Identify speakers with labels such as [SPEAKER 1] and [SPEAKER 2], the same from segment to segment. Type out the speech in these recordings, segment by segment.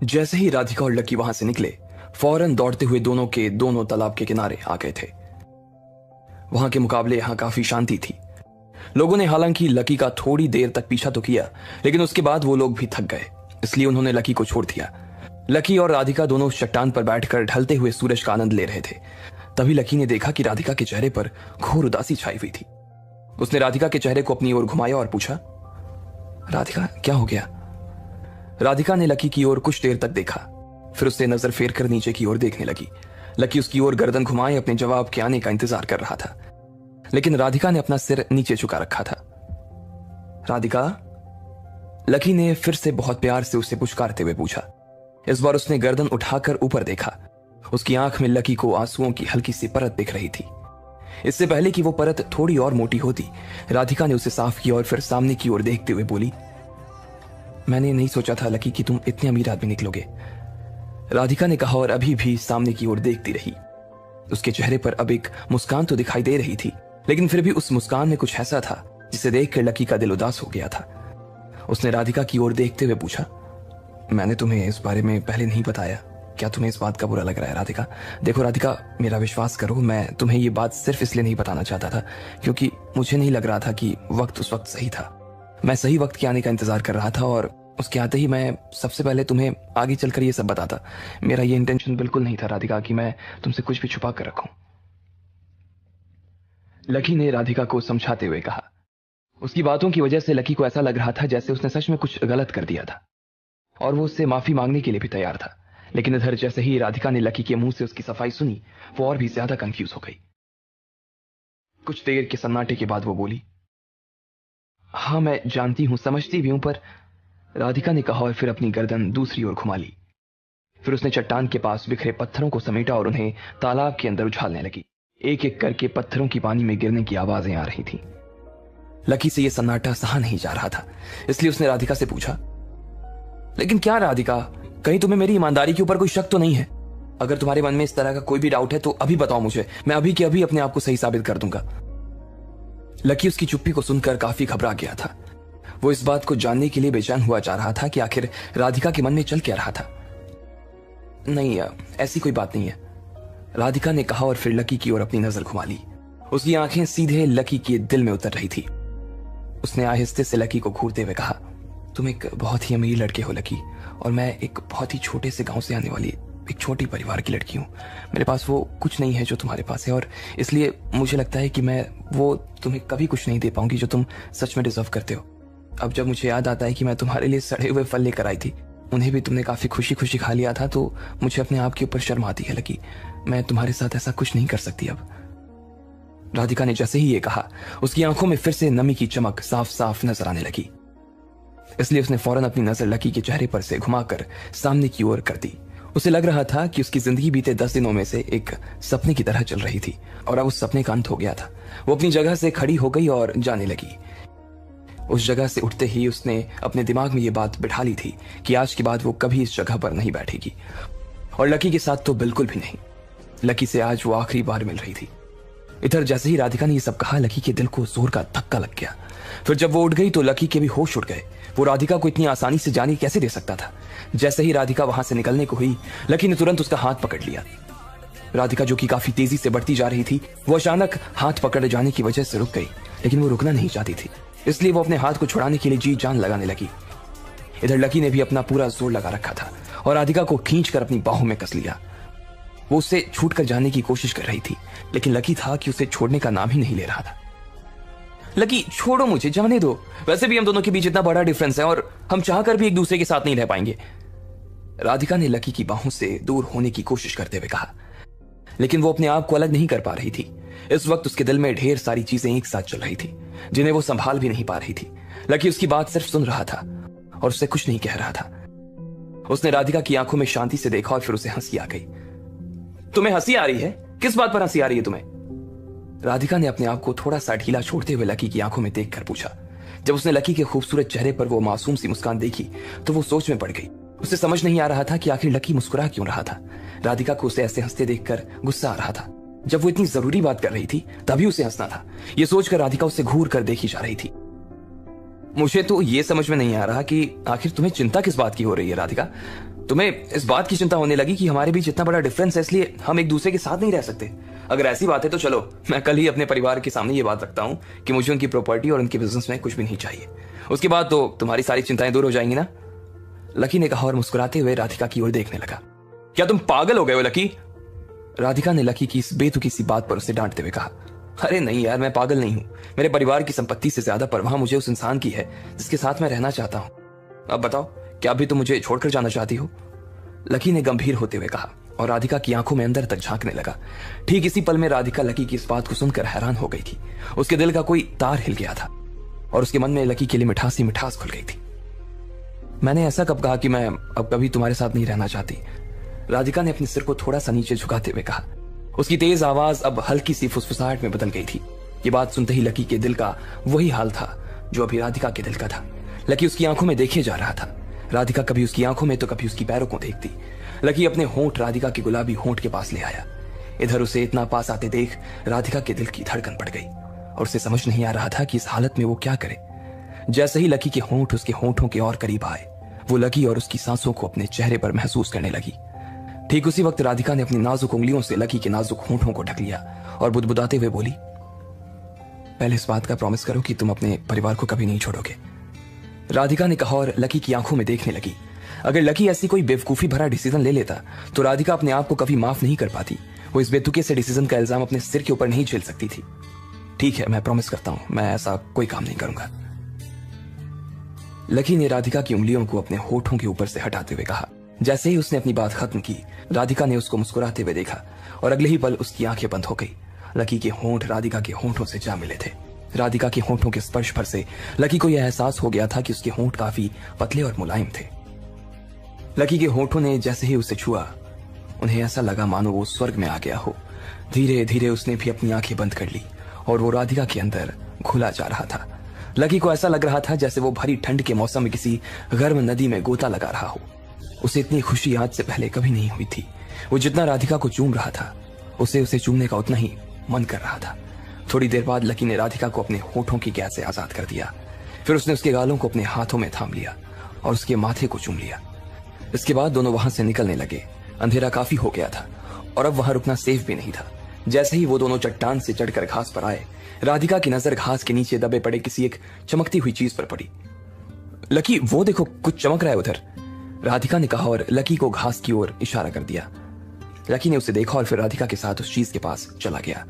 [SPEAKER 1] जैसे ही राधिका और लकी वहां से निकले, फौरन दौड़ते हुए दोनों के दोनों तालाब के किनारे आ गए थे। वहां के मुकाबले यहां काफी शांति थी। लोगों ने हालांकि लकी का थोड़ी देर तक पीछा तो किया, लेकिन उसके बाद वो लोग भी थक गए, इसलिए उन्होंने लकी को छोड़ दिया। लकी और राधिका दोनों चट्टान पर बैठकर ढलते हुए सूरज का आनंद ले रहे थे। तभी लकी ने देखा कि राधिका के चेहरे पर घोर उदासी छाई हुई थी। उसने राधिका के चेहरे को अपनी ओर घुमाया और पूछा, राधिका क्या हो गया? राधिका ने लकी की ओर कुछ देर तक देखा, फिर उससे नजर फेर कर नीचे की ओर देखने लगी। लकी उसकी ओर गर्दन घुमाए अपने जवाब के आने का इंतजार कर रहा था, लेकिन राधिका ने अपना सिर नीचे झुका रखा था। राधिका? लकी ने फिर से बहुत प्यार से उसे पुचकारते हुए पूछा। इस बार उसने गर्दन उठाकर ऊपर देखा। उसकी आंख में लकी को आंसुओं की हल्की सी परत दिख रही थी। इससे पहले कि वो परत थोड़ी और मोटी होती, राधिका ने उसे साफ किया और फिर सामने की ओर देखते हुए बोली, मैंने नहीं सोचा था लकी कि तुम इतने अमीर आदमी निकलोगे। राधिका ने कहा और अभी भी सामने की ओर देखती रही। उसके चेहरे पर अब एक मुस्कान तो दिखाई दे रही थी, लेकिन फिर भी उस मुस्कान में कुछ ऐसा था जिसे देखकर लकी का दिल उदास हो गया था। उसने राधिका की ओर देखते हुए पूछा, मैंने तुम्हें इस बारे में पहले नहीं बताया, क्या तुम्हें इस बात का बुरा लग रहा है? राधिका, देखो राधिका, मेरा विश्वास करो, मैं तुम्हें ये बात सिर्फ इसलिए नहीं बताना चाहता था क्योंकि मुझे नहीं लग रहा था कि वक्त उस वक्त सही था। मैं सही वक्त के आने का इंतजार कर रहा था और उसके आते ही मैं सबसे पहले तुम्हें आगे चलकर ये सब बताता। मेरा ये इंटेंशन बिल्कुल नहीं था राधिका कि मैं तुमसे कुछ भी छुपा कर रखूं। लकी ने राधिका को समझाते हुए कहा। उसकी बातों की वजह से लकी को ऐसा लग रहा था जैसे उसने सच में कुछ गलत कर दिया था और वो उससे माफी मांगने के लिए भी तैयार था। लेकिन इधर जैसे ही राधिका ने लकी के मुंह से उसकी सफाई सुनी, वो और भी ज्यादा कंफ्यूज हो गई। कुछ देर के सन्नाटे के बाद वो बोली, हाँ मैं जानती हूं, समझती भी हूं, पर राधिका ने कहा और फिर अपनी गर्दन दूसरी ओर घुमा ली। फिर उसने चट्टान के पास बिखरे पत्थरों को समेटा और उन्हें तालाब के अंदर उछालने लगी। एक एक करके पत्थरों की पानी में गिरने की आवाजें आ रही थी। लकी से यह सन्नाटा सहा नहीं जा रहा था, इसलिए उसने राधिका से पूछा, लेकिन क्या राधिका, कहीं तुम्हें मेरी ईमानदारी के ऊपर कोई शक तो नहीं है? अगर तुम्हारे मन में इस तरह का कोई भी डाउट है तो अभी बताओ मुझे, मैं अभी के अभी अपने आप को सही साबित कर दूंगा। लकी उसकी चुप्पी को सुनकर काफी घबरा गया था। वो इस बात को जानने के लिए बेचैन हुआ जा रहा था कि आखिर राधिका के मन में चल क्या रहा था। नहीं, ऐसी कोई बात नहीं है, राधिका ने कहा और फिर लकी की ओर अपनी नजर घुमा ली। उसकी आंखें सीधे लकी के दिल में उतर रही थी। उसने आहिस्ते से लकी को घूरते हुए कहा, तुम एक बहुत ही अमीर लड़के हो लकी, और मैं एक बहुत ही छोटे से गांव से आने वाली एक छोटी परिवार की लड़की हूँ। मेरे पास वो कुछ नहीं है जो तुम्हारे पास है, और इसलिए मुझे लगता है कि मैं वो तुम्हें कभी कुछ नहीं दे पाऊंगी जो तुम सच में डिजर्व करते हो। अब जब मुझे याद आता है कि मैं तुम्हारे लिए सड़े हुए फल लेकर आई थी, उन्हें भी तुमने काफी खुशी खुशी खा लिया था, तो मुझे अपने आप के ऊपर शर्म आती है लकी। मैं तुम्हारे साथ ऐसा कुछ नहीं कर सकती अब। राधिका ने जैसे ही ये कहा, उसकी आंखों में फिर से नमी की चमक साफ साफ नजर आने लगी। इसलिए उसने फौरन अपनी नजर लकी के चेहरे पर से घुमाकर सामने की ओर कर दी। उसे लग रहा था कि उसकी जिंदगी बीते 10 दिनों में से एक सपने की तरह चल रही थी और अब उस सपने का अंत हो गया था। वो अपनी जगह से खड़ी हो गई और जाने लगी। उस जगह से उठते ही उसने अपने दिमाग में ये बात बिठा ली थी कि आज के बाद वो कभी इस जगह पर नहीं बैठेगी, और लकी के साथ तो बिल्कुल भी नहीं। लकी से आज वो आखिरी बार मिल रही थी। इधर जैसे ही राधिका ने ये सब कहा, लकी के दिल को जोर का धक्का लग गया। फिर जब वो उठ गई तो लकी के भी होश उड़ गए। वो राधिका को इतनी आसानी से जाने कैसे दे सकता था? जैसे ही राधिका वहां से निकलने को हुई, लकी ने तुरंत उसका हाथ पकड़ लिया। राधिका जो कि काफी तेजी से बढ़ती जा रही थी, वो अचानक हाथ पकड़े जाने की वजह से रुक गई, लेकिन वो रुकना नहीं चाहती थी, इसलिए वो अपने हाथ को छुड़ाने के लिए जी जान लगाने लगी। इधर लकी ने भी अपना पूरा जोर लगा रखा था और राधिका को खींचकर अपनी बाहों में कस लिया। वो उससे छूटकर जाने की कोशिश कर रही थी, लेकिन लकी था कि उसे छोड़ने का नाम ही नहीं ले रहा था। लकी छोड़ो मुझे, जाने दो, वैसे भी हम दोनों के बीच इतना बड़ा डिफरेंस है और हम चाहकर भी एक दूसरे के साथ नहीं रह पाएंगे। राधिका ने लकी की बाहों से दूर होने की कोशिश करते हुए कहा, लेकिन वो अपने आप को अलग नहीं कर पा रही थी। इस वक्त उसके दिल में ढेर सारी चीजें एक साथ चल रही थी जिन्हें वो संभाल भी नहीं पा रही थी। लकी उसकी बात सिर्फ सुन रहा था और उससे कुछ नहीं कह रहा था। उसने राधिका की आंखों में शांति से देखा और फिर उसे हंसी आ गई। तुम्हें हंसी आ रही है? किस बात पर हंसी आ रही है तुम्हें? राधिका ने अपने आप को थोड़ा सा ढीला छोड़ते हुए लकी की आंखों में देखकर पूछा। जब उसने लकी के खूबसूरत चेहरे पर वो मासूम सी मुस्कान देखी तो वो सोच में पड़ गई। उसे समझ नहीं आ रहा था कि आखिर लकी मुस्कुरा क्यों रहा था। राधिका को उसे ऐसे हंसते देखकर गुस्सा आ रहा था। जब वो इतनी जरूरी बात कर रही थी तभी उसे हंसना था। ये सोचकर राधिका उसे घूर कर देखी जा रही थी। मुझे तो ये समझ में नहीं आ रहा कि आखिर तुम्हें चिंता किस बात की हो रही है राधिका। तुम्हें इस बात की चिंता होने लगी कि हमारे बीच इतना बड़ा डिफरेंस है इसलिए हम एक दूसरे के साथ नहीं रह सकते। अगर ऐसी बात है तो चलो, मैं कल ही अपने परिवार के सामने ये बात रखता हूं कि मुझे उनकी प्रॉपर्टी और उनके बिजनेस में कुछ भी नहीं चाहिए। उसके बाद तो तुम्हारी सारी चिंताएं दूर हो जाएंगी ना। लकी ने कहा और मुस्कुराते हुए राधिका की ओर देखने लगा। क्या तुम पागल हो गए हो लकी? राधिका ने लकी की इस बेतुकी सी बात पर उसे डांटते हुए कहा। अरे नहीं यार, मैं पागल नहीं हूं। मेरे परिवार की संपत्ति से ज्यादा परवाह मुझे उस इंसान की है जिसके साथ मैं रहना चाहता हूं। अब बताओ, क्या अभी तुम मुझे छोड़कर जाना चाहती हो? लकी ने गंभीर होते हुए कहा और राधिका की आंखों में अंदर तक झांकने लगा। ठीक इसी पल में राधिका लकी की इस बात को सुनकर हैरान हो गई थी। उसके दिल का कोई तार हिल गया था और उसके मन में लकी के लिए मिठास ही मिठास खुल गई थी। मैंने ऐसा कब कहा कि मैं अब कभी तुम्हारे साथ नहीं रहना चाहती? राधिका ने अपने सिर को थोड़ा सा नीचे झुकाते हुए कहा। उसकी तेज आवाज अब हल्की सी फुसफुसाहट में बदल गई थी। ये बात सुनते ही लकी के दिल का वही हाल था जो अभी राधिका के दिल का था। लकी उसकी आंखों में देखे जा रहा था। राधिका कभी उसकी आंखों में तो कभी उसकी पैरों को देखती। लकी अपने होंठ राधिका के गुलाबी होंठ के पास ले आया। इधर उसे इतना पास आते देख राधिका के दिल की धड़कन बढ़ गई और उसे समझ नहीं आ रहा था कि इस हालत में वो क्या करे। जैसे ही लकी के होंठ उसके होंठों के और करीब आए, वो लकी और उसकी सांसों को अपने चेहरे पर महसूस करने लगी। ठीक उसी वक्त राधिका ने अपनी नाजुक उंगलियों से लकी के नाजुक होंठों को ढक लिया और बुदबुदाते हुए बोली, पहले इस बात का प्रॉमिस करो कि तुम अपने परिवार को कभी नहीं छोड़ोगे। राधिका ने कहा और लकी की आंखों में देखने लगी। अगर लकी ऐसी कोई बेवकूफी भरा डिसीजन ले लेता तो राधिका अपने आप को कभी माफ नहीं कर पाती। वो इस बेतुके से डिसीजन का इल्जाम अपने सिर के ऊपर नहीं झेल सकती थी। ठीक है, मैं प्रॉमिस करता हूं, मैं ऐसा कोई काम नहीं करूंगा। लकी ने राधिका की उंगलियों को अपने होठों के ऊपर से हटाते हुए कहा। जैसे ही उसने अपनी बात खत्म की, राधिका ने उसको मुस्कुराते हुए देखा और अगले ही पल उसकी आंखें बंद हो गई। लकी के होंठ राधिका के होंठों से जा मिले थे। राधिका के होंठों के स्पर्श पर से लकी को यह एहसास हो गया था कि उसके होंठ काफी पतले और मुलायम थे। लकी के होंठों ने जैसे ही उसे छुआ, उन्हें ऐसा लगा मानो वो स्वर्ग में आ गया हो। धीरे धीरे उसने भी अपनी आंखें बंद कर ली और वो राधिका के अंदर घुला जा रहा था। लकी को ऐसा लग रहा था जैसे वो भरी ठंड के मौसम में किसी गर्म नदी में गोता लगा रहा हो। उसे इतनी खुशी आज से पहले कभी नहीं हुई थी। वो जितना राधिका को चूम रहा था, उसे चूमने का उतना ही मन कर रहा था। थोड़ी देर बाद लकी ने राधिका को अपने होठों की कैद से आजाद कर दिया। फिर उसने उसके गालों को अपने हाथों में थाम लिया और उसके माथे को चूम लिया। इसके बाद दोनों वहां से निकलने लगे। अंधेरा काफी हो गया था और अब वहां रुकना सेफ भी नहीं था। जैसे ही वो दोनों चट्टान से चढ़कर घास पर आए, राधिका की नजर घास के नीचे दबे पड़े किसी एक चमकती हुई चीज पर पड़ी। लकी, वो देखो, कुछ चमक रहा है उधर, राधिका ने कहा और लकी को घास की ओर इशारा कर दिया। लकी ने उसे देखा और फिर राधिका के साथ उस चीज के पास चला गया।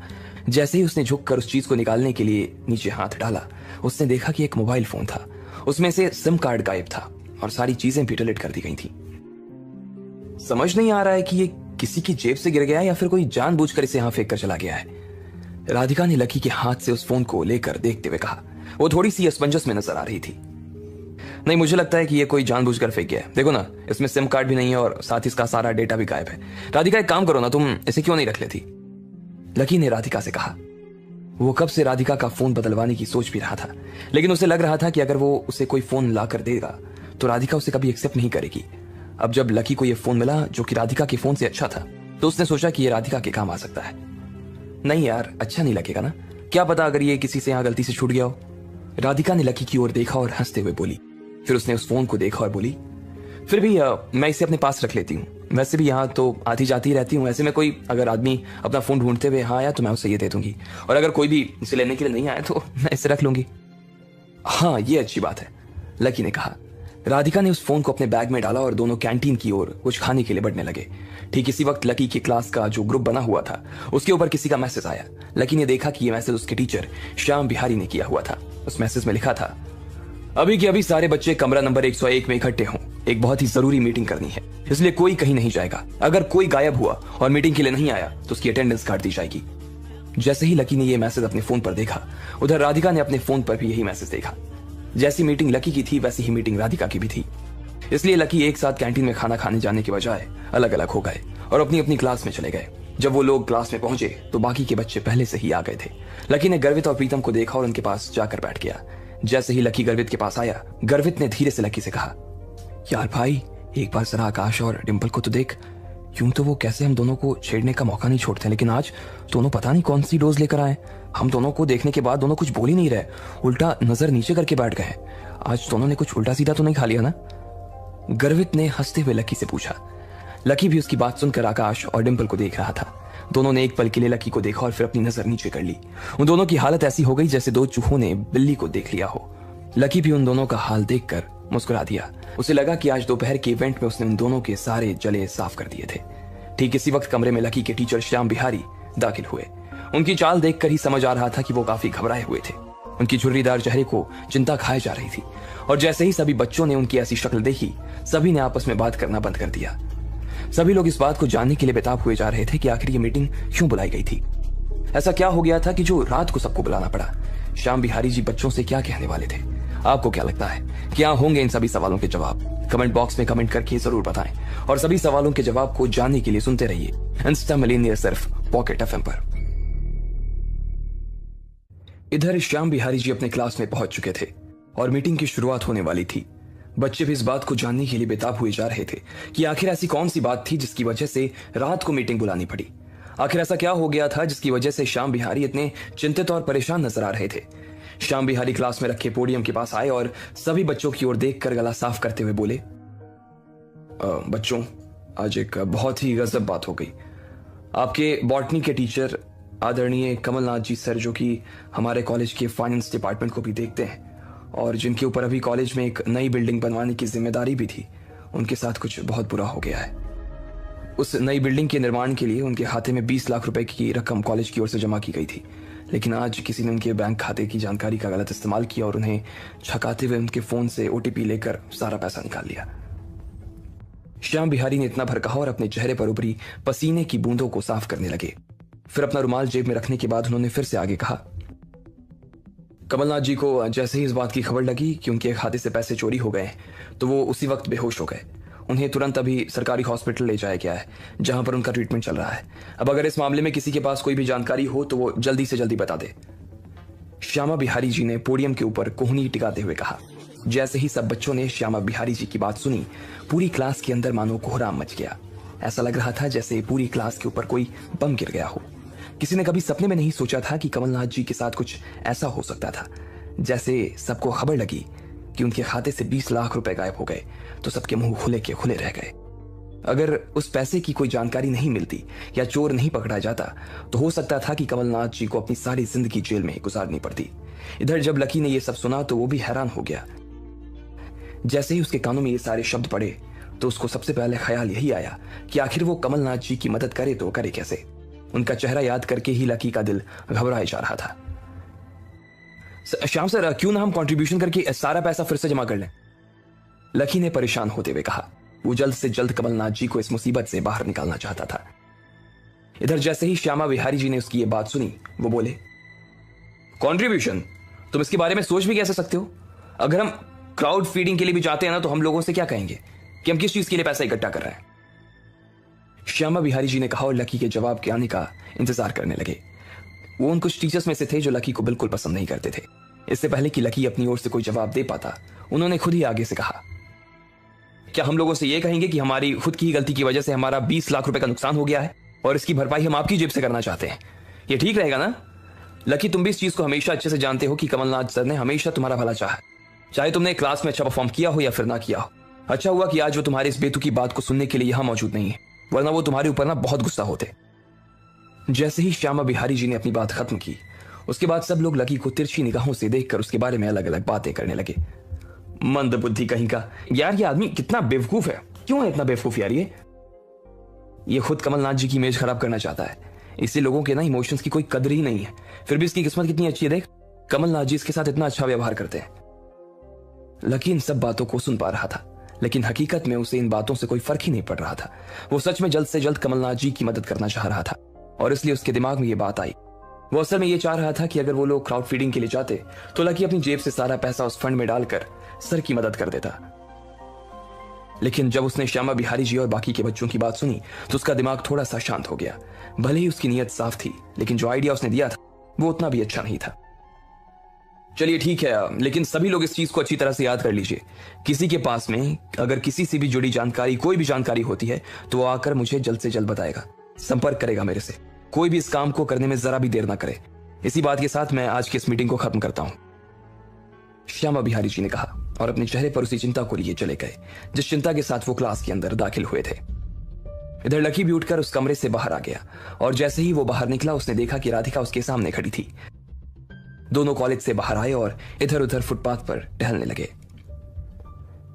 [SPEAKER 1] जैसे ही उसने झुककर उस चीज को निकालने के लिए नीचे हाथ डाला, उसने देखा कि एक मोबाइल फोन था। उसमें से सिम कार्ड गायब था और सारी चीजें भी डिलीट कर दी गई थी। समझ नहीं आ रहा है कि ये किसी की जेब से गिर गया है या फिर कोई जानबूझकर इसे यहां फेंक कर चला गया है। राधिका ने लकी के हाथ से उस फोन को लेकर देखते हुए कहा। वो थोड़ी सी असमंजस में नजर आ रही थी। नहीं, मुझे लगता है कि ये कोई जानबूझकर फेंक गया है। देखो ना, इसमें सिम कार्ड भी नहीं है और साथ ही इसका सारा डेटा भी गायब है। राधिका, एक काम करो ना, तुम इसे क्यों नहीं रख लेती? लकी ने राधिका से कहा। वो कब से राधिका का फोन बदलवाने की सोच भी रहा था, लेकिन उसे लग रहा था कि अगर वो उसे कोई फोन ला कर देगा तो राधिका उसे कभी एक्सेप्ट नहीं करेगी। अब जब लकी को यह फोन मिला जो कि राधिका के फोन से अच्छा था, तो उसने सोचा कि यह राधिका के काम आ सकता है। नहीं यार, अच्छा नहीं लगेगा ना, क्या पता अगर ये किसी से यहां गलती से छूट गया हो। राधिका ने लकी की ओर देखा और हंसते हुए बोली। फिर उसने उस फोन को देखा और बोली, फिर भी मैं इसे अपने पास रख लेती हूँ। वैसे भी यहाँ तो आती जाती रहती हूँ। ऐसे में कोई अगर आदमी अपना फोन ढूंढते हुए यहाँ आया तो मैं उसे ये दे दूंगी, और अगर कोई भी इसे लेने के लिए नहीं आया तो मैं इसे रख लूंगी। हाँ, ये अच्छी बात है, लकी ने कहा। राधिका ने उस फोन को अपने बैग में डाला और दोनों कैंटीन की ओर कुछ खाने के लिए बढ़ने लगे। ठीक इसी वक्त लकी की क्लास का जो ग्रुप बना हुआ था उसके ऊपर किसी का मैसेज आया। लकी ने देखा कि यह मैसेज उसके टीचर श्याम बिहारी ने किया हुआ था। उस मैसेज में लिखा था, अभी के अभी सारे बच्चे कमरा नंबर 101 में इकट्ठे हों, एक बहुत ही जरूरी मीटिंग करनी है, इसलिए कोई कहीं नहीं जाएगा। अगर कोई गायब हुआ और मीटिंग के लिए नहीं आया तो उसकी अटेंडेंस काट दी जाएगी। जैसे ही लकी ने यह मैसेज अपने फोन पर देखा, उधर राधिका ने अपने फोन पर भी यही मैसेज देखा। जैसी मीटिंग लकी की थी वैसी ही मीटिंग राधिका की भी थी, इसलिए लकी एक साथ कैंटीन में खाना खाने जाने के बजाय अलग अलग हो गए और अपनी अपनी क्लास में चले गए। जब वो लोग क्लास में पहुंचे तो बाकी के बच्चे पहले से ही आ गए थे। लकी ने गर्वित और प्रीतम को देखा और उनके पास जाकर बैठ गया। जैसे ही लकी गर्वित के पास आया, गर्वित ने धीरे से लकी से कहा, यार भाई, एक बार जरा आकाश और डिंपल को तो देख। यूं तो वो कैसे हम दोनों को छेड़ने का मौका नहीं छोड़ते, लेकिन आज दोनों पता नहीं कौन सी डोज लेकर आए। हम दोनों को देखने के बाद दोनों कुछ बोल ही नहीं रहे, उल्टा नजर नीचे करके बैठ गए। आज दोनों ने कुछ उल्टा सीधा तो नहीं खा लिया ना? गर्वित ने हंसते हुए लकी से पूछा। लकी भी उसकी बात सुनकर आकाश और डिंपल को देख रहा था। दोनों ने एक पल के लिए लकी को देखा और फिर अपनी नजर नीचे कर ली। उन दोनों की हालत ऐसी हो गई जैसे दो चूहों ने बिल्ली को देख लिया हो। लकी भी उन दोनों का हाल देखकर मुस्कुरा दिया। उसे लगा कि आज दोपहर के इवेंट में उसने उन दोनों के सारे जले साफ कर दिए थे। ठीक इसी वक्त कमरे में लकी के टीचर श्याम बिहारी दाखिल हुए। उनकी चाल देखकर ही समझ आ रहा था कि वो काफी घबराए हुए थे। उनकी झुर्रीदार चेहरे को चिंता खाए जा रही थी और जैसे ही सभी बच्चों ने उनकी ऐसी शक्ल देखी, सभी ने आपस में बात करना बंद कर दिया। सभी लोग इस बात को जानने के लिए बेताब हुए जा रहे थे कि आखिर ये मीटिंग क्यों बुलाई गई थी। ऐसा क्या हो गया था कि जो रात को सबको बुलाना पड़ा? श्याम बिहारी जी बच्चों से क्या कहने वाले थे? आपको क्या लगता है, क्या होंगे इन सभी सवालों के जवाब? कमेंट बॉक्स में कमेंट करके जरूर बताएं और सभी सवालों के जवाब को जानने के लिए सुनते रहिए इंस्टा मिलेनियर सिर्फ पॉकेट एफएम पर। इधर श्याम बिहारी जी अपने क्लास में पहुंच चुके थे और मीटिंग की शुरुआत होने वाली थी। बच्चे भी इस बात को जानने के लिए बेताब हुए जा रहे थे कि आखिर ऐसी कौन सी बात थी जिसकी वजह से रात को मीटिंग बुलानी पड़ी। आखिर ऐसा क्या हो गया था जिसकी वजह से श्याम बिहारी इतने चिंतित और परेशान नजर आ रहे थे। श्याम बिहारी क्लास में रखे पोडियम के पास आए और सभी बच्चों की ओर देखकर गला साफ करते हुए बोले, बच्चों, आज एक बहुत ही गजब बात हो गई। आपके बॉटनी के टीचर आदरणीय कमलनाथ जी सर, जो कि हमारे कॉलेज के फाइनेंस डिपार्टमेंट को भी देखते हैं और जिनके ऊपर अभी कॉलेज में एक नई बिल्डिंग बनवाने की जिम्मेदारी भी थी, उनके साथ कुछ बहुत बुरा हो गया है। उस नई बिल्डिंग के निर्माण के लिए उनके खाते में 20 लाख रुपए की रकम कॉलेज की ओर से जमा की गई थी, लेकिन आज किसी ने उनके बैंक खाते की जानकारी का गलत इस्तेमाल किया और उन्हें छकाते हुए उनके फोन से ओटीपी लेकर सारा पैसा निकाल लिया। श्याम बिहारी ने इतना भर कहा और अपने चेहरे पर उभरी पसीने की बूंदों को साफ करने लगे। फिर अपना रुमाल जेब में रखने के बाद उन्होंने फिर से आगे कहा, कमलनाथ जी को जैसे ही इस बात की खबर लगी कि उनके खाते से पैसे चोरी हो गए तो वो उसी वक्त बेहोश हो गए। उन्हें तुरंत अभी सरकारी हॉस्पिटल ले जाया गया है, जहां पर उनका ट्रीटमेंट चल रहा है। अब अगर इस मामले में किसी के पास कोई भी जानकारी हो तो वो जल्दी से जल्दी बता दे। श्यामा बिहारी जी ने पोडियम के ऊपर कोहनी टिकाते हुए कहा। जैसे ही सब बच्चों ने श्यामा बिहारी जी की बात सुनी, पूरी क्लास के अंदर मानो कोहराम मच गया। ऐसा लग रहा था जैसे पूरी क्लास के ऊपर कोई बम गिर गया हो। किसी ने कभी सपने में नहीं सोचा था कि कमलनाथ जी के साथ कुछ ऐसा हो सकता था। जैसे सबको खबर लगी कि उनके खाते से 20 लाख रुपए गायब हो गए तो सबके मुंह खुले के खुले रह गए। अगर उस पैसे की कोई जानकारी नहीं मिलती या चोर नहीं पकड़ा जाता तो हो सकता था कि कमलनाथ जी को अपनी सारी जिंदगी जेल में गुजारनी पड़ती। इधर जब लकी ने यह सब सुना तो वो भी हैरान हो गया। जैसे ही उसके कानों में ये सारे शब्द पड़े तो उसको सबसे पहले ख्याल यही आया कि आखिर वो कमलनाथ जी की मदद करे तो करे कैसे। उनका चेहरा याद करके ही लकी का दिल घबराए जा रहा था। श्याम सर, क्यों ना हम कंट्रीब्यूशन करके सारा पैसा फिर से जमा कर लें? लकी ने परेशान होते हुए कहा। वो जल्द से जल्द कमलनाथ जी को इस मुसीबत से बाहर निकालना चाहता था। इधर जैसे ही श्यामा बिहारी जी ने उसकी ये बात सुनी, वो बोले, कंट्रीब्यूशन? तुम इसके बारे में सोच भी कैसे सकते हो? अगर हम क्राउड फीडिंग के लिए भी जाते हैं ना तो हम लोगों से क्या कहेंगे कि हम किस चीज के लिए पैसा इकट्ठा कर रहे हैं? श्यामा बिहारी जी ने कहा और लकी के जवाब के आने का इंतजार करने लगे। वो उन कुछ टीचर्स में से थे जो लकी को बिल्कुल पसंद नहीं करते थे। इससे पहले कि लकी अपनी ओर से कोई जवाब दे पाता, उन्होंने खुद ही आगे से कहा, क्या हम लोगों से यह कहेंगे कि हमारी खुद की गलती की वजह से हमारा 20 लाख रुपए का नुकसान हो गया है और इसकी भरपाई हम आपकी जेब से करना चाहते हैं? ये ठीक रहेगा ना? लकी, तुम भी इस चीज को हमेशा अच्छे से जानते हो कि कमलनाथ सर ने हमेशा तुम्हारा भला चाहा, चाहे तुमने क्लास में अच्छा परफॉर्म किया हो या फिर ना किया हो। अच्छा हुआ कि आज वो तुम्हारी इस बेतुकी बात को सुनने के लिए यहां मौजूद नहीं है, वरना वो तुम्हारे ऊपर ना बहुत गुस्सा होते। जैसे ही श्यामा बिहारी जी ने अपनी बात खत्म की, उसके बाद सब लोग लकी को तिरछी निगाहों से देखकर उसके बारे में अलग अलग बातें करने लगे। मंद बुद्धि कहीं का, यार ये आदमी कितना बेवकूफ है। क्यों है इतना बेवकूफ यार? ये खुद कमलनाथ जी की इमेज खराब करना चाहता है। इससे लोगों के ना इमोशंस की कोई कदर ही नहीं है। फिर भी इसकी किस्मत कितनी अच्छी है, देख, कमलनाथ जी इसके साथ इतना अच्छा व्यवहार करते हैं। लकी इन सब बातों को सुन पा रहा था, लेकिन हकीकत में उसे इन बातों से कोई फर्क ही नहीं पड़ रहा था। वो सच में जल्द से जल्द कमलनाथ जी की मदद करना चाह रहा था और इसलिए उसके दिमाग में ये बात आई। वो असल में ये चाह रहा था कि अगर वो लोग क्राउड फीडिंग के लिए जाते तो लकी अपनी जेब से सारा पैसा उस फंड में डालकर सर की मदद कर देता। लेकिन जब उसने श्यामा बिहारी जी और बाकी के बच्चों की बात सुनी तो उसका दिमाग थोड़ा सा शांत हो गया। भले ही उसकी नीयत साफ थी, लेकिन जो आइडिया उसने दिया था वो उतना भी अच्छा नहीं था। चलिए ठीक है, लेकिन सभी लोग इस चीज को अच्छी तरह से याद कर लीजिए। किसी के पास में अगर किसी से भी जुड़ी जानकारी, कोई भी जानकारी होती है तो वो आकर मुझे जल्द से जल्द बताएगा, संपर्क करेगा मेरे से। कोई भी इस काम को करने में जरा भी देर ना करे। इसी बात के साथ मैं आज की इस मीटिंग को खत्म करता हूं, श्यामा बिहारी जी ने कहा। और अपने चेहरे पर उसी चिंता को लिए चले गए जिस चिंता के साथ वो क्लास के अंदर दाखिल हुए थे। इधर लकी भी उठकर उस कमरे से बाहर आ गया और जैसे ही वो बाहर निकला उसने देखा कि राधिका उसके सामने खड़ी थी। दोनों कॉलेज से बाहर आए और इधर उधर फुटपाथ पर टहलने लगे।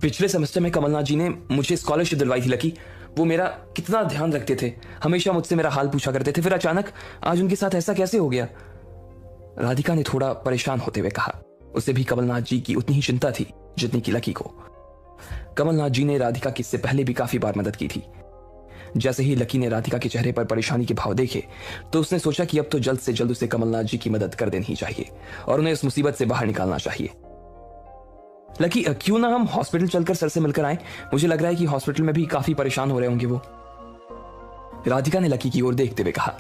[SPEAKER 1] पिछले सेमेस्टर में कमलनाथ जी ने मुझे स्कॉलरशिप दिलवाई थी लकी। वो मेरा कितना ध्यान रखते थे, हमेशा मुझसे मेरा हाल पूछा करते थे, फिर अचानक आज उनके साथ ऐसा कैसे हो गया? राधिका ने थोड़ा परेशान होते हुए कहा। उसे भी कमलनाथ जी की उतनी ही चिंता थी जितनी की लकी को। कमलनाथ जी ने राधिका की इससे पहले भी काफी बार मदद की थी। जैसे ही लकी ने राधिका के चेहरे पर परेशानी के भाव देखे तो उसने सोचा कि अब तो जल्द से जल्द उसे कमलनाथ जी की मदद कर देनी ही चाहिए और उन्हें इस मुसीबत से बाहर निकालना चाहिए। लकी, क्यों ना हम हॉस्पिटल चलकर सर से मिलकर आए? मुझे लग रहा है कि हॉस्पिटल में भी काफी परेशान हो रहे होंगे वो। राधिका ने लकी की ओर देखते हुए कहा।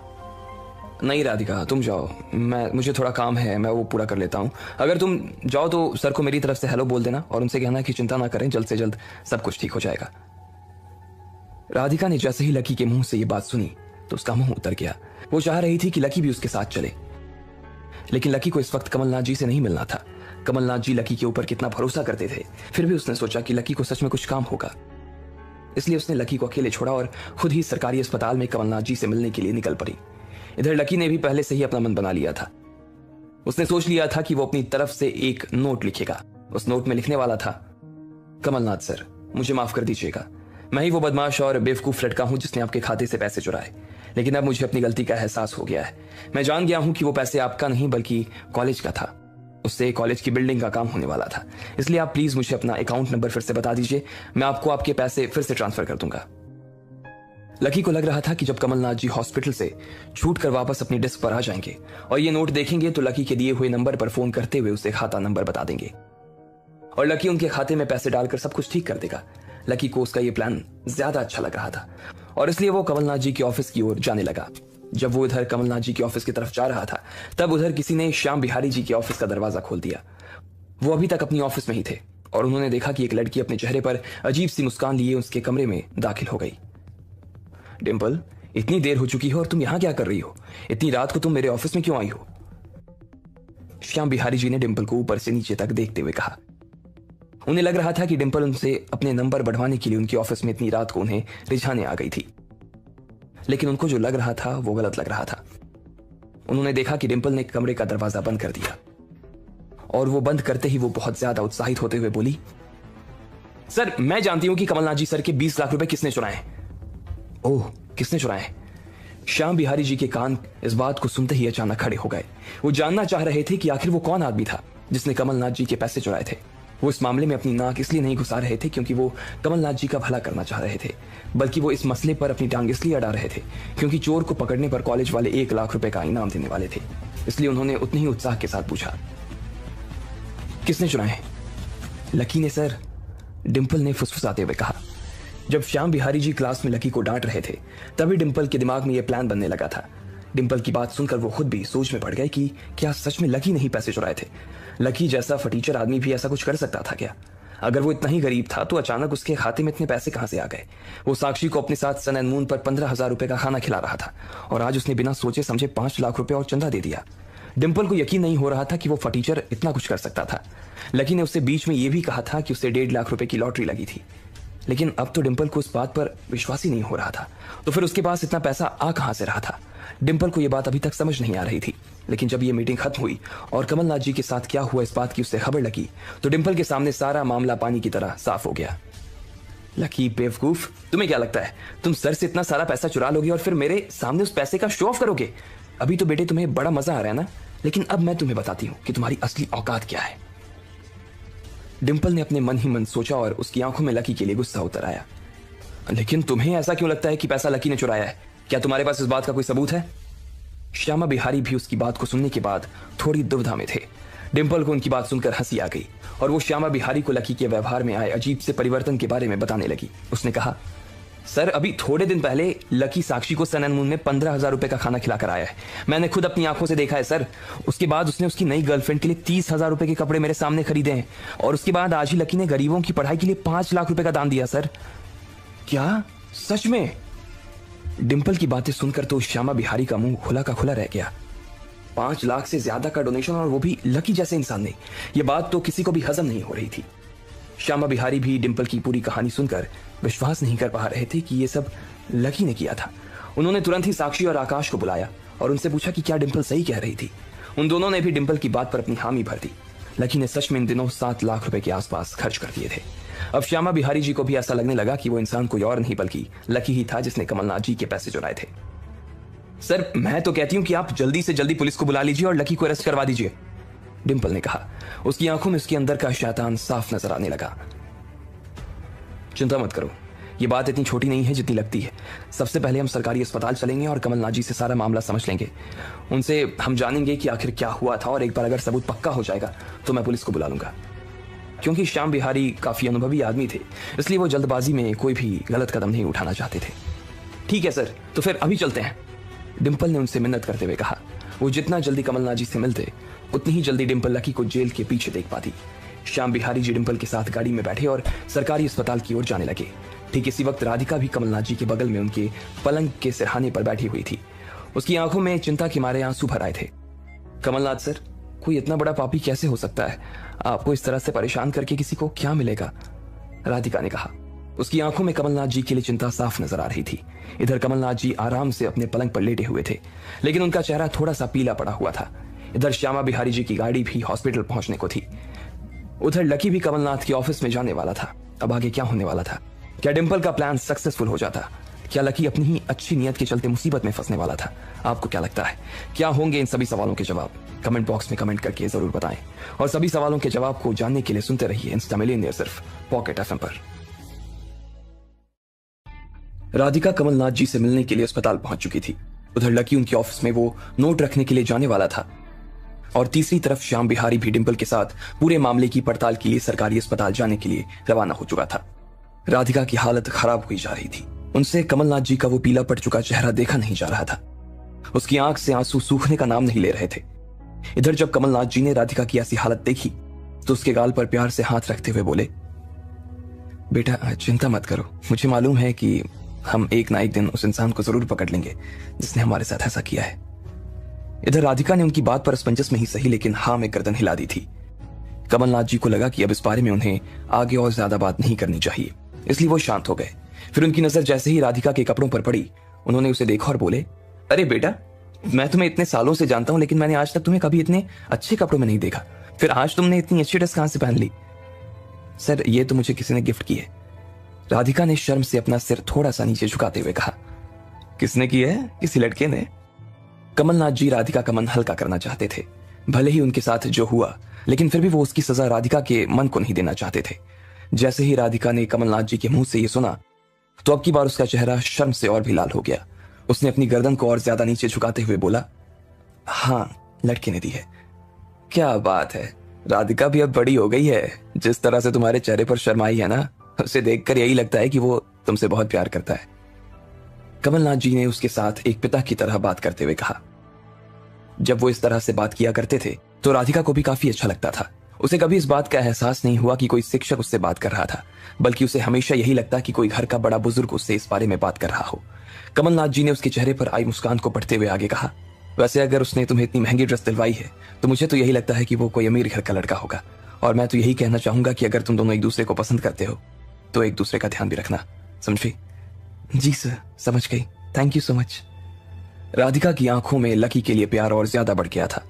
[SPEAKER 1] नहीं राधिका, तुम जाओ, मुझे थोड़ा काम है, मैं वो पूरा कर लेता हूं। अगर तुम जाओ तो सर को मेरी तरफ से हेलो बोल देना और उनसे कहना कि चिंता ना करें, जल्द से जल्द सब कुछ ठीक हो जाएगा। राधिका ने जैसे ही लकी के मुंह से ये बात सुनी तो उसका मुंह उतर गया। वो चाह रही थी कि लकी भी उसके साथ चले, लेकिन लकी को इस वक्त कमलनाथ जी से नहीं मिलना था। कमलनाथ जी लकी के ऊपर कितना भरोसा करते थे, फिर भी उसने सोचा कि लकी को सच में कुछ काम होगा, इसलिए उसने लकी को अकेले छोड़ा और खुद ही सरकारी अस्पताल में कमलनाथ जी से मिलने के लिए निकल पड़ी। इधर लकी ने भी पहले से ही अपना मन बना लिया था। उसने सोच लिया था कि वो अपनी तरफ से एक नोट लिखेगा। उस नोट में लिखने वाला था, कमलनाथ सर, मुझे माफ कर दीजिएगा, मैं ही वो बदमाश और बेवकूफ लड़का हूं जिसने आपके खाते से पैसे चुराए, लेकिन अब मुझे अपनी गलती का एहसास हो गया है। मैं जान गया हूं कि वो पैसे आपका नहीं बल्कि कॉलेज का था। उससे कॉलेज की बिल्डिंग का काम होने वाला था, इसलिए आप प्लीज मुझे अपना अकाउंट नंबर फिर से बता दीजिए, मैं आपको आपके पैसे फिर से ट्रांसफर कर दूंगा। लकी को लग रहा था कि जब कमलनाथ जी हॉस्पिटल से छूट कर वापस अपनी डेस्क पर आ जाएंगे और ये नोट देखेंगे तो लकी के दिए हुए नंबर पर फोन करते हुए उसे खाता नंबर बता देंगे और लकी उनके खाते में पैसे डालकर सब कुछ ठीक कर देगा। लकी को उसका ये प्लान ज्यादा अच्छा लग रहा था और इसलिए वो कमलनाथ जी के ऑफिस की ओर जाने लगा। जब वो इधर कमलनाथ जी के ऑफिस की तरफ जा रहा था तब उधर किसी ने श्याम बिहारी जी के ऑफिस का दरवाजा खोल दिया। वो अभी तक अपनी ऑफिस में ही थे और उन्होंने देखा कि एक लड़की अपने चेहरे पर अजीब सी मुस्कान लिए उसके कमरे में दाखिल हो गई। डिंपल, इतनी देर हो चुकी है और तुम यहां क्या कर रही हो? इतनी रात को तुम मेरे ऑफिस में क्यों आई हो? श्याम बिहारी जी ने डिंपल को ऊपर से नीचे तक देखते हुए कहा। उन्हें लग रहा था कि डिंपल उनसे अपने नंबर बढ़वाने के लिए उनके ऑफिस में इतनी रात को उन्हें रिझाने आ गई थी, लेकिन उनको जो लग रहा था वो गलत लग रहा था। उन्होंने देखा कि डिंपल ने कमरे का दरवाजा बंद कर दिया और वो बंद करते ही वो बहुत ज्यादा उत्साहित होते हुए बोली, सर, मैं जानती हूं कि कमलनाथ जी सर के 20 लाख रुपए किसने चुराए। ओह, किसने चुराए? श्याम बिहारी जी के कान इस बात को सुनते ही अचानक खड़े हो गए। वो जानना चाह रहे थे कि आखिर वो कौन आदमी था जिसने कमलनाथ जी के पैसे चुराए थे। वो इस मामले में अपनी नाक इसलिए नहीं घुसा रहे थे क्योंकि वो कमलनाथ जी का भला करना चाह रहे थे, बल्कि वो इस मसले पर अपनी टांग इसलिए अड़ा रहे थे क्योंकि चोर को पकड़ने पर कॉलेज वाले 1 लाख रुपए का इनाम देने वाले थे। इसलिए उन्होंने उतने ही उत्साह के साथ पूछा, किसने चुराए? लकी ने सर, डिंपल ने फुसफुसाते हुए कहा। जब श्याम बिहारी जी क्लास में लकी को डांट रहे थे तभी डिंपल के दिमाग में यह प्लान बनने लगा था। डिंपल की बात सुनकर वो खुद भी सोच में पड़ गए कि क्या सच में लकी ने ही पैसे चुराए थे? लकी जैसा फटीचर आदमी भी ऐसा कुछ कर सकता था क्या? अगर वो इतना ही गरीब था तो अचानक उसके खाते में इतने पैसे कहां से आ गए? वो साक्षी को अपने साथ सन एंड मून पर 15,000 रुपए का खाना खिला रहा था और आज उसने बिना सोचे समझे 5 लाख रुपए और चंदा दे दिया। डिंपल को यकीन नहीं हो रहा था कि वो फटीचर इतना कुछ कर सकता था। लकी ने उससे बीच में यह भी कहा था कि उसे 1.5 लाख रुपए की लॉटरी लगी थी, लेकिन अब तो डिंपल को उस बात पर विश्वास ही नहीं हो रहा था। तो फिर उसके पास इतना पैसा आ कहां से रहा था? डिंपल को यह बात अभी तक समझ नहीं आ रही थी, लेकिन जब यह मीटिंग खत्म हुई और कमलनाथ जी के साथ क्या हुआ इस बात की उससे खबर लगी तो डिंपल के सामने सारा मामला पानी की तरह साफ हो गया। लकी बेवकूफ, तुम्हें क्या लगता है तुम सर से इतना सारा पैसा चुरा लोगे और फिर मेरे सामने उस पैसे का शो ऑफ करोगे? अभी तो बेटे तुम्हें बड़ा मजा आ रहा है ना, लेकिन अब मैं तुम्हें बताती हूं कि तुम्हारी असली औकात क्या है। डिंपल ने अपने मन ही मन सोचा और उसकी आंखों में लकी के लिए गुस्सा उतर आया। लेकिन तुम्हें ऐसा क्यों लगता है कि पैसा लकी ने चुराया है? क्या तुम्हारे पास इस बात का कोई सबूत है? श्यामा बिहारी भी उसकी बात को सुनने के बाद थोड़ी दुविधा में थे। डिंपल को उनकी बात सुनकर हंसी आ गई और वो श्यामा बिहारी को लकी के व्यवहार में आए अजीब से परिवर्तन के बारे में बताने लगी। उसने कहा, सर, अभी थोड़े दिन पहले लकी साक्षी को सन एंड मून में 15,000 रुपए का खाना खिलाकर आया है। मैंने खुद अपनी आंखों से देखा है सर। उसके बाद उसने उसकी नई गर्लफ्रेंड के लिए 30,000 रुपए के कपड़े मेरे सामने खरीदे हैं और उसके बाद आज ही लकी ने गरीबों की पढ़ाई के लिए 5 लाख रुपए का दान दिया सर। क्या? सच में? डिंपल की बातें सुनकर तो श्यामा बिहारी का मुंह खुला का खुला रह गया। 5 लाख से ज्यादा का डोनेशन और वो भी लकी जैसे इंसान ने। यह बात तो किसी को भी हजम नहीं हो रही थी। श्यामा बिहारी भी डिंपल की पूरी कहानी सुनकर विश्वास नहीं कर पा रहे थे कि ये सब लकी ने किया था। उन्होंने तुरंत ही साक्षी और आकाश को बुलाया और उनसे पूछा कि क्या डिंपल सही कह रही थी। उन दोनों ने भी डिंपल की बात पर अपनी हामी भर दी। लकी ने सच में इन दिनों 7 लाख रुपए के आसपास खर्च कर दिए थे। अब श्यामा बिहारी जी को भी ऐसा लगने लगा कि वो इंसान कोई और नहीं बल्कि लकी ही था जिसने कमलनाथ जी के पैसे चुराए थे। सर, मैं तो कहती हूं कि आप जल्दी से जल्दी पुलिस को बुला लीजिए और लकी को अरेस्ट करवा दीजिए, डिंपल ने कहा। उसकी आंखों में उसके अंदर का शैतान साफ नजर आने लगा। चिंता मत करो, ये बात इतनी छोटी नहीं है जितनी लगती है। सबसे पहले हम सरकारी अस्पताल चलेंगे और कमलनाथ जी से सारा मामला समझ लेंगे। उनसे हम जानेंगे कि आखिर क्या हुआ था और एक बार अगर सबूत पक्का हो जाएगा तो मैं पुलिस को बुला लूंगा। क्योंकि श्याम बिहारी काफी अनुभवी आदमी थे, इसलिए वो जल्दबाजी में कोई भी गलत कदम नहीं उठाना चाहते थे। ठीक है सर, तो फिर अभी चलते हैं, डिंपल ने उनसे मिन्नत करते हुए कहा। वो जितना जल्दी कमलनाथ जी से मिलते उतनी ही जल्दी डिंपल लकी को जेल के पीछे देख पाती। श्याम बिहारी जी डिंपल के साथ गाड़ी में बैठे और सरकारी अस्पताल की ओर जाने लगे। ठीक इसी वक्त राधिका भी कमलनाथ जी के बगल में उनके पलंग के सिरहाने पर बैठी हुई थी। उसकी आंखों में चिंता के मारे आंसू भर आए थे। कमलनाथ सर, कोई इतना बड़ा पापी कैसे हो सकता है? आपको इस तरह से परेशान करके किसी को क्या मिलेगा? राधिका ने कहा। उसकी आंखों में कमलनाथ जी के लिए चिंता साफ नजर आ रही थी। इधर कमलनाथ जी आराम से अपने पलंग पर लेटे हुए थे, लेकिन उनका चेहरा थोड़ा सा पीला पड़ा हुआ था। इधर श्यामा बिहारी जी की गाड़ी भी हॉस्पिटल पहुंचने को थी। उधर लकी भी कमलनाथ के ऑफिस में जाने वाला था। अब आगे क्या होने वाला था? क्या डिंपल का प्लान सक्सेसफुल हो जाता? क्या लकी अपनी ही अच्छी नीयत के चलते मुसीबत में फंसने वाला था? आपको क्या लगता है, क्या होंगे इन सभी सवालों के जवाब? कमेंट बॉक्स में कमेंट करके जरूर बताएं और सभी सवालों के जवाब को जानने के लिए सुनते रहिए इंस्टा मिलियनेयर सिर्फ पॉकेट एफएम पर। राधिका कमलनाथ जी से मिलने के लिए अस्पताल पहुंच चुकी थी। उधर लकी उनके ऑफिस में वो नोट रखने के लिए जाने वाला था और तीसरी तरफ श्याम बिहारी भी डिंपल के साथ पूरे मामले की पड़ताल के लिए सरकारी अस्पताल जाने के लिए रवाना हो चुका था। राधिका की हालत खराब हुई जा रही थी। उनसे कमलनाथ जी का वो पीला पड़ चुका चेहरा देखा नहीं जा रहा था। उसकी आंख से आंसू सूखने का नाम नहीं ले रहे थे। इधर जब कमलनाथ जी ने राधिका की ऐसी हालत देखी तो उसके गाल पर प्यार से हाथ रखते हुए बोले, बेटा चिंता मत करो, मुझे मालूम है कि हम एक ना एक दिन उस इंसान को जरूर पकड़ लेंगे जिसने हमारे साथ ऐसा किया है। इधर राधिका ने उनकी बात पर असमंजस में ही सही लेकिन हाँ में गर्दन हिला दी थी। कमलनाथ जी को लगा कि अब इस बारे में उन्हें आगे और ज्यादा बात नहीं करनी चाहिए, इसलिए वो शांत हो गए। फिर उनकी नजर जैसे ही राधिका के कपड़ों पर पड़ी, उन्होंने उसे देखा और बोले, अरे बेटा, मैं तुम्हें इतने सालों से जानता हूं लेकिन मैंने आज तक तुम्हें कभी इतने अच्छे कपड़ों में नहीं देखा। फिर आज तुमने इतनी अच्छी ड्रेस कहां से पहन ली? सर, ये तो मुझे किसी ने गिफ्ट की है, राधिका ने शर्म से अपना सिर थोड़ा सा नीचे झुकाते हुए कहा। किसने की है? किसी लड़के ने? कमलनाथ जी राधिका का मन हल्का करना चाहते थे। भले ही उनके साथ जो हुआ, लेकिन फिर भी वो उसकी सजा राधिका के मन को नहीं देना चाहते थे। जैसे ही राधिका ने कमलनाथ जी के मुंह से ये सुना तो अब की बार उसका चेहरा शर्म से और भी लाल हो गया। उसने अपनी गर्दन को और ज्यादा नीचे झुकाते हुए बोला, हाँ, लड़के ने दी है। क्या बात है, राधिका भी अब बड़ी हो गई है। जिस तरह से तुम्हारे चेहरे पर शर्म आई है ना, उसे देखकर यही लगता है कि वो तुमसे बहुत प्यार करता है, कमलनाथ जी ने उसके साथ एक पिता की तरह बात करते हुए कहा। जब वो इस तरह से बात किया करते थे तो राधिका को भी काफी अच्छा लगता था। उसे कभी इस बात का एहसास नहीं हुआ कि कोई शिक्षक उससे बात कर रहा था, बल्कि उसे हमेशा यही लगता कि कोई घर का बड़ा बुजुर्ग उससे इस बारे में बात कर रहा हो। कमलनाथ जी ने उसके चेहरे पर आई मुस्कान को पढ़ते हुए आगे कहा, वैसे अगर उसने तुम्हें इतनी महंगी ड्रेस दिलवाई है तो मुझे तो यही लगता है कि वो कोई अमीर घर का लड़का होगा। और मैं तो यही कहना चाहूंगा कि अगर तुम दोनों एक दूसरे को पसंद करते हो तो एक दूसरे का ध्यान भी रखना, समझी? जी सर, समझ गई, thank you so much. Radhika की आंखों में लकी के लिए प्यार और ज्यादा बढ़ गया था।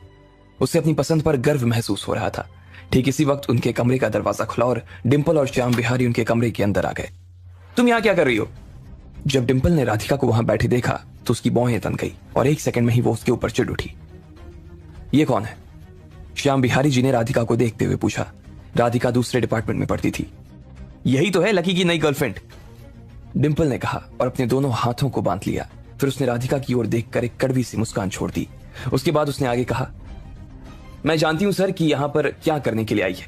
[SPEAKER 1] उसे अपनी पसंद पर गर्व महसूस हो रहा था। ठीक इसी वक्त उनके कमरे का दरवाजा खुला और डिंपल और श्याम बिहारी उनके कमरे के अंदर आ गए। तुम यहाँ क्या कर रही हो? जब डिंपल ने राधिका को वहां बैठे देखा तो उसकी भौहें तन गई और एक सेकंड में ही वो उसके ऊपर चिढ़ उठी। ये कौन है? श्याम बिहारी जी ने राधिका को देखते हुए पूछा। राधिका दूसरे डिपार्टमेंट में पढ़ती थी। यही तो है लकी की नई गर्लफ्रेंड, डिंपल ने कहा और अपने दोनों हाथों को बांध लिया। फिर उसने राधिका की ओर देखकर एक कड़वी सी मुस्कान छोड़ दी। उसके बाद उसने आगे कहा, मैं जानती हूं सर कि यहां पर क्या करने के लिए आई है।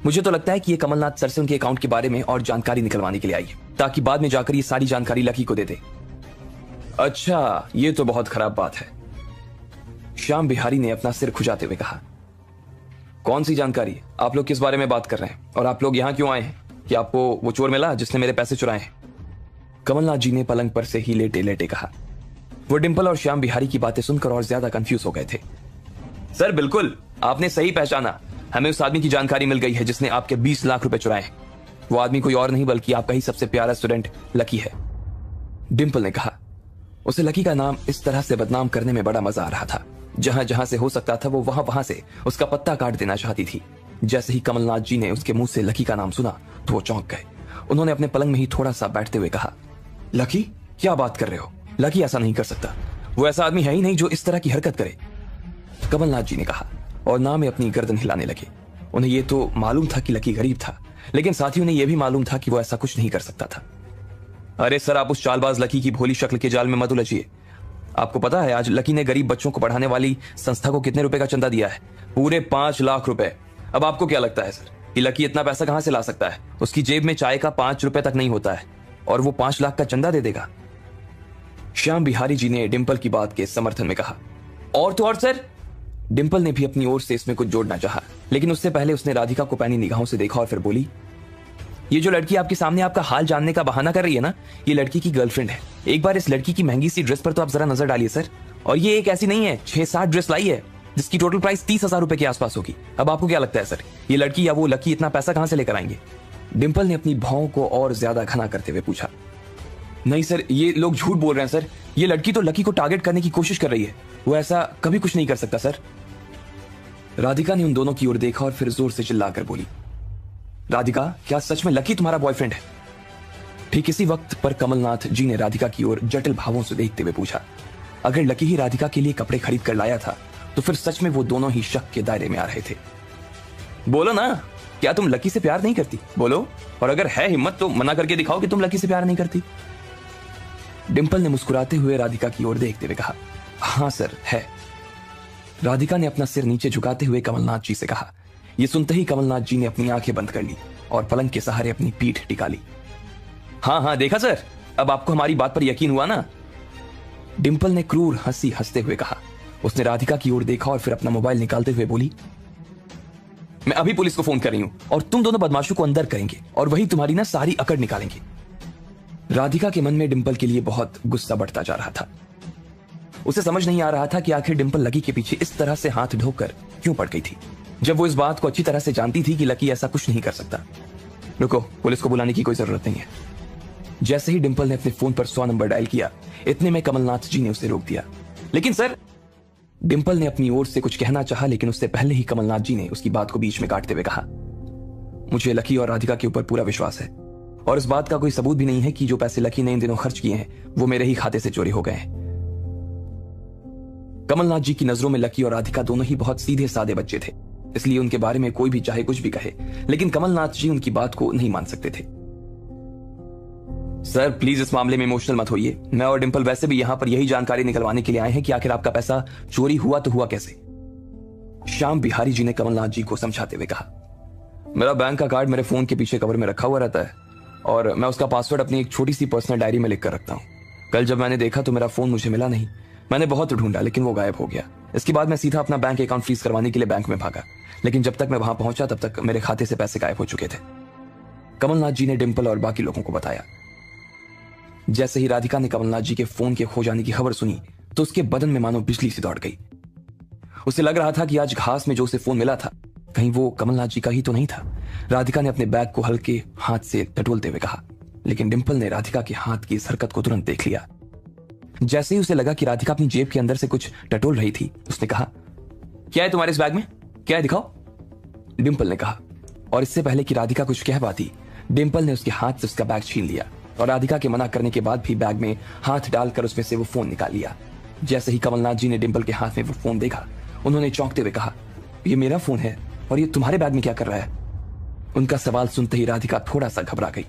[SPEAKER 1] मुझे तो लगता है कि ये कमलनाथ सर से उनके अकाउंट के बारे में और जानकारी निकलवाने के लिए आई है, ताकि बाद में जाकर ये सारी जानकारी लकी को दे दे। अच्छा, ये तो बहुत खराब बात है, श्याम बिहारी ने अपना सिर खुजाते हुए कहा। कौन सी जानकारी? आप लोग किस बारे में बात कर रहे हैं और आप लोग यहां क्यों आए हैं? कि आपको वो चोर मिला जिसने मेरे पैसे चुराए हैं? कमलनाथ जी ने पलंग पर से ही लेटे लेटे कहा। वो डिंपल और श्याम बिहारी की बातें सुनकर और ज्यादा कंफ्यूज हो गए थे। सर बिल्कुल, आपने सही पहचाना, हमें उस आदमी की जानकारी मिल गई है जिसने आपके 20 लाख रुपए चुराए हैं। वो आदमी कोई और नहीं बल्कि आपका ही सबसे प्यारा स्टूडेंट लकी है। डिंपल ने कहा। उसे लकी का नाम इस तरह से बदनाम करने में बड़ा मजा आ रहा था। जहां जहां से हो सकता था वो वहां वहां से उसका पत्ता काट देना चाहती थी। जैसे ही कमलनाथ जी ने उसके मुंह से लकी का नाम सुना तो वो चौंक गए। उन्होंने अपने पलंग में ही थोड़ा सा बैठते हुए कहा, लकी क्या बात कर रहे हो? लकी ऐसा नहीं कर सकता। वो ऐसा आदमी है ही नहीं जो इस तरह की हरकत करे। कमलनाथ जी ने कहा और ना में अपनी गर्दन हिलाने लगे। उन्हें यह तो मालूम था कि लकी गरीब था, लेकिन साथ ही उन्हें यह भी मालूम था कि वो ऐसा कुछ नहीं कर सकता था। अरे सर, आप उस चालबाज लकी की भोली शक्ल के जाल में मत उलझिए। आपको पता है आज लकी ने गरीब बच्चों को पढ़ाने वाली संस्था को कितने रुपए का चंदा दिया है? पूरे 5 लाख रुपए। अब आपको क्या लगता है सर कि लकी इतना पैसा कहां से ला सकता है? उसकी जेब में चाय का 5 रुपए तक नहीं होता है और वो 5 लाख का चंदा दे देगा? श्याम बिहारी जी ने डिंपल की बात के समर्थन में कहा। और तो और सर, डिंपल ने भी अपनी ओर से इसमें कुछ जोड़ना चाहा, लेकिन उससे पहले उसने राधिका को पैनी निगाहों से देखा और फिर बोली, ये जो लड़की आपके सामने आपका हाल जानने का बहाना कर रही है ना, ये लड़की की गर्लफ्रेंड है। एक बार इस लड़की की महंगी सी ड्रेस पर तो आप जरा नजर डालिए सर। और ये एक ऐसी नहीं है, 6-7 ड्रेस लाई है जिसकी टोटल प्राइस 30,000 रुपए के आसपास होगी। अब आपको क्या लगता है सर, ये लड़की या वो लकी इतना पैसा कहां से लेकर आएंगे? डिंपल ने अपनी भौं को और ज्यादा घना करते हुए पूछा। नहीं सर, ये लोग झूठ बोल रहे हैं सर। ये लड़की तो लकी को टारगेट करने की कोशिश कर रही है। वो ऐसा कभी कुछ नहीं कर सकता सर। राधिका ने उन दोनों की ओर देखा और फिर जोर से चिल्लाकर बोली, राधिका, क्या सच में लकी तुम्हारा बॉयफ्रेंड है? ठीक इसी वक्त पर कमलनाथ जी ने राधिका की ओर जटिल भावों से देखते हुए पूछा, अगर लकी ही राधिका के लिए कपड़े खरीद कर लाया था तो फिर सच में वो दोनों ही शक के दायरे में आ रहे थे। बोलो ना, क्या तुम लकी से प्यार नहीं करती? बोलो, और अगर है हिम्मत तो मना करके दिखाओ कि तुम लकी से प्यार नहीं करती। डिंपल ने मुस्कुराते हुए राधिका की ओर देखते हुए कहा, हाँ सर, है। राधिका ने अपना सिर नीचे झुकाते हुए कमलनाथ जी से कहा। यह सुनते ही कमलनाथ जी ने अपनी आंखें बंद कर ली और पलंग के सहारे अपनी पीठ टिका ली। हाँ हाँ, देखा सर, अब आपको हमारी बात पर यकीन हुआ ना? डिंपल ने क्रूर हंसी हंसते हुए कहा। उसने राधिका की ओर देखा और फिर अपना मोबाइल निकालते हुए बोली, मैं अभी पुलिस को फोन कर रही हूं और तुम दोनों बदमाशों को अंदर करेंगे और वही तुम्हारी ना सारी अकड़ निकालेंगे। राधिका के मन में डिंपल के लिए बहुत गुस्सा बढ़ता जा रहा था। उसे समझ नहीं आ रहा था कि आखिर डिंपल लकी के पीछे इस तरह से हाथ ढोकर क्यों पड़ गई थी, जब वो इस बात को अच्छी तरह से जानती थी कि लकी ऐसा कुछ नहीं कर सकता। रुको, पुलिस को बुलाने की कोई जरूरत नहीं है। जैसे ही डिंपल ने अपने फोन पर 100 नंबर डायल किया, इतने में कमलनाथ जी ने उसे रोक दिया। लेकिन सर, डिंपल ने अपनी ओर से कुछ कहना चाहा, लेकिन उससे पहले ही कमलनाथ जी ने उसकी बात को बीच में काटते हुए कहा, मुझे लकी और राधिका के ऊपर पूरा विश्वास है और इस बात का कोई सबूत भी नहीं है कि जो पैसे लकी ने इन दिनों खर्च किए हैं वो मेरे ही खाते से चोरी हो गए हैं। कमलनाथ जी की नजरों में लकी और राधिका दोनों ही बहुत सीधे सादे बच्चे थे, इसलिए उनके बारे में कोई भी चाहे कुछ भी कहे, लेकिन कमलनाथ जी उनकी बात को नहीं मान सकते थे। सर प्लीज इस मामले में इमोशनल मत होइए। मैं और डिंपल वैसे भी यहां पर यही जानकारी निकलवाने के लिए आए हैं कि आखिर आपका पैसा चोरी हुआ तो हुआ कैसे। श्याम बिहारी जी ने कमलनाथ जी को समझाते हुए कहा, मेरा बैंक का कार्ड मेरे फोन के पीछे कवर में रखा हुआ रहता है और मैं उसका पासवर्ड अपनी एक छोटी सी पर्सनल डायरी में लिख कर रखता हूं। कल जब मैंने देखा तो मेरा फोन मुझे मिला नहीं। मैंने बहुत ढूंढा लेकिन वो गायब हो गया। इसके बाद मैं सीधा अपना बैंक अकाउंट फ्रीज करवाने के लिए बैंक में भागा, लेकिन जब तक मैं वहां पहुंचा तब तक मेरे खाते से पैसे गायब हो चुके थे। कमलनाथ जी ने डिंपल और बाकी लोगों को बताया। जैसे ही राधिका ने कमलनाथ जी के फोन के खो जाने की खबर सुनी तो उसके बदन में मानो बिजली सी दौड़ गई। उसे लग रहा था कि आज घास में जो उसे फोन मिला था कहीं वो कमलनाथ जी का ही तो नहीं था। राधिका ने अपने बैग को हल्के हाथ से टटोलते हुए कहा, लेकिन डिंपल ने राधिका के हाथ की इस हरकत को तुरंत देख लिया। जैसे ही उसे लगा कि राधिका अपनी जेब के अंदर से कुछ टटोल रही थी, उसने कहा, क्या है तुम्हारे इस बैग में? क्या है, दिखाओ। डिंपल ने कहा, और इससे पहले कि राधिका कुछ कह पाती, डिंपल ने उसके हाथ से उसका बैग छीन लिया और राधिका के मना करने के बाद भी बैग में हाथ डालकर उसमें से वो फोन निकाल लिया। जैसे ही कमलनाथ जी ने डिंपल के हाथ में वो फोन देखा, उन्होंने चौंकते हुए कहा, ये मेरा फोन है और ये तुम्हारे बैग में क्या कर रहा है? उनका सवाल सुनते ही राधिका थोड़ा सा घबरा गई।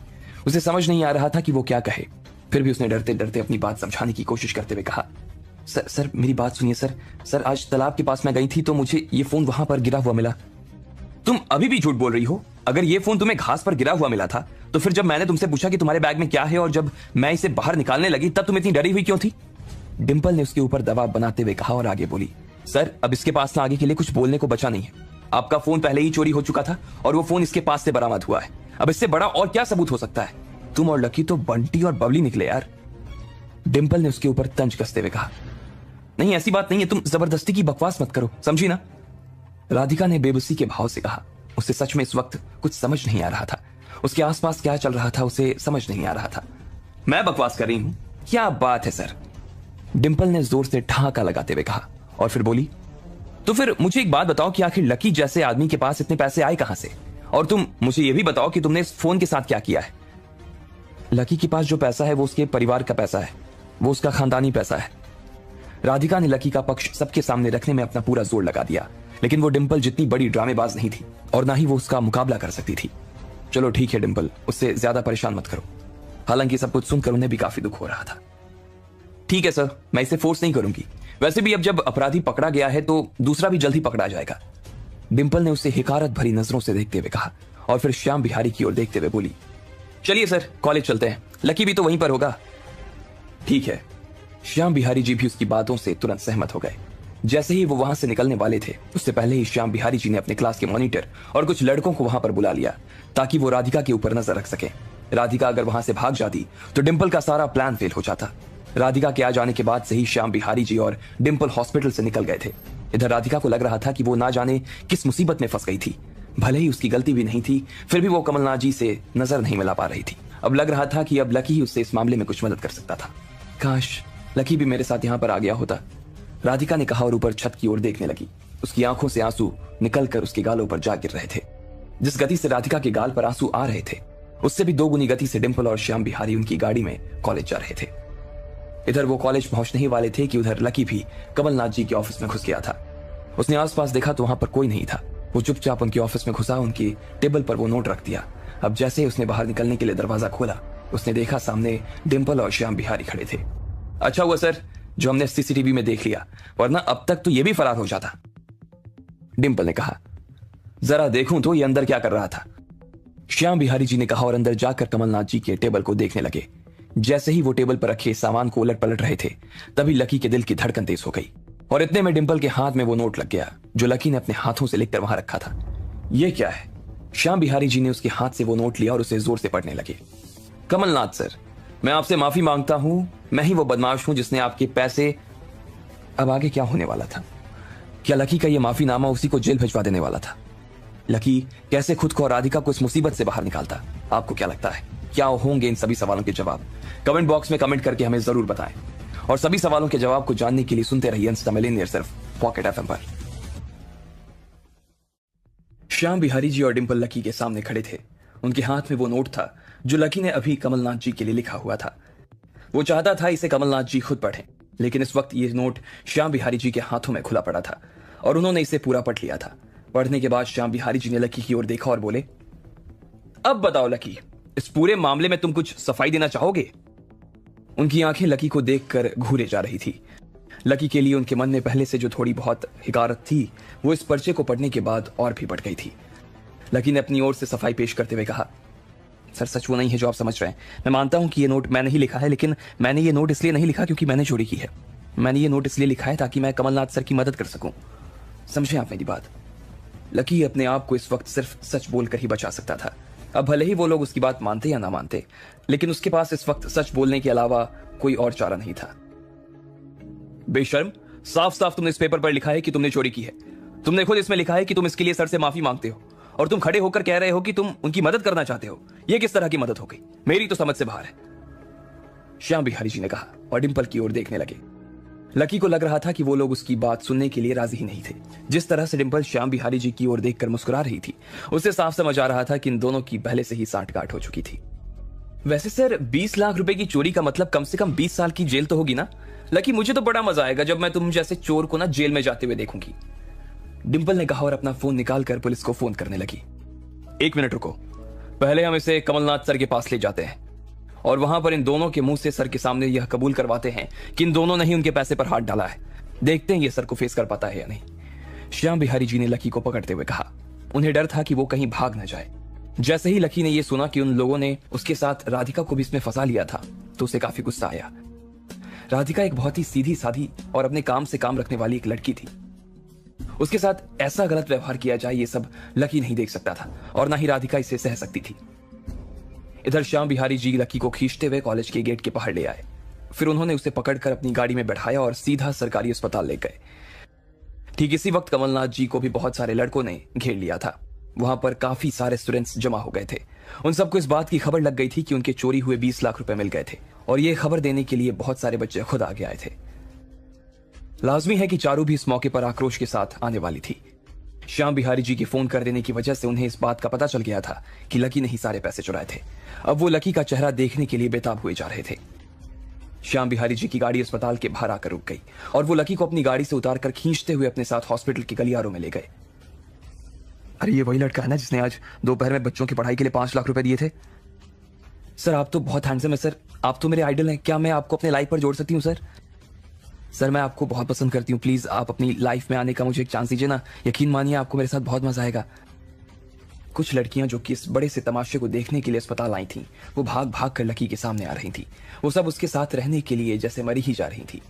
[SPEAKER 1] उसे समझ नहीं आ रहा था कि वो क्या कहे। फिर भी उसने डरते डरते अपनी बात समझाने की कोशिश करते हुए कहा, सर मेरी बात सुनिए सर, आज तालाब के पास मैं गई थी तो मुझे ये फोन वहां पर गिरा हुआ मिला। तुम अभी भी झूठ बोल रही हो। अगर ये फोन तुम्हें घास पर गिरा हुआ मिला था तो फिर जब मैंने तुमसे पूछा कि तुम्हारे बैग में क्या है और जब मैं इसे बाहर निकालने लगी तब तुम इतनी डरी हुई क्यों थी? डिंपल ने उसके ऊपर दबाव बनाते हुए कहा और आगे बोली, सर अब इसके पास ना आगे के लिए कुछ बोलने को बचा नहीं है। आपका फोन पहले ही चोरी हो चुका था और वो फोन इसके पास से बरामद हुआ है। अब इससे बड़ा और क्या सबूत हो सकता है? तुम और लकी तो बंटी और बबली निकले यार। डिंपल ने उसके ऊपर तंज कसते हुए कहा, नहीं ऐसी बात नहीं है, तुम जबरदस्ती की बकवास मत करो, समझी ना? राधिका ने बेबसी के भाव से कहा। उसे सच में इस वक्त कुछ समझ नहीं आ रहा था। उसके आसपास क्या चल रहा था उसे समझ नहीं आ रहा था। मैं बकवास कर रही हूं, क्या बात है सर, डिंपल ने जोर से ठहाका लगाते हुए कहा और फिर बोली, तो फिर मुझे एक बात बताओ कि आखिर लकी जैसे आदमी के पास इतने पैसे आए कहां से, और तुम मुझे यह भी बताओ कि तुमने इस फोन के साथ क्या किया है। लकी के पास जो पैसा है वो उसके परिवार का पैसा है, वो उसका खानदानी पैसा है। राधिका ने लकी का पक्ष सबके सामने रखने में अपना पूरा जोर लगा दिया, लेकिन वो डिंपल जितनी बड़ी ड्रामेबाज नहीं थी और ना ही वो उसका मुकाबला कर सकती थी। चलो ठीक है डिंपल, उससे ज्यादा परेशान मत करो। हालांकि सब कुछ सुनकर उन्हें भी काफी दुख हो रहा था। ठीक है सर, मैं इसे फोर्स नहीं करूंगी, वैसे भी अब जब अपराधी पकड़ा गया है तो दूसरा भी जल्दी पकड़ा जाएगा। डिंपल ने उसे हिकारत भरी नजरों से देखते हुए कहा और फिर श्याम बिहारी की ओर देखते हुए बोली, चलिए सर कॉलेज चलते हैं, लकी भी तो वहीं पर होगा। ठीक है। श्याम बिहारी जी भी उसकी बातों से तुरंत सहमत हो गए। जैसे ही वो वहां से निकलने वाले थे उससे पहले ही श्याम बिहारी जी ने अपने क्लास के मॉनिटर और कुछ लड़कों को वहां पर बुला लिया ताकि वो राधिका के ऊपर नजर रख सके। राधिका अगर वहां से भाग जाती तो डिंपल का सारा प्लान फेल हो जाता। राधिका के आ जाने के बाद से ही श्याम बिहारी जी और डिंपल हॉस्पिटल से निकल गए थे। इधर राधिका को लग रहा था कि वो ना जाने किस मुसीबत में फंस गई थी। भले ही उसकी गलती भी नहीं थी, फिर भी वो कमलनाथ जी से नजर नहीं मिला पा रही थी। अब लग रहा था कि अब लकी ही उससे इस मामले में कुछ मदद कर सकता था। काश लकी भी मेरे साथ यहाँ पर आ गया होता, राधिका ने कहा और ऊपर छत की ओर देखने लगी। उसकी आंखों से आंसू निकलकर उसके गालों पर जा गिर रहे थे। जिस गति से राधिका के गाल पर आंसू आ रहे थे उससे भी दोगुनी गति से डिंपल और श्याम बिहारी उनकी गाड़ी में कॉलेज जा रहे थे। इधर वो कॉलेज पहुंचने ही वाले थे कि उधर लकी भी कमलनाथ जी के ऑफिस में घुस गया था। उसने आसपास देखा तो वहां पर कोई नहीं था। वो चुपचाप उनके ऑफिस में घुसा, उनकी टेबल पर वो नोट रख दिया। अब जैसे ही उसने बाहर निकलने के लिए दरवाजा खोला उसने देखा सामने डिंपल और श्याम बिहारी खड़े थे। अच्छा हुआ सर जो हमने सीसीटीवी में देख लिया, वरना अब तक तो ये भी फरार हो जाता, डिंपल ने कहा। जरा देखूं तो ये अंदर क्या कर रहा था, श्याम बिहारी जी ने कहा और अंदर जाकर कमलनाथ जी के टेबल को देखने लगे। जैसे ही वो टेबल पर रखे सामान को उलट पलट रहे थे तभी लकी के दिल की धड़कन तेज हो गई और इतने में डिंपल के हाथ में वो नोट लग गया जो लकी ने अपने हाथों से लिखकर वहां रखा था। ये क्या है? श्याम बिहारी जी ने उसके हाथ से वो नोट लिया और उसे जोर से पढ़ने लगे। कमलनाथ सर, मैं आपसे माफी मांगता हूं, मैं ही वो बदमाश हूं जिसने आपके पैसे। अब आगे क्या होने वाला था? क्या लकी का ये माफीनामा उसी को जेल भिजवा देने वाला था? लकी कैसे खुद को और राधिका को इस मुसीबत से बाहर निकालता? आपको क्या लगता है, क्या होंगे इन सभी सवालों के जवाब? कमेंट बॉक्स में कमेंट करके हमें जरूर बताएं और सभी सवालों के जवाब को जानने के लिए सुनते रहिए इंस्टा मिलियनेयर सिर्फ पॉकेट एफएम पर। श्याम बिहारी जी और डिंपल लकी के सामने खड़े थे। उनके हाथ में वो नोट था जो लकी ने अभी कमलनाथ जी के लिए लिखा हुआ था। वो चाहता था इसे कमलनाथ जी खुद पढ़ें, लेकिन इस वक्त ये नोट श्याम बिहारी जी के हाथों में खुला पड़ा था और उन्होंने इसे पूरा पढ़ लिया था। पढ़ने के बाद श्याम बिहारी जी ने लकी की ओर देखा और बोले, अब बताओ लकी, इस पूरे मामले में तुम कुछ सफाई देना चाहोगे? उनकी आंखें लकी को देखकर घूरे जा रही थी। लकी के लिए उनके मन में पहले से जो थोड़ी बहुत हिकारत थी वो इस पर्चे को पढ़ने के बाद और भी बढ़ गई थी। लकी ने अपनी ओर से सफाई पेश करते हुए कहा, सर सच वो नहीं है जो आप समझ रहे हैं। मैं मानता हूं कि ये नोट मैंने ही लिखा है, लेकिन मैंने ये नोट इसलिए नहीं लिखा क्योंकि मैंने चोरी की है। मैंने ये नोट इसलिए लिखा है ताकि मैं कमलनाथ सर की मदद कर सकूं। समझे आप मेरी बात? लकी अपने आप को इस वक्त सिर्फ सच बोलकर ही बचा सकता था। अब भले ही वो लोग उसकी बात मानते या ना मानते, लेकिन उसके पास इस वक्त सच बोलने के अलावा कोई और चारा नहीं था। बेशर्म, साफ साफ तुमने इस पेपर पर लिखा है कि तुमने चोरी की है। तुमने खुद इसमें लिखा है कि तुम इसके लिए सर से माफी मांगते हो और तुम खड़े होकर कह रहे हो कि तुम उनकी मदद करना चाहते हो। यह किस तरह की मदद हो गई? मेरी तो समझ से बाहर है, श्याम बिहारी जी ने कहा और डिंपल की ओर देखने लगे। लकी को लग रहा था कि वो लोग उसकी बात सुनने के लिए राजी ही नहीं थे। जिस तरह से डिंपल श्याम बिहारी जी की ओर देखकर मुस्कुरा रही थी उससे साफ समझ आ रहा था कि इन दोनों की पहले से ही सांठगांठ हो चुकी थी। वैसे सर 20 लाख रुपए की चोरी का मतलब कम से कम 20 साल की जेल तो होगी ना? लकी, मुझे तो बड़ा मजा आएगा जब मैं तुम जैसे चोर को ना जेल में जाते हुए देखूंगी, डिंपल ने कहा और अपना फोन निकालकर पुलिस को फोन करने लगी। 1 मिनट रुको, पहले हम इसे कमलनाथ सर के पास ले जाते हैं और वहां पर इन दोनों के मुंह से सर के सामने यह कबूल करवाते हैं कि इन दोनों ने ही उनके पैसे पर हाथ डाला है। देखते हैं ये सर को फेस कर पाता है या नहीं। श्याम बिहारी जी ने लकी को पकड़ते हुए कहा। उन्हें डर था कि वो कहीं भाग न जाए। जैसे ही लकी ने यह सुना कि उन लोगों ने उसके साथ राधिका को भी इसमें फंसा लिया था तो उसे काफी गुस्सा आया। राधिका एक बहुत ही सीधी साधी और अपने काम से काम रखने वाली एक लड़की थी। उसके साथ ऐसा गलत व्यवहार किया जाए ये सब लकी नहीं देख सकता था और ना ही राधिका इसे सह सकती थी। इधर श्याम बिहारी जी लकी को खींचते हुए कॉलेज के गेट के बाहर ले आए। फिर उन्होंने उसे पकड़कर अपनी गाड़ी में बैठाया और सीधा सरकारी अस्पताल ले गए। ठीक इसी वक्त कमलनाथ जी को भी बहुत सारे लड़कों ने घेर लिया था। वहां पर काफी सारे स्टूडेंट्स जमा हो गए थे। उन सबको इस बात की खबर लग गई थी कि उनके चोरी हुए 20 लाख रुपए मिल गए थे, और यह खबर देने के लिए बहुत सारे बच्चे खुद आगे आए थे। लाजमी है कि चारू भी इस मौके पर आक्रोश के साथ आने वाली थी। श्याम बिहारी जी के फोन कर देने की वजह से उन्हें इस बात का पता चल गया था कि लकी ने ही सारे पैसे चुराए थे। अब वो लकी का चेहरा देखने के लिए बेताब हुए जा रहे थे। श्याम बिहारी जी की गाड़ी अस्पताल के बाहर आकर रुक गई और वो लकी को अपनी गाड़ी से उतारकर खींचते हुए अपने साथ हॉस्पिटल के गलियारों में ले गए। अरे ये वही लड़का है ना जिसने आज दोपहर में बच्चों की पढ़ाई के लिए 5 लाख रुपए दिए थे? सर आप तो बहुत हैंडसम है सर, आप तो मेरे आइडल हैं। क्या मैं आपको अपने लाइफ पर जोड़ सकती हूँ सर? सर मैं आपको बहुत पसंद करती हूँ, प्लीज आप अपनी लाइफ में आने का मुझे एक चांस दीजिए ना। यकीन मानिए आपको मेरे साथ बहुत मजा आएगा। कुछ लड़कियां जो कि इस बड़े से तमाशे को देखने के लिए अस्पताल आई थीं, वो भाग भाग कर लकी के सामने आ रही थी। वो सब उसके साथ रहने के लिए जैसे मरी ही जा रही थी।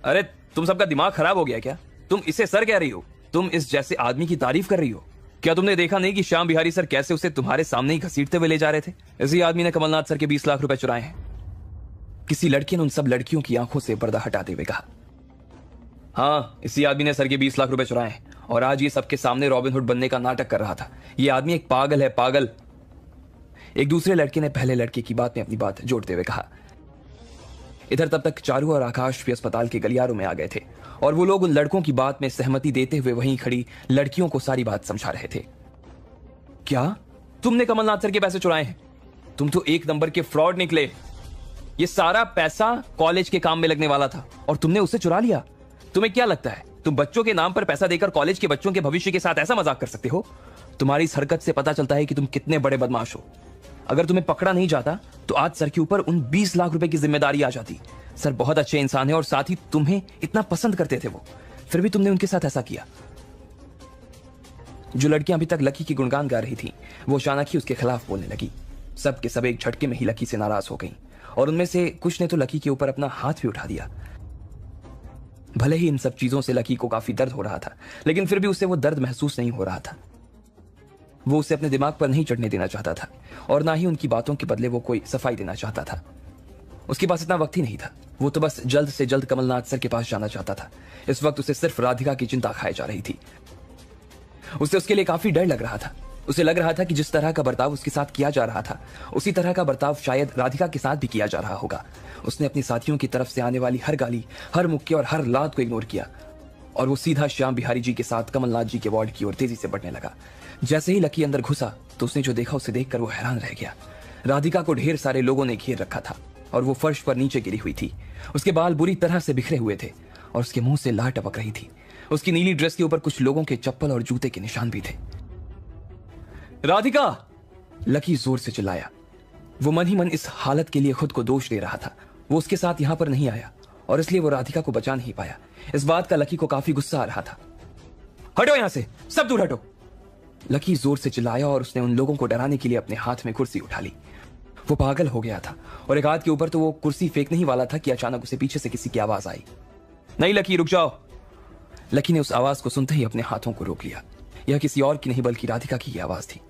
[SPEAKER 1] अरे तुम सबका दिमाग खराब हो गया क्या? तुम इसे सर कह रही हो? तुम इस जैसे आदमी की तारीफ कर रही हो? क्या तुमने देखा नहीं कि श्याम बिहारी सर कैसे उसे तुम्हारे सामने ही घसीटते हुए ले जा रहे थे? इसी आदमी ने कमलनाथ सर के 20 लाख रुपए चुराए हैं। किसी लड़की ने उन सब लड़कियों की आंखों से पर्दा हटाते हुए कहा। हाँ, इसी आदमी ने सर के 20 लाख रुपए चुराए हैं और आज ये सबके सामने रॉबिन हुड बनने का नाटक कर रहा था। ये आदमी एक पागल है, पागल। एक दूसरे लड़के ने पहले लड़के की बात में अपनी बात जोड़ते हुए कहा। इधर तब तक चारू और आकाश भी अस्पताल के गलियारों में आ गए थे और वो लोग उन लड़कों की बात में सहमति देते हुए वहीं खड़ी लड़कियों को सारी बात समझा रहे थे। क्या तुमने कमलनाथ सर के पैसे चुराए हैं? तुम तो एक नंबर के फ्रॉड निकले। ये सारा पैसा कॉलेज के काम में लगने वाला था और तुमने उसे चुरा लिया। तुम्हें क्या लगता है तुम बच्चों के नाम पर पैसा देकर कॉलेज के बच्चों के भविष्य के साथ ऐसा मजाक कर सकते हो? तुम्हारी इस हरकत से पता चलता है कि तुम कितने बड़े बदमाश हो। अगर तुम्हें पकड़ा नहीं जाता तो आज सर के ऊपर उन 20 लाख रुपए की जिम्मेदारी आ जाती। सर बहुत अच्छे इंसान है और साथ ही तुम्हें इतना पसंद करते थे वो, फिर भी तुमने उनके साथ ऐसा किया। जो लड़कियां अभी तक लकी की गुणगान गा रही थी वो अचानक ही उसके खिलाफ बोलने लगी। सब के सब एक झटके में ही लकी से नाराज हो गई और उनमें से कुछ ने तो लकी के ऊपर अपना हाथ भी उठा दिया। भले ही इन सब चीजों से लकी को काफी दर्द हो रहा था, लेकिन फिर भी उसे वो दर्द महसूस नहीं हो रहा था। वो उसे अपने दिमाग पर नहीं चढ़ने देना चाहता था और ना ही उनकी बातों के बदले वो कोई सफाई देना चाहता था। उसके पास इतना वक्त ही नहीं था। वो तो बस जल्द से जल्द कमलनाथ सर के पास जाना चाहता था। इस वक्त उसे सिर्फ राधिका की चिंता खाई जा रही थी। उसे उसके लिए काफी डर लग रहा था। उसे लग रहा था कि जिस तरह का बर्ताव उसके साथ किया जा रहा था उसी तरह का बर्ताव शायद राधिका के साथ भी किया जा रहा होगा। उसने अपने साथियों की तरफ से आने वाली हर गाली, हर मुक्के और हर लात को इग्नोर किया और वो सीधा श्याम बिहारी जी के साथ कमलनाथ जी के वार्ड की ओर तेजी से बढ़ने लगा। जैसे ही लकी अंदर घुसा तो उसने जो देखा उसे देखकर वो हैरान रह गया। राधिका को ढेर सारे लोगों ने घेर रखा था और वो फर्श पर नीचे गिरी हुई थी। उसके बाल बुरी तरह से बिखरे हुए थे और उसके मुंह से लार टपक रही थी। उसकी नीली ड्रेस के ऊपर कुछ लोगों के चप्पल और जूते के निशान भी थे। राधिका! लकी जोर से चिल्लाया। वो मन ही मन इस हालत के लिए खुद को दोष दे रहा था। वो उसके साथ यहां पर नहीं आया और इसलिए वो राधिका को बचा नहीं पाया। इस बात का लकी को काफी गुस्सा आ रहा था। हटो यहां से, सब दूर हटो! लकी जोर से चिल्लाया और उसने उन लोगों को डराने के लिए अपने हाथ में कुर्सी उठा ली। वो पागल हो गया था और एक हाथ के ऊपर तो वो कुर्सी फेंकने ही वाला था कि अचानक उसे पीछे से किसी की आवाज आई। नहीं लकी, रुक जाओ! लकी ने उस आवाज को सुनते ही अपने हाथों को रोक लिया। यह किसी और की नहीं बल्कि राधिका की आवाज थी।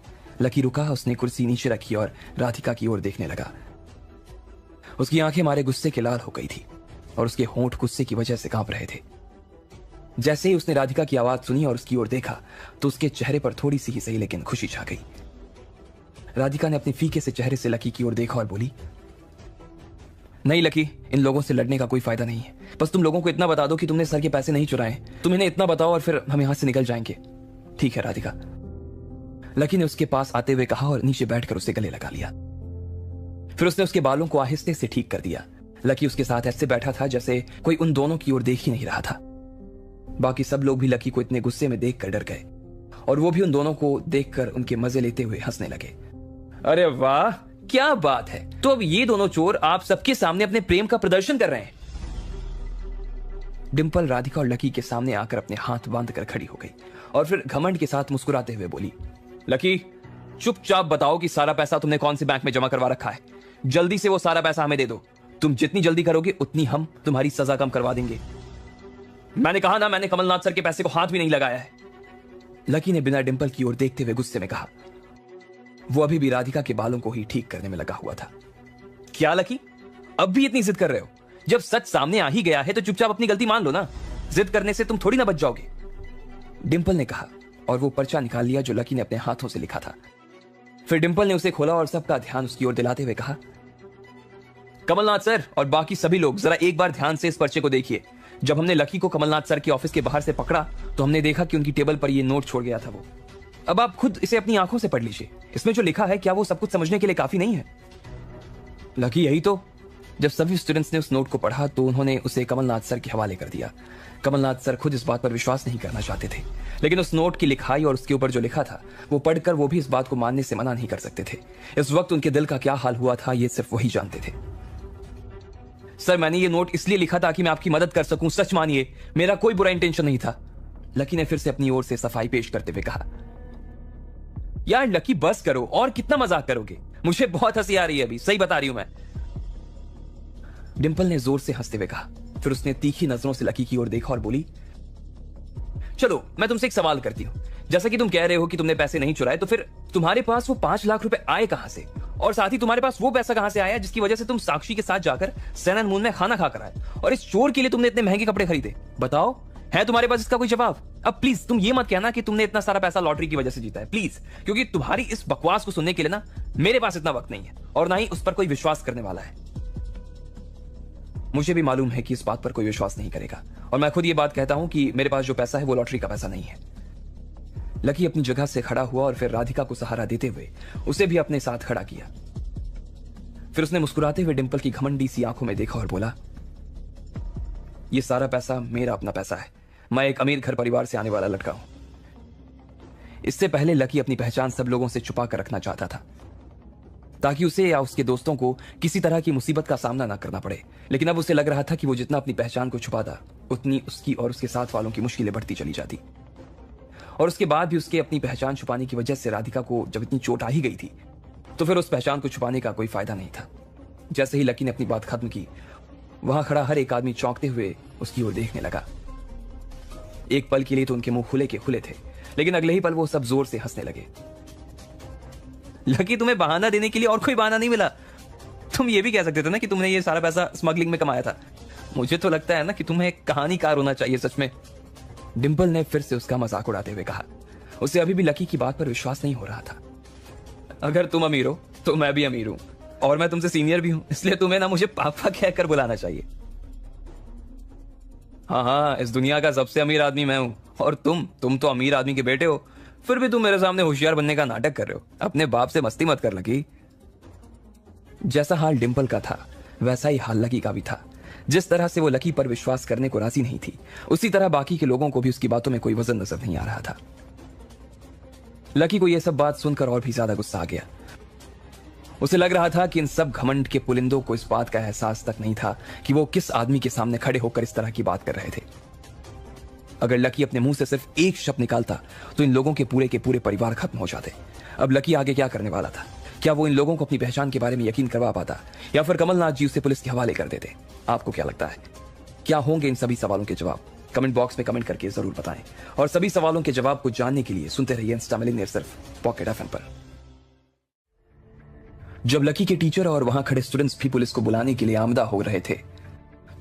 [SPEAKER 1] लकी रुका, उसने कुर्सी नीचे रखी और राधिका की ओर देखने लगा। उसकी आंखें मारे गुस्से के लाल हो गई थी और उसके होंठ गुस्से की वजह से कांप रहे थे। जैसे ही उसने राधिका की आवाज सुनी और उसकी ओर देखा तो उसके चेहरे पर थोड़ी सी ही सही लेकिन खुशी छा गई। राधिका ने अपने फीके से चेहरे से लकी की ओर देखा और बोली, नहीं लकी, इन लोगों से लड़ने का कोई फायदा नहीं है। बस तुम लोगों को इतना बता दो कि तुमने सर के पैसे नहीं चुराए। तुम इन्हें इतना बताओ और फिर हम यहां से निकल जाएंगे। ठीक है राधिका, लकी ने उसके पास आते हुए कहा और नीचे बैठकर उसे गले लगा लिया। फिर उसने उसके बालों को आहिस्ते से ठीक कर दिया। लकी उसके साथ ऐसे बैठा था जैसे कोई उन दोनों की ओर देख ही नहीं रहा था। बाकी सब लोग भी लकी को इतने गुस्से में देखकर डर गए और वो भी उन दोनों को देखकर उनके मजे लेते हुए हंसने लगे। अरे वाह, क्या बात है! तो अब ये दोनों चोर आप सबके सामने अपने प्रेम का प्रदर्शन कर रहे हैं। डिंपल राधिका और लकी के सामने आकर अपने हाथ बांधकर खड़ी हो गई और फिर घमंड के साथ मुस्कुराते हुए बोली, लकी, चुपचाप बताओ कि सारा पैसा तुमने कौन से बैंक में जमा करवा रखा है। जल्दी से वो सारा पैसा हमें दे दो। तुम जितनी जल्दी करोगे उतनी हम तुम्हारी सजा कम करवा देंगे। मैंने कहा ना, मैंने कमलनाथ सर के पैसे को हाथ भी नहीं लगाया है। लकी ने बिना डिंपल की ओर देखते हुए गुस्से में कहा। वो अभी भी राधिका के बालों को ही ठीक करने में लगा हुआ था। क्या लकी, अब भी इतनी जिद कर रहे हो? जब सच सामने आ ही गया है तो चुपचाप अपनी गलती मान लो ना। जिद करने से तुम थोड़ी ना बच जाओगे। डिंपल ने कहा और वो पर्चा निकाल लिया जो लकी ने अपने हाथों से लिखा था। फिर डिंपल ने उसे खोला और सबका ध्यान उसकी ओर दिलाते हुए कहा, कमलनाथ सर और बाकी सभी लोग जरा एक बार ध्यान से इस पर्चे को देखिए। जब हमने लकी को कमलनाथ सर के ऑफिस के बाहर से पकड़ा तो हमने देखा कि उनकी टेबल पर ये नोट छोड़ गया था वो। अब आप खुद इसे अपनी आंखों से पढ़ लीजिए। इसमें जो लिखा है क्या वो सब कुछ समझने के लिए काफी नहीं है? लकी यही तो। जब सभी स्टूडेंट्स ने उस नोट को पढ़ा तो उन्होंने उसे कमलनाथ सर के हवाले कर दिया। कमलनाथ सर खुद इस बात पर विश्वास नहीं करना चाहते थे, लेकिन उस नोट की लिखाई और उसके ऊपर जो लिखा था वो पढ़कर वो भी इस बात को मानने से मना नहीं कर सकते थे। इस वक्त उनके दिल का क्या हाल हुआ था ये सिर्फ वही जानते थे। सर मैंने ये नोट इसलिए लिखा था कि मैं आपकी मदद कर सकूं, सच मानिए मेरा कोई बुरा इंटेंशन नहीं था। लकी ने फिर से अपनी ओर से सफाई पेश करते हुए कहा। यार लकी बस करो, और कितना मजाक करोगे? मुझे बहुत हंसी आ रही है अभी, सही बता रही हूं मैं। डिंपल ने जोर से हंसते हुए कहा। फिर उसने तीखी नजरों से लकी की ओर देखा और बोली, चलो मैं तुमसे एक सवाल करती हूं। जैसा कि तुम कह रहे हो कि तुमने पैसे नहीं चुराए, तो फिर तुम्हारे पास वो 5 लाख रुपए आए कहां से? और साथ ही तुम्हारे पास वो पैसा कहां से आया जिसकी वजह से तुम साक्षी के साथ जाकर सन एंड मून में खाना खाकर आए, और इस चोर के लिए तुमने इतने महंगे कपड़े खरीदे? बताओ, है तुम्हारे पास इसका कोई जवाब? अब प्लीज तुम ये मत कहना कि तुमने इतना सारा पैसा लॉटरी की वजह से जीता है, प्लीज, क्योंकि तुम्हारी इस बकवास को सुनने के लिए ना मेरे पास इतना वक्त नहीं है, और ना ही उस पर कोई विश्वास करने वाला है। मुझे भी मालूम है कि इस बात पर कोई विश्वास नहीं करेगा, और मैं खुद ये बात कहता हूं कि मेरे पास जो पैसा है वो लॉटरी का पैसा नहीं है। लकी अपनी जगह से खड़ा हुआ और फिर राधिका को सहारा देते हुए उसे भी अपने साथ खड़ा किया। फिर उसने मुस्कुराते हुए डिंपल की घमंडी सी आंखों में देखा और बोला, ये सारा पैसा मेरा अपना पैसा है। मैं एक अमीर घर परिवार से आने वाला लड़का हूं। इससे पहले लकी अपनी पहचान सब लोगों से छुपा कर रखना चाहता था, ताकि उसे या उसके दोस्तों को किसी तरह की मुसीबत का सामना ना करना पड़े। लेकिन अब उसे लग रहा था कि वो जितना अपनी पहचान को छुपाता, उतनी उसकी और उसके साथ वालों की मुश्किलें बढ़ती चली जाती। और उसके बाद भी उसके अपनी पहचान छुपाने की वजह से राधिका को जब इतनी चोट आ ही गई थी, तो फिर उस पहचान को छुपाने का कोई फायदा नहीं था। जैसे ही लकी ने अपनी बात खत्म की, वहां खड़ा हर एक आदमी चौंकते हुए उसकी ओर देखने लगा। एक पल के लिए तो उनके मुंह खुले के खुले थे, लेकिन अगले ही पल वो सब जोर से हंसने लगे। लकी, तुम्हें बहाना देने के लिए और कोई बहाना नहीं मिला। तुम ये भी कह सकते थे ना कि तुमने ये सारा पैसा स्मगलिंग में कमाया था। मुझे तो लगता है ना कि तुम्हें एक कहानीकार होना चाहिए सच में। डिंपल ने फिर से उसका मजाक उड़ाते हुए कहा। उसे अभी भी लकी की बात पर विश्वास नहीं हो रहा था। अगर तुम अमीर हो तो मैं भी अमीर हूं, और मैं तुमसे सीनियर भी हूं, इसलिए तुम्हें ना मुझे पापा कहकर बुलाना चाहिए। हाँ, इस दुनिया का सबसे अमीर आदमी मैं हूं, और तुम तो अमीर आदमी के बेटे हो। फिर भी तुम मेरे सामने होशियार बनने का नाटक कर रहे हो। अपने बाप से मस्ती मत कर लकी। जैसा हाल डिंपल का था वैसा ही हाल लकी का भी था। जिस तरह से वो लकी पर विश्वास करने को राजी नहीं थी, उसी तरह बाकी के लोगों को भी उसकी बातों में कोई वजन नजर नहीं आ रहा था। लकी को यह सब बात सुनकर और भी ज्यादा गुस्सा आ गया। उसे लग रहा था कि इन सब घमंड के पुलिंदों को इस बात का एहसास तक नहीं था कि वो किस आदमी के सामने खड़े होकर इस तरह की बात कर रहे थे। अगर लकी अपने मुंह से सिर्फ एक शब्द निकालता तो इन लोगों के पूरे परिवार खत्म हो जाते। अब लकी आगे क्या करने वाला था? क्या वो इन लोगों को अपनी पहचान के बारे में यकीन करवा पाता, या फिर कमलनाथ जी उसे पुलिस के हवाले कर देते? आपको क्या लगता है, क्या होंगे इन सभी सवालों के जवाब? कमेंट बॉक्स में कमेंट करके जरूर बताएं, और सभी सवालों के जवाब को जानने के लिए सुनते रहिए इंस्टा मिलियनेयर सिर्फ पॉकेट एफएम पर। जब लकी के टीचर और वहां खड़े स्टूडेंट्स भी पुलिस को बुलाने के लिए आमदा हो रहे थे,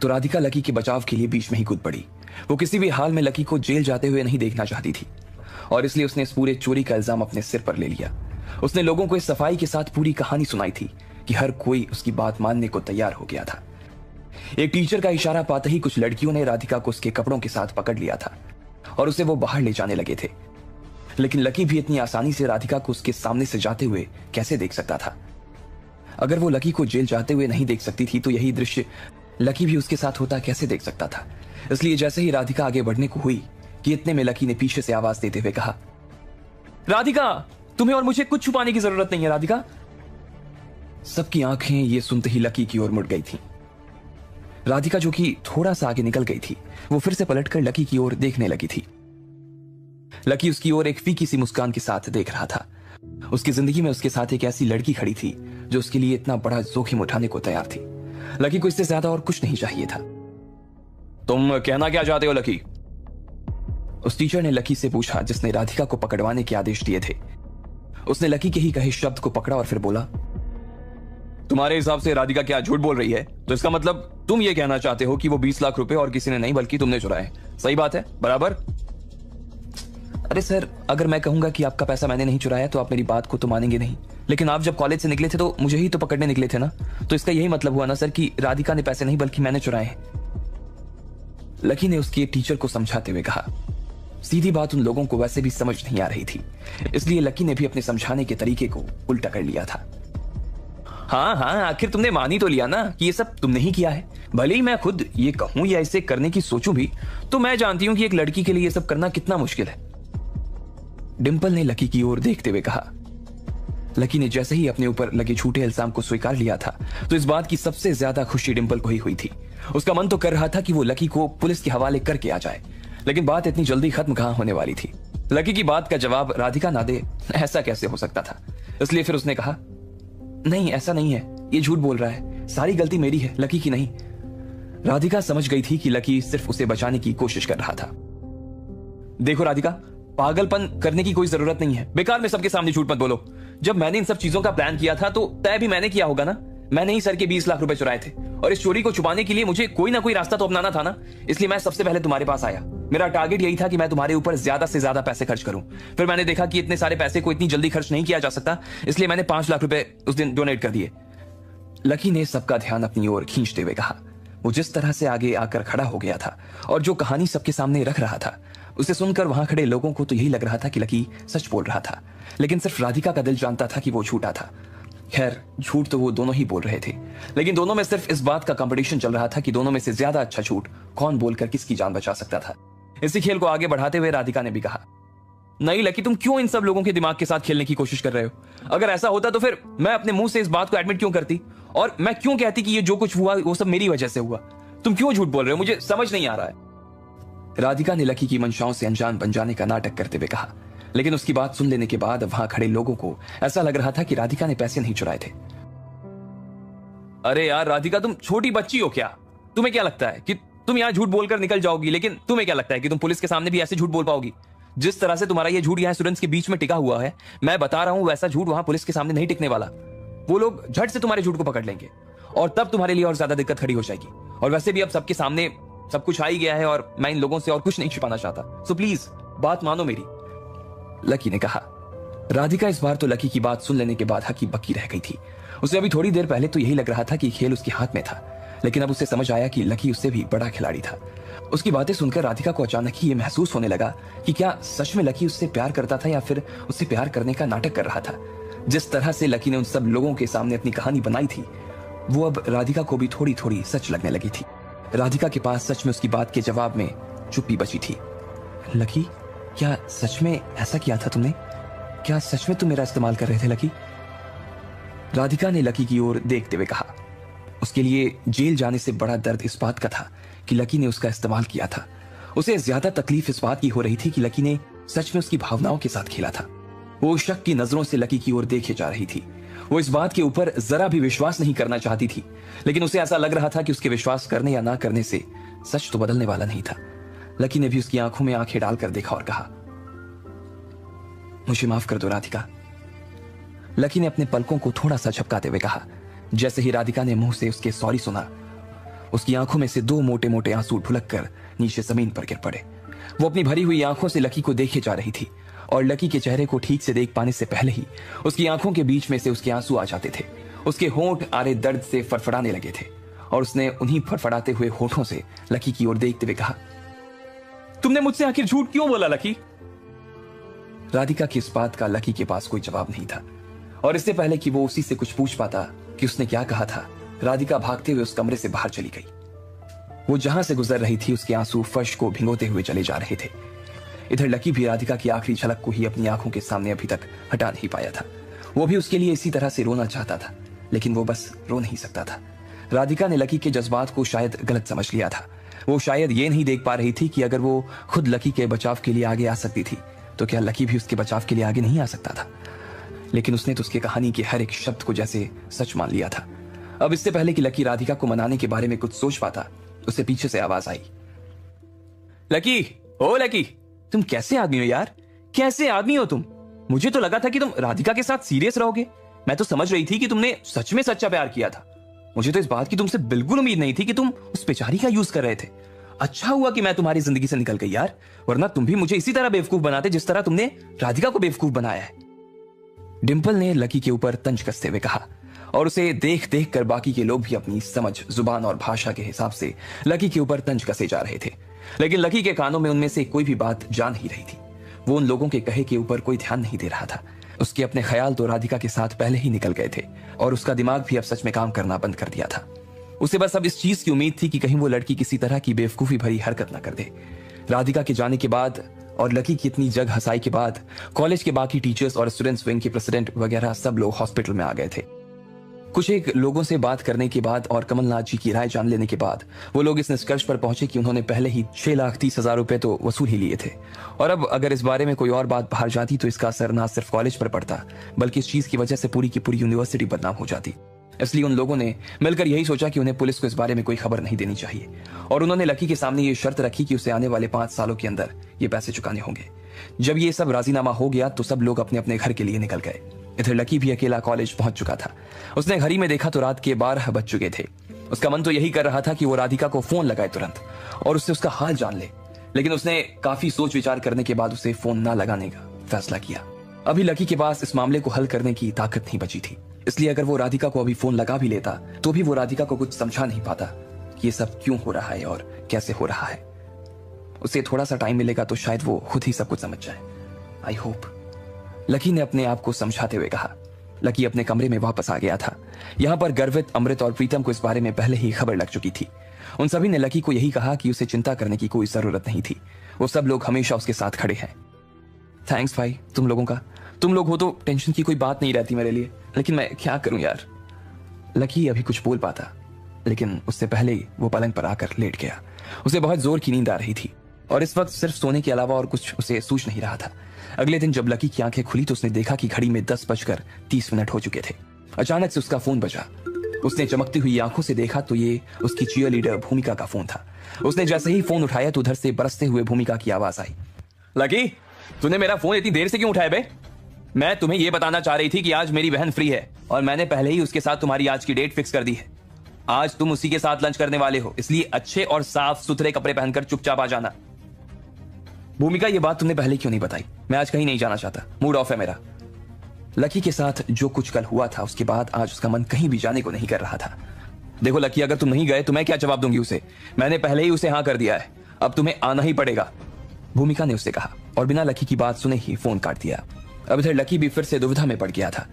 [SPEAKER 1] तो राधिका लकी के बचाव के लिए बीच में ही कूद पड़ी। वो किसी भी हाल में लकी को जेल जाते हुए नहीं देखना चाहती थी, और इसलिए उसने इस पूरे चोरी का इल्जाम अपने सिर पर ले लिया। उसने लोगों को इस सफाई के साथ पूरी कहानी सुनाई थी कि हर कोई उसकी बात मानने को तैयार हो गया था। एक टीचर का इशारा पाते ही कुछ लड़कियों ने राधिका को उसके कपड़ों के साथ पकड़ लिया था और उसे वो बाहर ले जाने लगे थे। लेकिन लकी भी इतनी आसानी से राधिका को उसके सामने से जाते हुए कैसे देख सकता था? अगर वो लकी को जेल जाते हुए नहीं देख सकती थी, तो यही दृश्य लकी भी उसके साथ होता कैसे देख सकता था? इसलिए जैसे ही राधिका आगे बढ़ने को हुई कि इतने में लकी ने पीछे से आवाज देते हुए कहा, राधिका, तुम्हें और मुझे कुछ छुपाने की जरूरत नहीं है राधिका। सबकी आंखें ये सुनते ही लकी की ओर मुड़ गई थी। राधिका, जो कि थोड़ा सा आगे निकल गई थी, वो फिर से पलटकर लकी की ओर देखने लगी थी। लकी उसकी ओर एक फीकी सी मुस्कान के साथ देख रहा था। उसकी जिंदगी में उसके साथ एक ऐसी लड़की खड़ी थी जो उसके लिए इतना बड़ा जोखिम उठाने को तैयार थी। लकी को इससे ज्यादा और कुछ नहीं चाहिए था। तुम कहना क्या चाहते हो लकी? उस टीचर ने लकी से पूछा जिसने राधिका को पकड़वाने के आदेश दिए थे। उसने लकी के ही कहे शब्द को पकड़ा और फिर बोला, तुम्हारे हिसाब से राधिका क्या झूठ बोल रही है? तो इसका मतलब तुम ये कहना चाहते हो कि वो 20 लाख रुपए और किसी ने नहीं बल्कि तुमने चुराए। सही बात है, बराबर? अरे सर, अगर मैं कहूंगा कि आपका पैसा मैंने नहीं चुराया तो आप मेरी बात को तो मानेंगे नहीं, लेकिन आप जब कॉलेज से निकले थे तो मुझे ही तो पकड़ने निकले थे ना, तो इसका यही मतलब हुआ ना सर कि राधिका ने पैसे नहीं बल्कि मैंने चुराए हैं। लकी ने उसके टीचर को समझाते हुए कहा। सीधी बात उन लोगों को वैसे भी समझ नहीं आ रही थी, इसलिए लकी ने भी अपने समझाने के तरीके को उल्टा कर लिया था। हाँ हाँ, आखिर तुमने मान ही तो लिया ना कि ये सब तुमने ही किया है। भले ही मैं खुद ये कहूं या इसे करने की सोचूं भी, तो मैं जानती हूं कि एक लड़की के लिए ये सब करना कितना मुश्किल है। डिंपल ने लकी की ओर देखते हुए कहा। लकी ने जैसे ही अपने ऊपर लगे झूठे इल्जाम को स्वीकार लिया था, तो इस बात की सबसे ज्यादा खुशी डिंपल को ही हुई थी। उसका मन तो कर रहा था कि वो लकी को पुलिस के हवाले करके आ जाए, लेकिन बात इतनी जल्दी खत्म कहां होने वाली थी। लकी की बात का जवाब राधिका ना दे, ऐसा कैसे हो सकता था। इसलिए फिर उसने कहा, नहीं ऐसा नहीं है, ये झूठ बोल रहा है, सारी गलती मेरी है, लकी की नहीं। राधिका समझ गई थी कि लकी सिर्फ उसे बचाने की कोशिश कर रहा था। देखो राधिका, पागलपन करने की कोई जरूरत नहीं है, बेकार में सबके सामने झूठ मत बोलो। जब मैंने इन सब चीजों का प्लान किया था तो तय भी मैंने किया होगा ना। मैंने ही सर के 20 लाख रुपए चुराए थे, और इस चोरी को छुपाने के लिए मुझे कोई ना कोई रास्ता तो अपनाना था ना, इसलिए मैं सबसे पहले तुम्हारे पास आया। मेरा टारगेट यही था कि मैं तुम्हारे ऊपर ज्यादा से ज्यादा पैसे खर्च करूं। फिर मैंने देखा कि इतने सारे पैसे को इतनी जल्दी खर्च नहीं किया जा सकता, इसलिए मैंने 5 लाख रुपए उस दिन डोनेट कर दिए। लकी ने सबका ध्यान अपनी ओर खींचते हुए कहा। वो जिस तरह से आगे आकर खड़ा हो गया था और जो कहानी सबके सामने रख रहा था, उसे सुनकर वहां खड़े लोगों को तो यही लग रहा था कि लकी सच बोल रहा था, लेकिन सिर्फ राधिका का दिल जानता था कि वो झूठा था। खैर, झूठ तो वो दोनों ही बोल रहे थे, लेकिन दोनों में सिर्फ इस बात का कंपटीशन चल रहा था कि दोनों में से ज्यादा अच्छा झूठ कौन बोलकर किसकी जान बचा सकता था। इसी खेल को आगे बढ़ाते हुए राधिका ने भी कहा, नहीं लकी, तुम क्यों इन सब लोगों के दिमाग के साथ खेलने की कोशिश कर रहे हो? अगर ऐसा होता तो फिर मैं अपने मुंह से इस बात को एडमिट क्यों करती, और मैं क्यों कहती कि ये जो कुछ हुआ वो सब मेरी वजह से हुआ? तुम क्यों झूठ बोल रहे हो? मुझे समझ नहीं आ रहा है। राधिका ने लकी की मंशाओं से अनजान बन जाने का नाटक करते हुए कहा, लेकिन उसकी बात सुन लेने के बाद वहां खड़े लोगों को ऐसा लग रहा था कि राधिका ने पैसे नहीं चुराए थे। अरे यार राधिका, तुम छोटी बच्ची हो क्या? तुम्हें क्या लगता है कि तुम यहाँ झूठ बोलकर निकल जाओगी, लेकिन तुम्हें क्या लगता है कि तुम पुलिस के सामने भी ऐसे झूठ बोल पाओगी? जिस तरह से तुम्हारा ये झूठ यहाँ स्टूडेंट्स के बीच में टिका हुआ है, मैं बता रहा हूं वैसा झूठ वहां पुलिस के सामने नहीं टिकने वाला। वो लोग झट से तुम्हारे झूठ को पकड़ लेंगे, और तब तुम्हारे लिए और ज्यादा दिक्कत खड़ी हो जाएगी। और वैसे भी अब सबके सामने सब कुछ आ ही गया है, और मैं इन लोगों से और कुछ नहीं छिपाना चाहता, सो प्लीज बात मानो मेरी, लकी ने कहा। राधिका इस बार तो लकी की बात सुन लेने के बाद हकी बक्की रह गई थी। उसे अभी थोड़ी देर पहले तो यही लग रहा था कि खेल उसके हाथ में था, लेकिन अब उसे समझ आया कि लकी उससे भी बड़ा खिलाड़ी था। उसकी बातें सुनकर राधिका को अचानक ही यह महसूस होने लगा कि क्या सच में लकी उससे प्यार करता था या फिर उससे प्यार करने का नाटक कर रहा था। जिस तरह से लकी ने उन सब लोगों के सामने अपनी कहानी बनाई थी, वो अब राधिका को भी थोड़ी थोड़ी सच लगने लगी थी। राधिका के पास सच में उसकी बात के जवाब में चुप्पी बची थी। लकी, क्या सच में ऐसा किया था तुमने? क्या सच में तुम मेरा इस्तेमाल कर रहे थे लकी? राधिका ने लकी की ओर देखते हुए कहा। उसके लिए जेल जाने से बड़ा दर्द इस बात का था कि लकी ने उसका इस्तेमाल किया था। उसे ज्यादा तकलीफ इस बात की हो रही थी कि लकी ने सच में उसकी भावनाओं के साथ खेला था। वो शक की नजरों से लकी की ओर देखे जा रही थी। वो इस बात के ऊपर जरा भी विश्वास नहीं करना चाहती थी, लेकिन उसे ऐसा लग रहा था कि उसके विश्वास करने या ना करने से सच तो बदलने वाला नहीं था। लकी ने भी उसकी आंखों में आंखें डालकर देखा और कहा, मुझे माफ कर दो राधिका। लकी ने अपने पलकों को थोड़ा सा झपकाते हुए कहा। जैसे ही राधिका ने मुंह से उसके सॉरी सुना, उसकी आंखों में से 2 मोटे मोटे आंसू ढुलक कर नीचे जमीन पर गिर पड़े। वो अपनी भरी हुई आंखों से लकी को देखे जा रही थी, और लकी के चेहरे को ठीक से देख पाने से पहले ही उसकी आंखों के बीच में से उसके आंसू आ जाते थे। उसके होंठ आरे दर्द से फड़फड़ाने लगे थे, और उसने उन्हीं फड़फड़ाते हुए होठों से लकी की ओर देखते हुए कहा, तुमने मुझसे आखिर झूठ क्यों बोला लकी? राधिका की इस बात का लकी के पास कोई जवाब नहीं था, और इससे पहले कि वो उसी से कुछ पूछ पाता कि उसने क्या कहा था, राधिका भागते हुए उस कमरे से बाहर चली गई। वो जहां से गुजर रही थी उसके आंसू फर्श को भिगोते हुए चले जा रहे थे। इधर लकी भी राधिका की आखिरी झलक को ही अपनी आंखों के सामने अभी तक हटा नहीं पाया था। वो भी उसके लिए इसी तरह से रोना चाहता था, लेकिन वो बस रो नहीं सकता था। राधिका ने लकी के जज्बात को शायद गलत समझ लिया था। वो शायद ये नहीं देख पा रही थी कि अगर वो खुद लकी के बचाव के लिए आगे आ सकती थी, तो क्या लकी भी उसके बचाव के लिए आगे नहीं आ सकता था? लेकिन उसने तो उसकी कहानी के हर एक शब्द को जैसे सच मान लिया था। अब इससे पहले कि लकी राधिका को मनाने के बारे में कुछ सोच पाता, उसे पीछे से आवाज आई, लकी, ओ लकी, तुम कैसे आदमी हो यार? कैसे आदमी हो तुम? मुझे तो लगा था कि तुम राधिका के साथ सीरियस रहोगे। मैं तो समझ रही थी कि तुमने सच में सच्चा प्यार किया था। मुझे तो इस बात की तुमसे बिल्कुल उम्मीद नहीं थी कि तुम उस बेचारी का यूज कर रहे थे।
[SPEAKER 2] अच्छा हुआ कि मैं तुम्हारी जिंदगी से निकल गई यार, वरना तुम भी मुझे इसी तरह बेवकूफ बनाते जिस तरह तुमने राधिका को बेवकूफ बनाया है।
[SPEAKER 1] डिंपल ने लकी के ऊपर तंज कसते हुए कहा, और उसे देख देख कर बाकी के लोग भी अपनी समझ, जुबान और भाषा के हिसाब से लकी के ऊपर तंज कसे जा रहे थे। लेकिन लकी के कानों में उनमें से कोई भी बात जा नहीं रही थी। वो उन लोगों के कहे के ऊपर कोई ध्यान नहीं दे रहा था। उसके अपने ख्याल तो राधिका के साथ पहले ही निकल गए थे और उसका दिमाग भी अब सच में काम करना बंद कर दिया था। उसे बस अब इस चीज की उम्मीद थी कि कहीं वो लड़की किसी तरह की बेवकूफी भरी हरकत ना कर दे। राधिका के जाने के बाद और लकी की इतनी जग हंसाई के बाद कॉलेज के बाकी टीचर्स और स्टूडेंट्स विंग के प्रेसिडेंट वगैरह सब लोग हॉस्पिटल में आ गए थे। कुछ एक लोगों से बात करने के बाद और कमलनाथ जी की राय जान लेने के बाद वो लोग इस निष्कर्ष पर पहुंचे कि उन्होंने पहले ही 6,30,000 रुपए तो वसूल ही लिए थे, और अब अगर इस बारे में कोई और बात बाहर जाती तो इसका असर ना सिर्फ कॉलेज पर पड़ता बल्कि इस चीज की वजह से पूरी की पूरी यूनिवर्सिटी बदनाम हो जाती। इसलिए उन लोगों ने मिलकर यही सोचा कि उन्हें पुलिस को इस बारे में कोई खबर नहीं देनी चाहिए, और उन्होंने लकी के सामने ये शर्त रखी कि उसे आने वाले 5 सालों के अंदर ये पैसे चुकाने होंगे। जब ये सब राजीनामा हो गया तो सब लोग अपने अपने घर के लिए निकल गए। इधर लकी भी अकेला कॉलेज पहुंच चुका था। उसने घड़ी में देखा तो रात के 12 बज चुके थे। उसका मन तो यही कर रहा था कि वो राधिका को फोन लगाए तुरंत और उससे उसका हाल जान ले, लेकिन उसने काफी सोच विचार करने के बाद उसे फोन ना लगाने का फैसला किया। अभी लकी के पास इस मामले को हल करने की ताकत नहीं बची थी, इसलिए अगर वो राधिका को अभी फोन लगा भी लेता तो भी वो राधिका को कुछ समझा नहीं पाता कि ये सब क्यों हो रहा है और कैसे हो रहा है। उसे थोड़ा सा टाइम मिलेगा तो शायद वो खुद ही सब कुछ समझ जाए। आई होप, लकी ने अपने आप को समझाते हुए कहा। लकी अपने कमरे में वापस आ गया था। यहाँ पर गर्वित, अमृत और प्रीतम को इस बारे में पहले ही खबर लग चुकी थी। उन सभी ने लकी को यही कहा कि उसे चिंता करने की कोई जरूरत नहीं थी, वो सब लोग हमेशा उसके साथ खड़े हैं। थैंक्स भाई तुम लोगों का, तुम लोग हो तो टेंशन की कोई बात नहीं रहती मेरे लिए, लेकिन मैं क्या करूं यार। लकी अभी कुछ बोल पाता, लेकिन उससे पहले ही वो पलंग पर आकर लेट गया। उसे बहुत जोर की नींद आ रही थी और इस वक्त सिर्फ सोने के अलावा और कुछ उसे सूझ नहीं रहा था। अगले दिन जब लकी की आंखें खुली तो उसने देखा कि घड़ी में 10:30 हो चुके थे। अचानक से उसका फोन बजा। उसने चमकती हुई आंखों से देखा तो ये उसकी चीयर लीडर भूमिका का फोन था। उसने जैसे ही फोन उठाया तो उधर से बरसते हुए भूमिका की आवाज आई। लकी, तूने मेरा फोन इतनी देर से क्यों उठाया बे? मैं तुम्हें यह बताना चाह रही थी कि आज मेरी बहन फ्री है और मैंने पहले ही उसके साथ तुम्हारी आज की डेट फिक्स कर दी है। आज तुम उसी के साथ लंच करने वाले हो, इसलिए अच्छे और साफ सुथरे कपड़े पहनकर चुपचाप आ जाना। भूमिका, ये बात तुमने पहले क्यों नहीं बताई? मैं आज कहीं नहीं जाना चाहता, मूड ऑफ है मेरा। लकी के साथ जो कुछ कल हुआ था उसके बाद आज उसका मन कहीं भी जाने को नहीं कर रहा था। देखो लकी, अगर तुम नहीं गए तो मैं क्या जवाब दूंगी उसे? मैंने पहले ही उसे हाँ कर दिया है, अब तुम्हें आना ही पड़ेगा, भूमिका ने उससे कहा, और बिना लकी की बात सुने ही फोन काट दिया। अब इधर लकी भी फिर से दुविधा में पड़ गया था।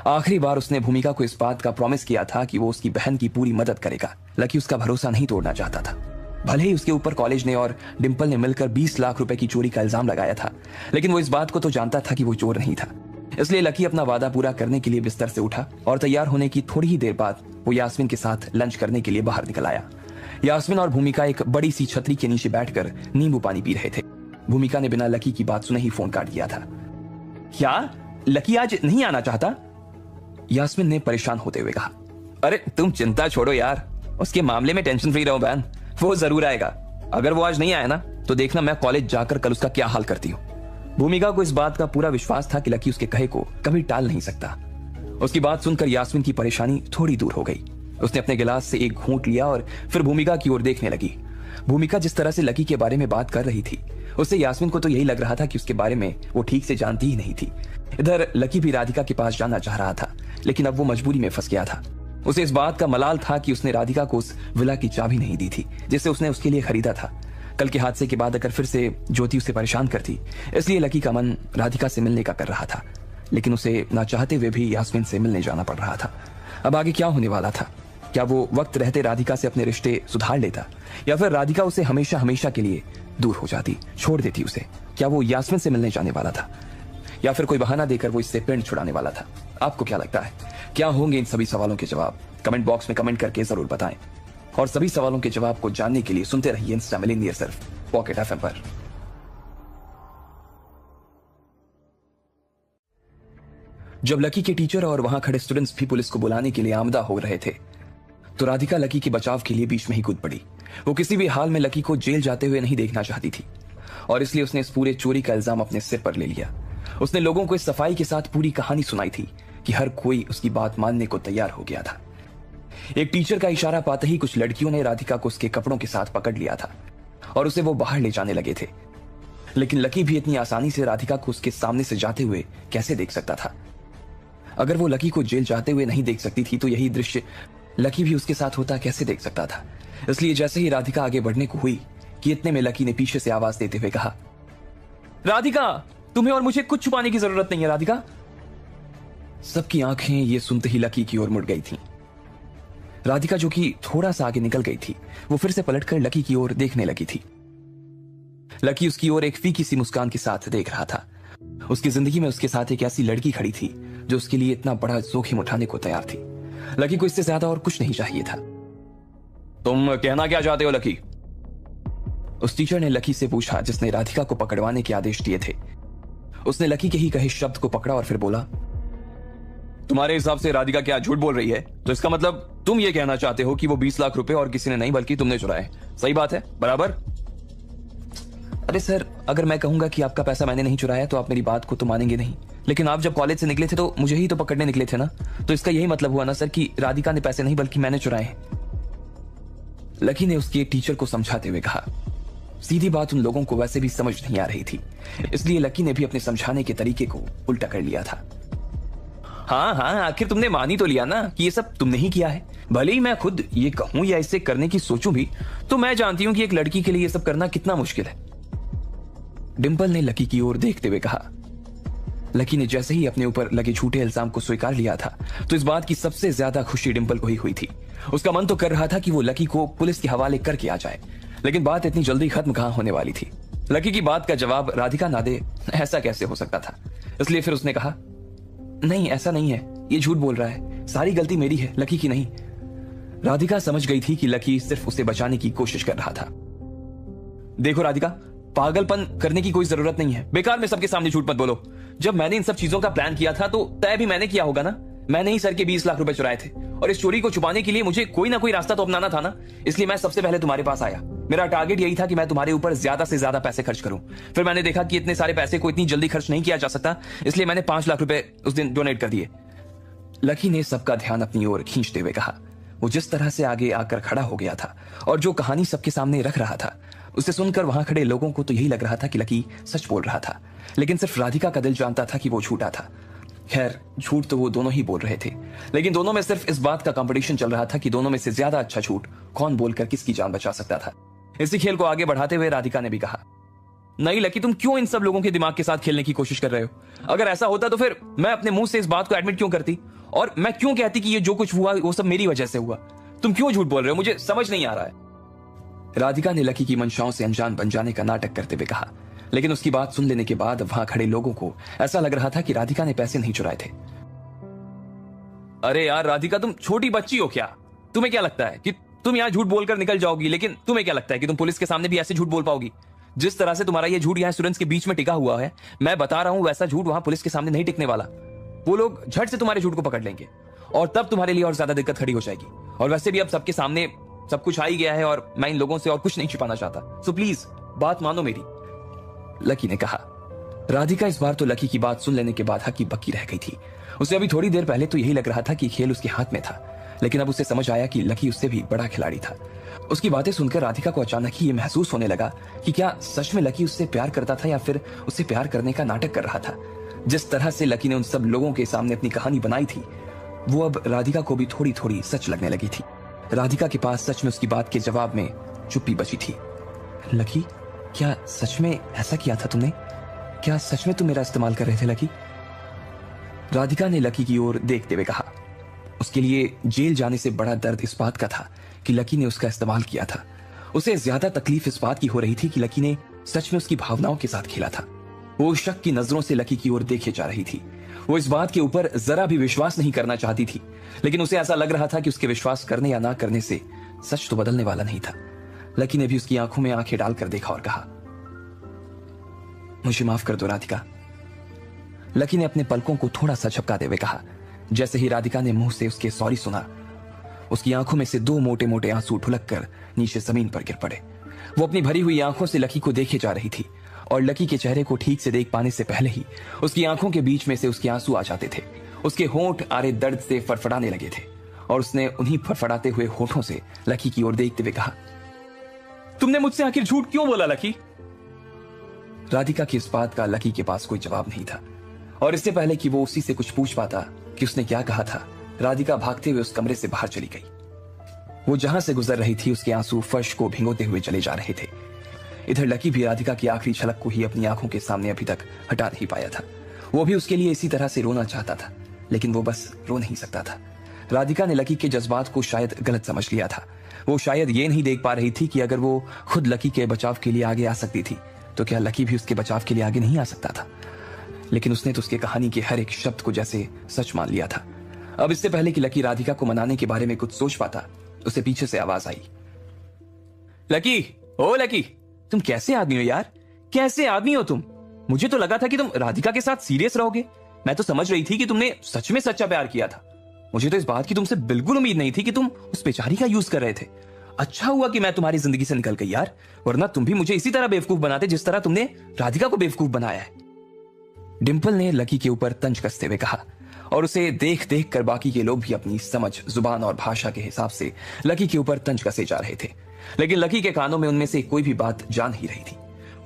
[SPEAKER 1] आखिरी बार उसने भूमिका को इस बात का प्रॉमिस किया था कि वो उसकी बहन की पूरी मदद करेगा। लकी उसका भरोसा नहीं तोड़ना चाहता था। भले ही उसके ऊपर कॉलेज ने और डिंपल ने मिलकर 20 लाख रुपए की चोरी का इल्जाम लगाया था, लेकिन वो इस बात को तो जानता था कि वो चोर नहीं था। इसलिए लकी अपना वादा पूरा करने के लिए बिस्तर से उठा और तैयार होने की थोड़ी ही देर बाद वो यास्मीन के साथ लंच करने के लिए बाहर निकल आया। यास्मीन और भूमिका एक बड़ी सी छतरी के नीचे बैठकर नींबू पानी पी रहे थे। भूमिका ने बिना लकी की बात सुने ही फोन काट दिया था। क्या लकी आज नहीं आना चाहता? यास्मीन ने परेशान होते हुए कहा। अरे तुम चिंता छोड़ो यार, उसके मामले में टेंशन फ्री रहो बहन, वो जरूर आएगा। अगर वो आज नहीं आया ना तो देखना मैं कॉलेज जाकर कल उसका क्या हाल करती हूँ। भूमिका को इस बात का पूरा विश्वास था कि लकी उसके कहे को कभी टाल नहीं सकता। उसकी बात सुनकर यास्मीन की परेशानी थोड़ी दूर हो गई। उसने अपने गिलास से एक घूंट लिया और फिर भूमिका की ओर देखने लगी। भूमिका जिस तरह से लकी के बारे में बात कर रही थी उससे यास्मीन को तो यही लग रहा था कि उसके बारे में वो ठीक से जानती ही नहीं थी। इधर लकी भी राधिका के पास जाना चाह रहा था, लेकिन अब वो मजबूरी में फंस गया था। उसे इस बात का मलाल था कि उसने राधिका को उस विला की चाबी नहीं दी थी जिसे उसने उसके लिए खरीदा था। कल के हादसे के बाद अगर फिर से ज्योति उसे परेशान करती, इसलिए लकी का मन राधिका से मिलने का कर रहा था, लेकिन उसे ना चाहते हुए भी यास्मीन से मिलने जाना पड़ रहा था। अब आगे क्या होने वाला था? क्या वो वक्त रहते राधिका से अपने रिश्ते सुधार लेता, या फिर राधिका उसे हमेशा हमेशा के लिए दूर हो जाती, छोड़ देती उसे? क्या वो यास्मीन से मिलने जाने वाला था, या फिर कोई बहाना देकर वो इससे पिंड छुड़ाने वाला था? आपको क्या लगता है, क्या होंगे इन सभी सवालों के जवाब? कमेंट बॉक्स में कमेंट करके जरूर बताएं, और सभी सवालों के जवाब को जानने के लिए सुनते रहिए इंस्टा मिलेनियर सिर्फ पॉकेट एफएम पर। जब लकी के टीचर और वहां खड़े स्टूडेंट्स भी पुलिस को बुलाने के लिए आमदा हो रहे थे तो राधिका लकी के बचाव के लिए बीच में ही कूद पड़ी। वो किसी भी हाल में लकी को जेल जाते हुए नहीं देखना चाहती थी, और इसलिए उसने इस पूरे चोरी का इल्जाम अपने सिर पर ले लिया। उसने लोगों को इस सफाई के साथ पूरी कहानी सुनाई थी कि हर कोई उसकी बात मानने को तैयार हो गया था। एक टीचर का इशारा पाते ही कुछ लड़कियों ने राधिका को उसके कपड़ों के साथ पकड़ लिया था।
[SPEAKER 2] और उसे वो बाहर ले जाने लगे थे। लेकिन लकी भी इतनी आसानी से राधिका को उसके सामने से जाते हुए कैसे देख सकता था? अगर वो लकी को जेल जाते हुए नहीं देख सकती थी तो यही दृश्य लकी भी उसके साथ होता कैसे देख सकता था? इसलिए जैसे ही राधिका आगे बढ़ने को हुई कि इतने में लकी ने पीछे से आवाज देते हुए कहा, राधिका, तुम्हें और मुझे कुछ छुपाने की जरूरत नहीं है राधिका। सबकी आंखें ये सुनते ही लकी की ओर मुड़ गई थीं। राधिका, जो कि थोड़ा सा आगे निकल गई थी, वो फिर से पलटकर लकी की ओर देखने लगी थी। लकी उसकी ओर एक फीकी सी मुस्कान के साथ देख रहा था। उसकी जिंदगी में उसके साथ एक ऐसी लड़की खड़ी थी जो उसके लिए इतना बड़ा जोखिम उठाने को तैयार थी। लकी को इससे ज्यादा और कुछ नहीं चाहिए था। तुम कहना क्या चाहते हो लकी? उस टीचर ने लकी से पूछा जिसने राधिका को पकड़वाने के आदेश दिए थे। उसने लकी के ही कहे शब्द को पकड़ा और फिर बोला, तुम्हारे हिसाब से राधिका क्या झूठ बोल रही है? तो इसका मतलब तुम ये कहना चाहते हो कि वो 20 लाख रुपए और किसी ने नहीं बल्कि तुमने चुराए। सही बात है, बराबर? अरे सर, अगर मैं कहूंगा कि आपका पैसा मैंने नहीं चुराया तो आप मेरी बात को तो मानेंगे नहीं। लेकिन आप जब कॉलेज से निकले थे तो मुझे ही तो पकड़ने निकले थे ना, तो इसका यही मतलब हुआ ना सर कि राधिका ने पैसे नहीं बल्कि मैंने चुराए हैं। लकी ने उसके टीचर को समझाते हुए कहा। सीधी बात उन लोगों को वैसे भी समझ नहीं आ रही थी, इसलिए लकी ने भी अपने समझाने के तरीके को उल्टा कर लिया था। हाँ हाँ, आखिर तुमने मान ही तो लिया ना कि ये सब तुमने ही किया है। भले ही मैं खुद ये कहूं या इसे करने की सोचूं भी, तो मैं जानती हूं कि एक लड़की के लिए ये सब करना कितना मुश्किल है। डिंपल ने लकी की ओर देखते हुए कहा। लकी ने जैसे ही अपने ऊपर लगे झूठे इल्जाम को स्वीकार लिया था तो इस बात की सबसे ज्यादा खुशी डिंपल को ही हुई थी। उसका मन तो कर रहा था कि वो लकी को पुलिस के हवाले करके आ जाए, लेकिन बात इतनी जल्दी खत्म कहां होने वाली थी। लकी की बात का जवाब राधिका ना दे, ऐसा कैसे हो सकता था? इसलिए फिर उसने कहा, नहीं ऐसा नहीं है, ये झूठ बोल रहा है, सारी गलती मेरी है, लकी की नहीं। राधिका समझ गई थी कि लकी सिर्फ उसे बचाने की कोशिश कर रहा था। देखो राधिका, पागलपन करने की कोई जरूरत नहीं है। बेकार में सबके सामने झूठ मत बोलो। जब मैंने इन सब चीजों का प्लान किया था तो तय भी मैंने किया होगा ना। मैंने ही सर के 20 लाख रुपए चुराए थे और इस चोरी को छुपाने के लिए मुझे कोई ना कोई रास्ता तो अपनाना था ना। इसलिए मैं सबसे पहले तुम्हारे पास आया। मेरा टारगेट यही था कि मैं तुम्हारे ऊपर ज्यादा से ज्यादा पैसे खर्च करूं। फिर मैंने देखा कि इतने सारे पैसे को इतनी जल्दी खर्च नहीं किया जा सकता, इसलिए मैंने 5 लाख रुपए उस दिन डोनेट कर दिए। लकी ने सबका ध्यान अपनी ओर खींचते हुए कहा। वो जिस तरह से आगे आकर खड़ा हो गया था और जो कहानी सबके सामने रख रहा था, उसे सुनकर वहां खड़े लोगों को तो यही लग रहा था कि लकी सच बोल रहा था, लेकिन सिर्फ राधिका का दिल जानता था कि वो झूठा था। खैर, झूठ तो वो दोनों ही बोल रहे थे, लेकिन दोनों में सिर्फ इस बात का कंपटीशन चल रहा था कि दोनों में से ज्यादा अच्छा झूठ कौन बोलकर किसकी जान बचा सकता था। इसी खेल को आगे बढ़ाते हुए राधिका ने भी कहा, नहीं लकी, तुम क्यों इन सब लोगों के दिमाग के साथ खेलने की कोशिश कर रहे हो? अगर ऐसा होता तो फिर मैं अपने मुंह से इस बात को एडमिट क्यों करती, और मैं क्यों कहती कि ये जो कुछ हुआ वो सब मेरी वजह से हुआ? तुम क्यों झूठ बोल रहे हो? मुझे समझ नहीं आ रहा है। राधिका ने लकी की मंशाओं से अनजान बन जाने का नाटक करते हुए कहा, लेकिन उसकी बात सुन लेने के बाद वहां खड़े लोगों को ऐसा लग रहा था कि राधिका ने पैसे नहीं चुराए थे। अरे यार राधिका, तुम छोटी बच्ची हो क्या? तुम्हें क्या लगता है कि तुम यहां झूठ बोलकर निकल जाओगी, लेकिन तुम्हें क्या लगता है कि तुम पुलिस के सामने भी ऐसे झूठ बोल पाओगी? जिस तरह से तुम्हारा ये झूठ यहां स्टूडेंट्स के बीच में टिका हुआ है, मैं बता रहा हूं वैसा झूठ वहां पुलिस के सामने नहीं टिकने वाला। वो लोग झट से तुम्हारे झूठ को पकड़ लेंगे और तब तुम्हारे लिए और ज्यादा दिक्कत खड़ी हो जाएगी। और वैसे भी अब सबके सामने सब कुछ आ ही गया है और मैं इन लोगों से और कुछ नहीं छिपाना चाहता, सो प्लीज बात मानो मेरी, लकी ने कहा। राधिका इस बार तो लकी की बात सुन लेने के बाद हक्की बक्की रह गई थी। उसे अभी थोड़ी देर पहले तो यही लग रहा था कि खेल उसके हाथ में था, लेकिन अब उसे समझ आया कि लकी उससे भी बड़ा खिलाड़ी था। उसकी बातें सुनकर राधिका को अचानक ही यह महसूस होने लगा कि क्या सच में लकी उससे प्यार करता था या फिर उससे प्यार करने का नाटक कर रहा था। जिस तरह से लकी ने उन सब लोगों के सामने अपनी कहानी बनाई थी, वो अब राधिका को भी थोड़ी थोड़ी सच लगने लगी थी। राधिका के पास सच में उसकी बात के जवाब में चुप्पी बची थी। लकी, क्या सच में ऐसा किया था तुमने? क्या सच में तुम मेरा इस्तेमाल कर रहे थे लकी? राधिका ने लकी की ओर देखते हुए कहा। उसके लिए जेल जाने से बड़ा दर्द इस बात का था कि लकी ने उसका इस्तेमाल किया था। उसे ज्यादा तकलीफ इस बात की हो रही थी कि लकी ने सच में उसकी भावनाओं के साथ खेला था। वो शक की नजरों से लकी की ओर देखे जा रही थी। वो इस बात के ऊपर जरा भी विश्वास नहीं करना चाहती थी, लेकिन उसे ऐसा लग रहा था कि उसके विश्वास करने या ना करने से सच तो बदलने वाला नहीं था। लकी ने भी उसकी आंखों में आंखें डालकर देखा और कहा, मुझे माफ कर दो राधिका। लकी ने अपने पलकों को थोड़ा सा झपकाते हुए कहा। जैसे ही राधिका ने मुंह से उसके सॉरी सुना, उसकी आंखों में से 2 मोटे मोटे आंसू ढुलक कर नीचे जमीन पर गिर पड़े। वो अपनी भरी हुई आंखों से लकी को देखे जा रही थी और लकी के चेहरे को ठीक से देख पाने से पहले ही उसकी आंखों के बीच में से उसके आंसू आ जाते थे। उसके होंठ आरे दर्द से फड़फड़ाने लगे थे और उसने उन्हीं फड़फड़ाते हुए होठों से लकी की ओर देखते हुए कहा, तुमने मुझसे आखिर झूठ क्यों बोला लकी? राधिका की इस बात का लकी के पास कोई जवाब नहीं था, और इससे पहले कि वो उसी से कुछ पूछ पाता कि उसने क्या कहा था, राधिका भागते हुए उस कमरे से बाहर चली गई। वो जहां से गुजर रही थी उसके आंसू फर्श को भिगोते हुए चले जा रहे थे। इधर लकी भी राधिका की आखिरी झलक को ही अपनी आंखों के सामने अभी तक हटा नहीं पाया था। वो भी उसके लिए इसी तरह से रोना चाहता था, लेकिन वो बस रो नहीं सकता था। राधिका ने लकी के जज्बात को शायद गलत समझ लिया था। वो शायद ये नहीं देख पा रही थी कि अगर वो खुद लकी के बचाव के लिए आगे आ सकती थी तो क्या लकी भी उसके बचाव के लिए आगे नहीं आ सकता था। लेकिन उसने तो उसके कहानी के हर एक शब्द को जैसे सच मान लिया था। अब इससे पहले कि लकी राधिका को मनाने के बारे में कुछ सोच पाता, उसे पीछे से आवाज आई, लकी, ओ लकी, तुम कैसे आदमी हो यार? कैसे आदमी हो तुम? मुझे तो लगा था कि तुम राधिका के साथ सीरियस रहोगे। मैं तो समझ रही थी कि तुमने सच में सच्चा प्यार किया था। मुझे तो इस बात की तुमसे बिल्कुल उम्मीद नहीं थी कि तुम उस बेचारी का यूज कर रहे थे। अच्छा हुआ कि मैं तुम्हारी जिंदगी से निकल गई यार, वरना तुम भी मुझे इसी तरह बेवकूफ बनाते जिस तरह तुमने राधिका को बेवकूफ बनाया है। डिंपल ने लकी के ऊपर तंज कसते हुए कहा, और उसे देख देख कर बाकी के लोग भी अपनी समझ, जुबान और भाषा के हिसाब से लकी के ऊपर तंज कसे जा रहे थे। लेकिन लकी के कानों में उनमें से कोई भी बात जा नहीं रही थी।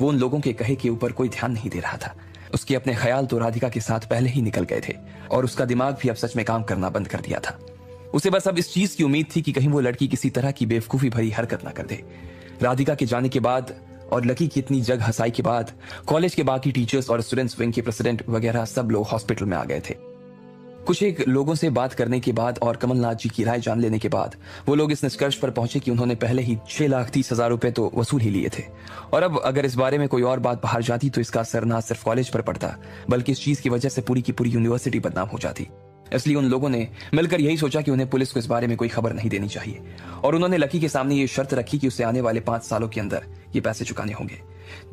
[SPEAKER 2] वो उन लोगों के कहे के ऊपर कोई ध्यान नहीं दे रहा था। उसके अपने ख्याल तो राधिका के साथ पहले ही निकल गए थे, और उसका दिमाग भी अब सच में काम करना बंद कर दिया था। उसे बस अब इस चीज की उम्मीद थी कि कहीं वो लड़की किसी तरह की बेवकूफी भरी हरकत ना कर दे। राधिका के जाने के बाद और लकी की इतनी जग हंसाई के बाद कॉलेज के बाकी टीचर्स और स्टूडेंट्स विंग के प्रेसिडेंट वगैरह सब लोग हॉस्पिटल में आ गए थे। कुछ एक लोगों से बात करने के बाद और कमलनाथ जी की राय जान लेने के बाद वो लोग इस निष्कर्ष पर पहुंचे कि उन्होंने पहले ही 6,30,000 रुपए तो वसूल ही लिए थे, और अब अगर इस बारे में कोई और बात बाहर जाती तो इसका असर ना सिर्फ कॉलेज पर पड़ता बल्कि इस चीज की वजह से पूरी की पूरी यूनिवर्सिटी बदनाम हो जाती। इसलिए उन लोगों ने मिलकर यही सोचा कि उन्हें पुलिस को इस बारे में कोई खबर नहीं देनी चाहिए, और उन्होंने लकी के सामने ये शर्त रखी कि उसे आने वाले 5 सालों के अंदर ये पैसे चुकाने होंगे।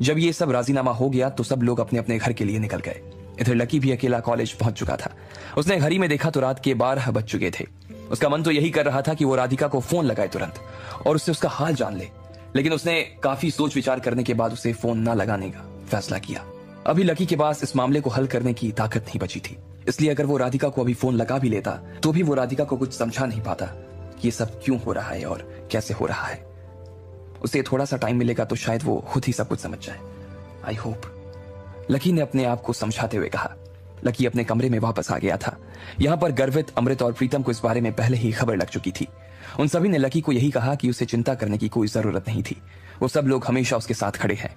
[SPEAKER 2] जब ये सब राजीनामा हो गया तो सब लोग अपने अपने घर के लिए निकल गए। इधर लकी भी अकेला कॉलेज पहुंच चुका था। उसने घड़ी में देखा तो रात के 12 बज चुके थे। उसका मन तो यही कर रहा था कि वो राधिका को फोन लगाए तुरंत और उससे उसका हाल जान ले, लेकिन उसने काफी सोच विचार करने के बाद उसे फोन ना लगाने का फैसला किया। अभी लकी के पास इस मामले को हल करने की ताकत नहीं बची थी, इसलिए अगर वो राधिका को अभी फोन लगा भी लेता तो भी वो राधिका को कुछ समझा नहीं पाता कि ये सब क्यों हो रहा है और कैसे हो रहा है। उसे थोड़ा सा टाइम मिलेगा तो शायद वो खुद ही सब कुछ समझ जाए। आई होप, लकी ने अपने आप को समझाते हुए कहा। लकी अपने कमरे में वापस आ गया था। यहां पर गर्वित, अमृत और प्रीतम को इस बारे में पहले ही खबर लग चुकी थी। उन सभी ने लकी को यही कहा कि उसे चिंता करने की कोई जरूरत नहीं थी, वो सब लोग हमेशा उसके साथ खड़े हैं।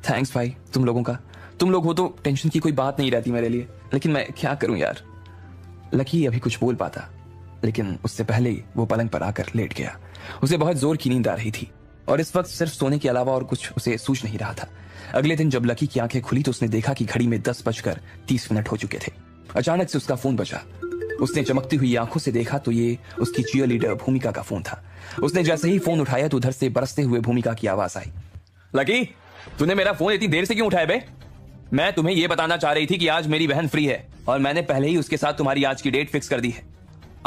[SPEAKER 2] थैंक्स भाई, तुम लोग हो तो टेंशन की कोई बात नहीं रहती मेरे लिए, लेकिन मैं क्या करूं यार। लकी अभी कुछ बोल पाता, लेकिन उससे पहले ही वो पलंग पर आकर लेट गया। उसे बहुत जोर की नींद आ रही थी और इस वक्त सिर्फ सोने के अलावा और कुछ उसे सूझ नहीं रहा था। अगले दिन जब लकी की आंखें खुली तो उसने देखा कि घड़ी में 10:30 हो चुके थे। अचानक से उसका फोन बजा। उसने चमकती हुई आंखों से देखा तो ये उसकी चीयर लीडर भूमिका का फोन था। उसने जैसे ही फोन उठाया तो उधर से बरसते हुए भूमिका की आवाज आई, लकी, तूने मेरा फोन इतनी देर से क्यों उठाया बे? मैं तुम्हें यह बताना चाह रही थी कि आज मेरी बहन फ्री है और मैंने पहले ही उसके साथ तुम्हारी आज की डेट फिक्स कर दी है।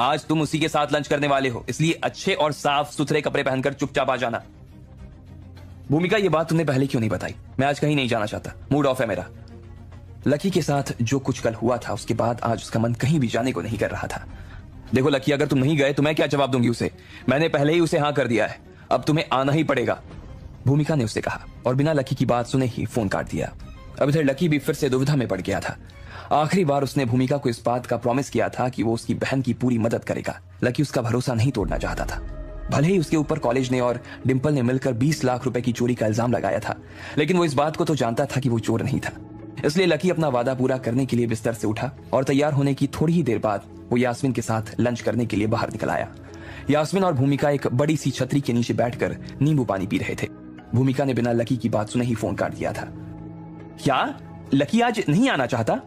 [SPEAKER 2] आज तुम उसी के साथ लंच करने वाले हो, इसलिए अच्छे और साफ सुथरे कपड़े पहनकर चुपचाप आ जाना। भूमिका, ये बात तुमने पहले क्यों नहीं बताई? मैं आज कहीं नहीं जाना चाहता, मूड ऑफ है मेरा। लकी के साथ जो कुछ कल हुआ था उसके बाद आज उसका मन कहीं भी जाने को नहीं कर रहा था। देखो लकी, अगर तुम नहीं गए तो मैं क्या जवाब दूंगी उसे? मैंने पहले ही उसे हाँ कर दिया है, अब तुम्हें आना ही पड़ेगा, भूमिका ने उसे कहा, और बिना लकी की बात सुने ही फोन काट दिया। अब इधर लकी भी फिर से दुविधा में पड़ गया था। आखिरी बार उसने भूमिका को इस बात का प्रॉमिस किया था कि वो उसकी बहन की पूरी मदद करेगा। लकी उसका भरोसा नहीं तोड़ना चाहता था। भले ही उसके ऊपर कॉलेज ने और डिंपल ने मिलकर 20 लाख रुपए की चोरी का इल्जाम लगाया था, लेकिन वो इस बात को तो जानता था कि वो चोर नहीं था। इसलिए लकी अपना वादा पूरा करने के लिए बिस्तर से उठा और तैयार होने की थोड़ी ही देर बाद वो यास्मीन के साथ लंच करने के लिए बाहर निकल आया। यास्मीन और भूमिका एक बड़ी सी छतरी के नीचे बैठकर नींबू पानी पी रहे थे। भूमिका ने बिना लकी की बात सुने ही फोन काट दिया था। क्या लकी आज नहीं आना चाहता?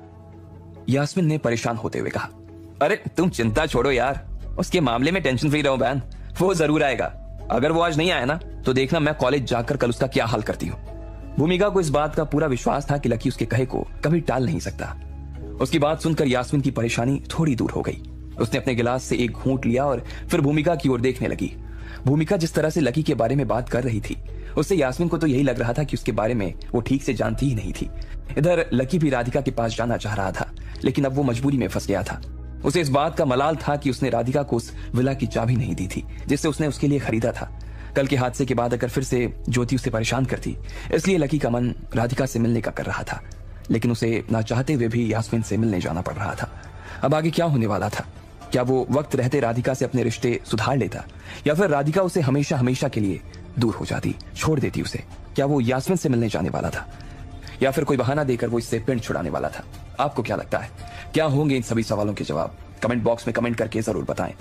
[SPEAKER 2] यास्मीन ने परेशान होते हुए कहा। अरे तुम चिंता छोड़ो यार, उसके मामले में टेंशन फ्री रहो बहन, वो जरूर आएगा। अगर वो आज नहीं आया ना तो देखना मैं कॉलेज जाकर कल उसका क्या हाल करती हूँ। भूमिका को इस बात का पूरा विश्वास था कि लकी उसके कहे को कभी टाल नहीं सकता। उसकी बात सुनकर यास्मीन की परेशानी थोड़ी दूर हो गई। उसने अपने गिलास से एक घूंट लिया और फिर भूमिका की ओर देखने लगी। भूमिका जिस तरह से लकी के बारे में बात कर रही थी उससे यास्मीन को तो यही लग रहा था कि उसके बारे में वो ठीक से जानती ही नहीं थी। इधर लकी भी राधिका के पास जाना चाह रहा था, लेकिन अब वो मजबूरी में फंस गया था। उसे इस बात का मलाल था कि उसने राधिका को उस विला की चाबी नहीं दी थी जिससे उसने उसके लिए खरीदा था। कल के हादसे के बाद अगर फिर से ज्योति उसे परेशान करती, इसलिए लकी का मन राधिका से मिलने का कर रहा था, लेकिन उसे ना चाहते हुए भी यास्मीन से मिलने जाना पड़ रहा था। अब आगे क्या होने वाला था? क्या वो वक्त रहते राधिका से अपने रिश्ते सुधार लेता, या फिर राधिका उसे हमेशा हमेशा के लिए दूर हो जाती, छोड़ देती उसे? क्या वो यास्मीन से मिलने जाने वाला था, या फिर कोई बहाना देकर वो इससे पिंड छुड़ाने वाला था? आपको क्या लगता है, क्या होंगे इन सभी सवालों के जवाब? कमेंट बॉक्स में कमेंट करके जरूर बताएं।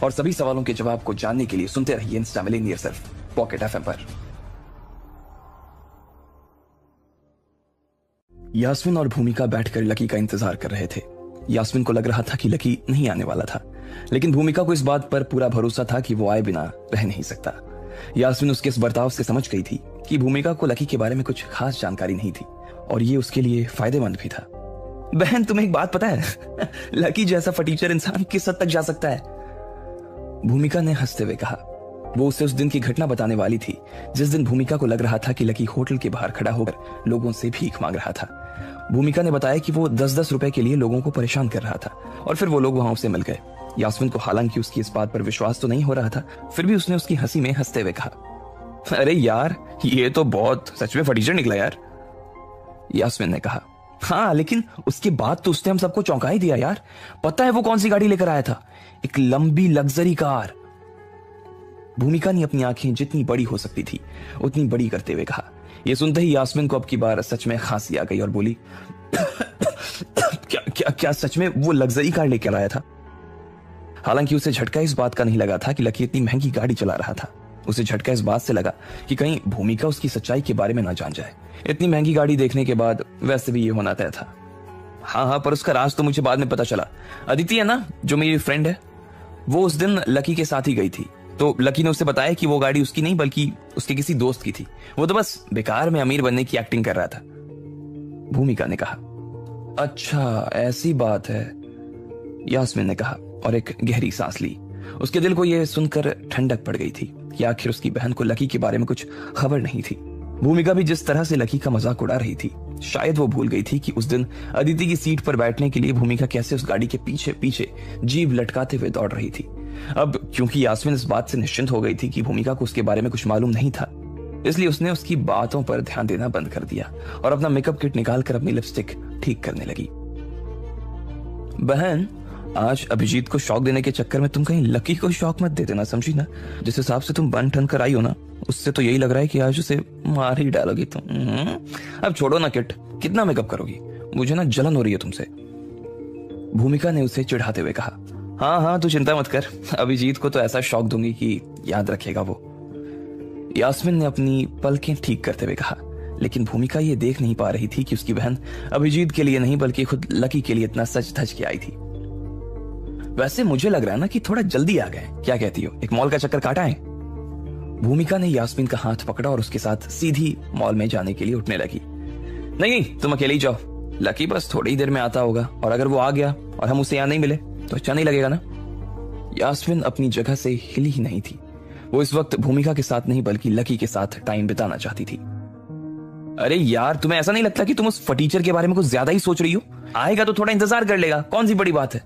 [SPEAKER 2] और सभी सवालों के जवाब को जानने के लिए सुनते रहिए इंस्टा मिलेनियर सिर्फ पॉकेट एफएम पर। यास्मीन और भूमिका बैठकर लकी का इंतजार कर रहे थे। यास्मीन को लग रहा था कि लकी नहीं आने वाला था, लेकिन भूमिका को इस बात पर पूरा भरोसा था कि वो आए बिना रह नहीं सकता। यास्मीन उसके इस बर्ताव से समझ गई थी कि भूमिका को लकी के बारे में कुछ खास जानकारी नहीं थी, और ये उसके लिए फायदेमंद भी था। बहन, तुम्हें एक बात पता है? लकी जैसा फटीचर इंसान किस हद तक जा सकता है? भूमिका ने हंसते हुए कहा। वो उसे उस दिन की घटना बताने वाली थी जिस दिन भूमिका को लग रहा था कि लकी होटल के बाहर खड़ा होकर लोगों से भीख मांग रहा था। भूमिका ने बताया कि वो 10-10 रुपए के लिए लोगों को परेशान कर रहा था, और फिर वो लोग वहां उसे मिल गए। यास्मीन को हालांकि उसकी इस बात पर विश्वास तो नहीं हो रहा था, फिर भी उसने उसकी हंसी में हंसते हुए कहा, अरे यार, ये तो बहुत सच में फटीचर निकला यार। यास्मीन ने कहा, हाँ, लेकिन उसके बाद तो उसने हम सबको चौंका ही दिया यार। पता है वो कौन सी गाड़ी लेकर आया था? एक लंबी लग्जरी कार। भूमिका ने अपनी आंखें जितनी बड़ी हो सकती थी उतनी बड़ी करते हुए कहा। यह सुनते ही यास्मीन को अब की बार सच में खांसी आ गई और बोली, क्या क्या क्या सच में वो लग्जरी कार लेकर आया था? हालांकि उसे झटका इस बात का नहीं लगा था कि लकी इतनी महंगी गाड़ी चला रहा था। उसे झटका इस बात से लगा कि कहीं भूमिका उसकी सच्चाई के बारे में ना जान जाए। इतनी महंगी गाड़ी देखने के बाद वैसे भी ये होना तय था। हाँ, पर उसका राज तो मुझे बाद में पता चला। अदिति है ना, जो मेरी फ्रेंड है, वो उस दिन लकी के साथ ही गई थी, तो लकी ने उसे बताया कि वो गाड़ी उसकी नहीं बल्कि उसके किसी दोस्त की थी। वो तो बस बेकार में अमीर बनने की एक्टिंग कर रहा था। भूमिका ने कहा, अच्छा ऐसी बात है, यास्मीन ने कहा और एक गहरी सांस ली। उसके दिल को यह सुनकर ठंडक पड़ गई थी कि आखिर उसकी बहन को लकी के बारे में कुछ खबर नहीं थी। भूमिका भी जिस तरह से लकी का मजाक उड़ा रही थी, शायद वो भूल गई थी कि उस दिन अदिति की सीट पर बैठने के लिए भूमिका कैसे उस गाड़ी के पीछे पीछे जीभ लटकाते हुए दौड़ रही थी। अब क्योंकि यास्मीन इस बात से निश्चिंत हो गई थी कि भूमिका को उसके बारे में कुछ मालूम नहीं था, इसलिए उसने उसकी बातों पर ध्यान देना बंद कर दिया और अपना मेकअप किट निकालकर अपनी लिपस्टिक ठीक करने लगी। बहन, आज अभिजीत को शौक देने के चक्कर में तुम कहीं लकी को शौक मत दे देना, समझी ना? जिस हिसाब से तुम बन ठन कर आई हो ना, उससे तो यही लग रहा है कि आज उसे मार ही डालोगी तुम। अब छोड़ो ना किट, कितना मेकअप करोगी? मुझे ना जलन हो रही है तुमसे। भूमिका ने उसे चिढ़ाते हुए कहा। हाँ, तू चिंता मत कर, अभिजीत को तो ऐसा शौक दूंगी कि याद रखेगा वो। यास्मीन ने अपनी पलकें ठीक करते हुए कहा, लेकिन भूमिका ये देख नहीं पा रही थी कि उसकी बहन अभिजीत के लिए नहीं बल्कि खुद लकी के लिए इतना सच धज के आई थी। वैसे मुझे लग रहा है ना कि थोड़ा जल्दी आ गए, क्या कहती हो? एक मॉल का चक्कर काटा है? भूमिका ने यास्मीन का हाथ पकड़ा और उसके साथ सीधी मॉल में जाने के लिए उठने लगी। नहीं, तुम अकेले ही जाओ, लकी बस थोड़ी ही देर में आता होगा, और अगर वो आ गया और हम उसे यहाँ नहीं मिले तो अच्छा नहीं लगेगा ना? यास्मीन अपनी जगह से हिली ही नहीं थी। वो इस वक्त भूमिका के साथ नहीं बल्कि लकी के साथ टाइम बिताना चाहती थी। अरे यार, तुम्हें ऐसा नहीं लगता कि तुम उस फटीचर के बारे में कुछ ज्यादा ही सोच रही हो? आएगा तो थोड़ा इंतजार कर लेगा, कौन सी बड़ी बात है?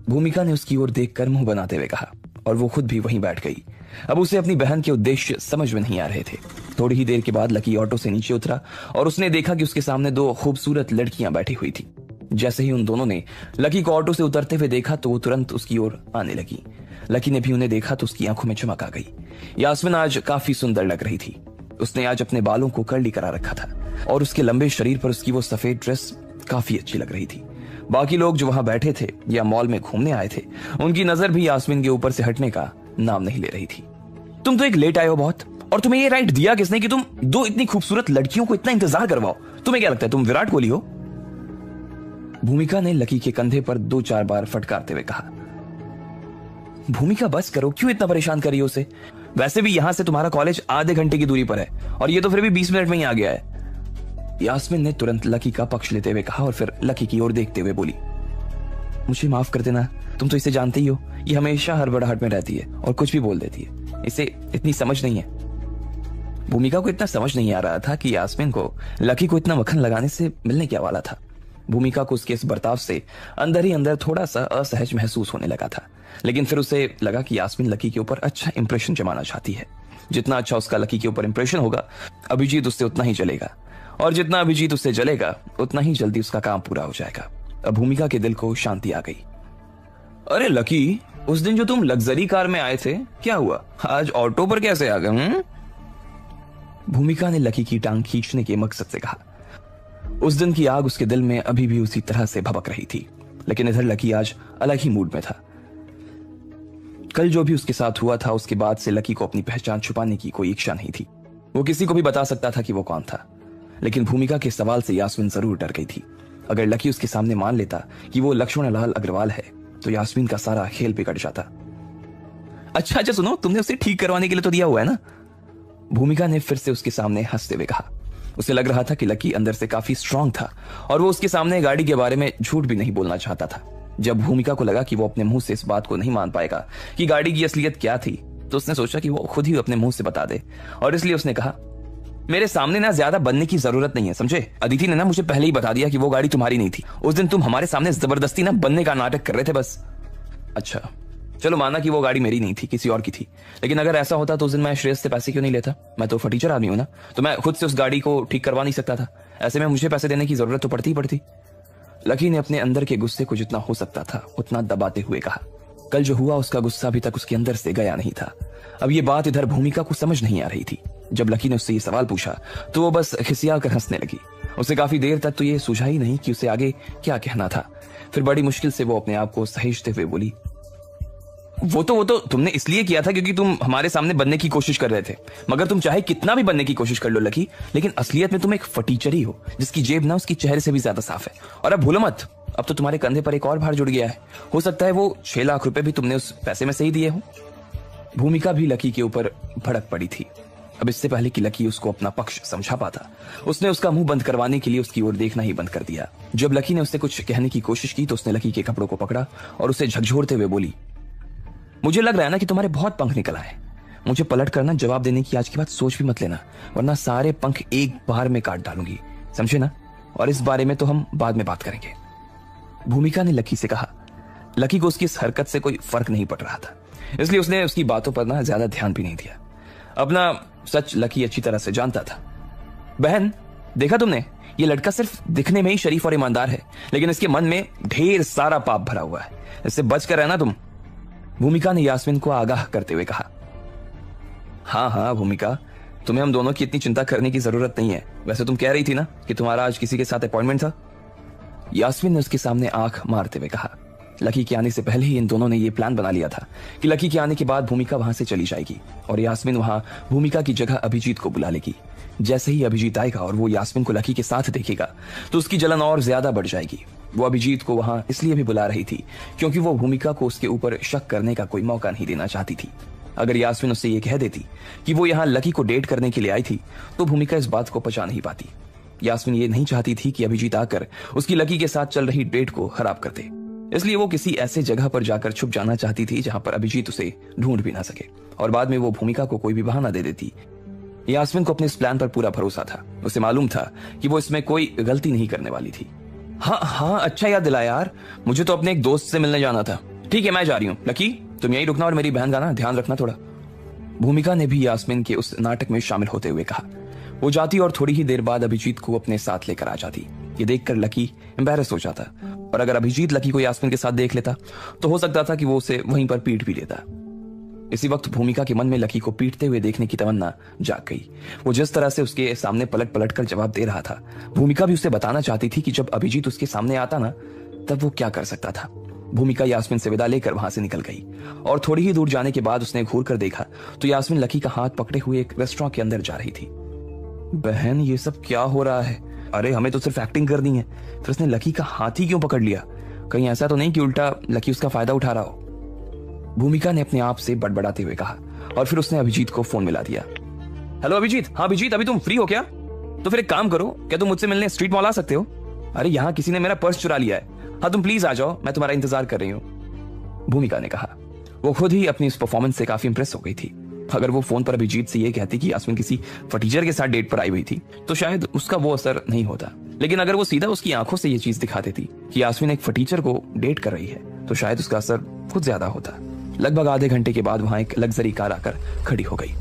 [SPEAKER 2] भूमिका ने उसकी ओर देखकर मुंह बनाते हुए कहा, और वो खुद भी वहीं बैठ गई। अब उसे अपनी बहन के उद्देश्य समझ में नहीं आ रहे थे। थोड़ी ही देर के बाद लकी ऑटो से नीचे उतरा और उसने देखा कि उसके सामने दो खूबसूरत लड़कियां बैठी हुई थी। जैसे ही उन दोनों ने लकी को ऑटो से उतरते हुए देखा तो वो तुरंत उसकी ओर आने लगी। लकी ने भी उन्हें देखा तो उसकी आंखों में चमक आ गई। यास्मीन आज काफी सुंदर लग रही थी। उसने आज अपने बालों को कर्ली करा रखा था और उसके लंबे शरीर पर उसकी वो सफेद ड्रेस काफी अच्छी लग रही थी। बाकी लोग जो वहां बैठे थे या मॉल में घूमने आए थे, उनकी नजर भी यास्मीन के ऊपर से हटने का नाम नहीं ले रही थी। तुम तो एक लेट आए हो बहुत, और तुम्हें ये राइट दिया किसने कि तुम दो इतनी खूबसूरत लड़कियों को इतना इंतजार करवाओ? तुम्हें क्या लगता है तुम विराट कोहली हो? भूमिका ने लकी के कंधे पर 2-4 बार फटकारते हुए कहा। भूमिका बस करो, क्यों इतना परेशान कर रही हो उसे? वैसे भी यहां से तुम्हारा कॉलेज आधे घंटे की दूरी पर है और ये तो फिर भी 20 मिनट में ही आ गया है। यास्मीन ने तुरंत लकी का पक्ष लेते हुए कहा और फिर लकी की ओर देखते हुए बोली, मुझे माफ कर देना, तुम तो इसे जानते ही हो, ये हमेशा हड़बड़ाहट में रहती है और कुछ भी बोल देती है, इसे इतनी समझ नहीं है। भूमिका को इतना समझ नहीं आ रहा था कि यास्मीन को लकी को इतना मक्खन लगाने से मिलने क्या वाला था। भूमिका को उसके इस बर्ताव से अंदर ही अंदर थोड़ा सा असहज महसूस होने लगा था, लेकिन फिर उसे लगा कि यास्मीन लकी के ऊपर अच्छा इंप्रेशन जमाना चाहती है। जितना अच्छा उसका लकी के ऊपर इंप्रेशन होगा, अभिजीत उससे उतना ही जलेगा, और जितना अभिजीत उससे जलेगा उतना ही जल्दी उसका काम पूरा हो जाएगा। अब भूमिका के दिल को शांति आ गई। अरे लकी, उस दिन जो तुम लग्जरी कार में आए थे, क्या हुआ? आज ऑटो पर कैसे आ गए? भूमिका ने लकी की टांग खींचने के मकसद से कहा। उस दिन की आग उसके दिल में अभी भी उसी तरह से भभक रही थी, लेकिन इधर लकी आज अलग ही मूड में था। कल जो भी उसके साथ हुआ था, उसके बाद से लकी को अपनी पहचान छुपाने की कोई इच्छा नहीं थी। वो किसी को भी बता सकता था कि वो कौन था, लेकिन भूमिका के सवाल से यास्मीन जरूर डर गई थी। अगर लकी उसके सामने मान लेता कि वो लक्ष्मण लाल अग्रवाल है, तो यास्मीन का सारा खेल बिगड़ जाता। अच्छा सुनो, तुमने उसे ठीक करवाने के लिए तो दिया हुआ है ना? भूमिका ने फिर से उसके सामने हंसते हुए कहा। उसे लग रहा था कि लकी अंदर से काफी स्ट्रांग था और वो उसके सामने गाड़ी के बारे में झूठ भी नहीं बोलना चाहता था। जब भूमिका को लगा कि वो अपने मुंह से इस बात को नहीं मान पाएगा कि गाड़ी की असलियत क्या थी, तो उसने सोचा कि वो खुद ही अपने मुंह से बता दे, और इसलिए उसने कहा, मेरे सामने ना ज्यादा बनने की जरूरत नहीं है, समझे? अदिति ने ना मुझे पहले ही बता दिया कि वो गाड़ी तुम्हारी नहीं थी। उस दिन तुम हमारे सामने जबरदस्ती ना बनने का नाटक कर रहे थे बस। अच्छा, चलो माना कि वो गाड़ी मेरी नहीं थी, किसी और की थी, लेकिन अगर ऐसा होता तो उस दिन मैं श्रेयस से पैसे क्यों नहीं लेता? मैं तो फटीचर आदमी हूं ना, तो मैं खुद से उस गाड़ी को ठीक करवा नहीं सकता था। ऐसे में मुझे पैसे देने की जरूरत तो पड़ती ही पड़ती। लकी ने अपने अंदर के गुस्से को जितना हो सकता था उतना दबाते हुए कहा। कल जो हुआ उसका गुस्सा अभी तक उसके अंदर से गया नहीं था। अब ये बात इधर भूमिका को समझ नहीं आ रही थी। जब लकी ने उससे ये सवाल पूछा तो वो बस खिसिया कर हंसने लगी। उसे काफी देर तक तो ये सूझा ही नहीं कि उसे आगे क्या कहना था। फिर बड़ी मुश्किल से वो अपने आप को सहेजते हुए बोली, वो तो तुमने इसलिए किया था क्योंकि तुम हमारे सामने बनने की कोशिश कर रहे थे। मगर तुम चाहे कितना भी बनने की कोशिश कर लो लकी, लेकिन असलियत में तुम एक फटीचर ही हो जिसकी जेब ना उसकी चेहरे से भी ज्यादा साफ है। और अब भूलो मत, अब तो तुम्हारे कंधे पर एक और भार जुड़ गया है। हो सकता है वो 6 लाख रुपए भी तुमने उस पैसे में से ही दिए हो। भूमिका भी लकी के ऊपर भड़क पड़ी थी। अब इससे पहले कि लकी उसको अपना पक्ष समझा पाता, उसने उसका मुंह बंद करवाने के लिए उसकी ओर देखना ही बंद कर दिया। जब लकी ने उससे कुछ कहने की कोशिश की तो उसने लकी के कपड़ों को पकड़ा और उसे झकझोरते हुए बोली, मुझे लग रहा है ना कि तुम्हारे बहुत पंख निकल आए। मुझे पलट कर ना जवाब देने की आज की बात सोच भी मत लेना, वरना सारे पंख एक बार में काट डालूंगी, समझे ना? और इस बारे में तो हम बाद में बात करेंगे। भूमिका ने लकी से कहा। लकी को उसकी इस हरकत से कोई फर्क नहीं पड़ रहा था, इसलिए उसने उसकी बातों पर ना ज्यादा ध्यान भी नहीं दिया। अपना सच लकी अच्छी तरह से जानता था। बहन, देखा तुमने, ये लड़का सिर्फ दिखने में ही शरीफ और ईमानदार है, लेकिन इसके मन में ढेर सारा पाप भरा हुआ है। इससे बच कर रहना तुम। भूमिका ने यास्मीन को आगाह करते हुए कहा। हाँ भूमिका, तुम्हें हम दोनों की इतनी चिंता करने की जरूरत नहीं है। वैसे तुम कह रही थी ना कि तुम्हारा आज किसी के साथ अपॉइंटमेंट था। यास्मीन ने उसके सामने आंख मारते हुए कहा। लकी के आने से पहले ही इन दोनों ने यह प्लान बना लिया था कि लकी के आने के बाद भूमिका वहां से चली जाएगी और यास्मीन वहां भूमिका की जगह अभिजीत को बुला लेगी। जैसे ही अभिजीत आएगा और वो यास्मीन को लकी के साथ देखेगा तो उसकी जलन और ज्यादा बढ़ जाएगी। वो अभिजीत को वहां इसलिए भी बुला रही थी क्योंकि वो भूमिका को उसके ऊपर शक करने का कोई मौका नहीं देना चाहती थी। अगर यास्मीन उससे ये कह देती कि वो यहाँ लकी को डेट करने के लिए आई थी तो भूमिका इस बात को पचा नहीं पाती। यास्मीन ये नहीं चाहती थी कि अभिजीत आकर उसकी लकी के साथ चल रही डेट को खराब कर दे, इसलिए वो किसी ऐसे जगह पर जाकर छुप जाना चाहती थी जहां पर अभिजीत उसे ढूंढ भी ना सके और बाद में वो भूमिका को कोई भी बहाना दे देती। यास्मीन को अपने इस प्लान पर पूरा भरोसा था। उसे मालूम था कि वो इसमें कोई गलती नहीं करने वाली थी। हाँ, अच्छा याद दिलाया यार, मुझे तो अपने एक दोस्त से मिलने जाना था। ठीक है, मैं जा रही हूँ। लकी, तुम यहीं रुकना और मेरी बहन का ना ध्यान रखना थोड़ा। भूमिका ने भी यास्मीन के उस नाटक में शामिल होते हुए कहा। वो जाती और थोड़ी ही देर बाद अभिजीत को अपने साथ लेकर आ जाती। ये देखकर लकी एम्बैरस हो जाता और अगर अभिजीत लकी को यास्मीन के साथ देख लेता तो हो सकता था कि वो उसे वहीं पर पीट भी लेता। इसी वक्त भूमिका के मन में लकी को पीटते हुए देखने की तमन्ना जाग गई। वो जिस तरह से उसके सामने पलट पलट कर जवाब दे रहा था, भूमिका भी उसे बताना चाहती थी कि जब अभिजीत उसके सामने आता ना तब वो क्या कर सकता था। भूमिका यास्मीन से विदा लेकर वहां से निकल गई और थोड़ी ही दूर जाने के बाद उसने घूर कर देखा तो यास्मीन लकी का हाथ पकड़े हुए एक रेस्टोरेंट के अंदर जा रही थी। बहन, ये सब क्या हो रहा है? अरे हमें तो सिर्फ एक्टिंग करनी है, फिर उसने लकी का हाथ ही क्यों पकड़ लिया? कहीं ऐसा तो नहीं कि उल्टा लकी उसका फायदा उठा रहा हो? भूमिका ने अपने आप से बड़बड़ाते हुए कहा और फिर उसने अभिजीत को फोन मिला दिया। हेलो अभिजीत। हाँ अभिजीत, अभी तुम फ्री हो क्या? तो फिर एक काम करो, क्या तुम मुझसे मिलने स्ट्रीट मॉल आ सकते हो? अरे यहाँ किसी ने मेरा पर्स चुरा लिया है। हाँ तुम प्लीज आ जाओ, मैं तुम्हारा इंतजार कर रही हूँ, भूमिका ने कहा। वो खुद ही अपनी इस परफॉर्मेंस से काफी इंप्रेस हो गई थी। अगर वो फोन पर अभिजीत से ये कहती कि यास्मीन किसी फटीचर के साथ डेट पर आई हुई थी तो शायद उसका वो असर नहीं होता, लेकिन अगर वो सीधा उसकी आंखों से ये चीज दिखा देती कि यास्मीन एक फटीचर को डेट कर रही है तो शायद उसका असर कुछ ज्यादा होता। लगभग आधे घंटे के बाद वहां एक लग्जरी कार आकर खड़ी हो गई।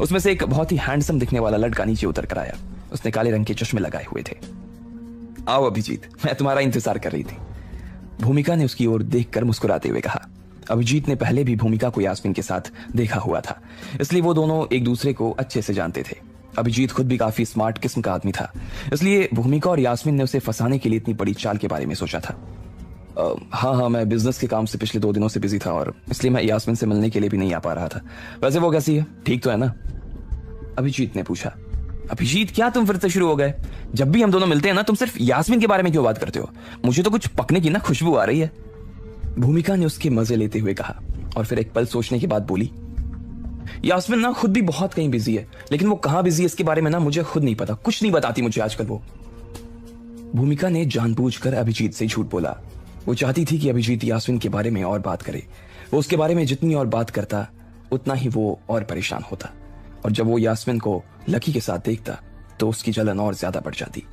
[SPEAKER 2] उसमें से एक बहुत ही हैंडसम दिखने वाला लड़का नीचे उतर कर आया। उसने काले रंग के चश्मे लगाए हुए थे। आओ अभिजीत, मैं तुम्हारा इंतजार कर रही थी, भूमिका ने उसकी ओर देखकर मुस्कुराते हुए कहा। अभिजीत ने पहले भी भूमिका को यास्मीन के साथ देखा हुआ था, इसलिए वो दोनों एक दूसरे को अच्छे से जानते थे। अभिजीत खुद भी काफी स्मार्ट किस्म का आदमी था, इसलिए भूमिका और यास्मीन ने उसे फंसाने के लिए इतनी बड़ी चाल के बारे में सोचा था। हाँ, मैं बिजनेस के काम से पिछले 2 दिनों से बिजी था और इसलिए मैं यास्मीन से मिलने के लिए भी नहीं आ पा रहा था। वैसे वो कैसी है, ठीक तो है ना? अभिजीत ने पूछा। अभिजीत, क्या तुम फिर से शुरू हो गए? जब भी हम दोनों मिलते हैं ना, तुम सिर्फ यास्मीन के बारे में क्यों बात करते हो? मुझे तो कुछ पकने की ना खुशबू आ रही है, भूमिका ने उसके मजे लेते हुए कहा और फिर एक पल सोचने के बाद बोली, यास्मीन ना खुद भी बहुत कहीं बिजी है, लेकिन वो कहां बिजी है इसके बारे में ना मुझे खुद नहीं पता, कुछ नहीं बताती मुझे आजकल वो। भूमिका ने जानबूझकर अभिजीत से झूठ बोला। वो चाहती थी कि अभिजीत यास्मीन के बारे में और बात करे। वो उसके बारे में जितनी और बात करता उतना ही वो और परेशान होता, और जब वो यास्मीन को लकी के साथ देखता तो उसकी जलन और ज्यादा बढ़ जाती,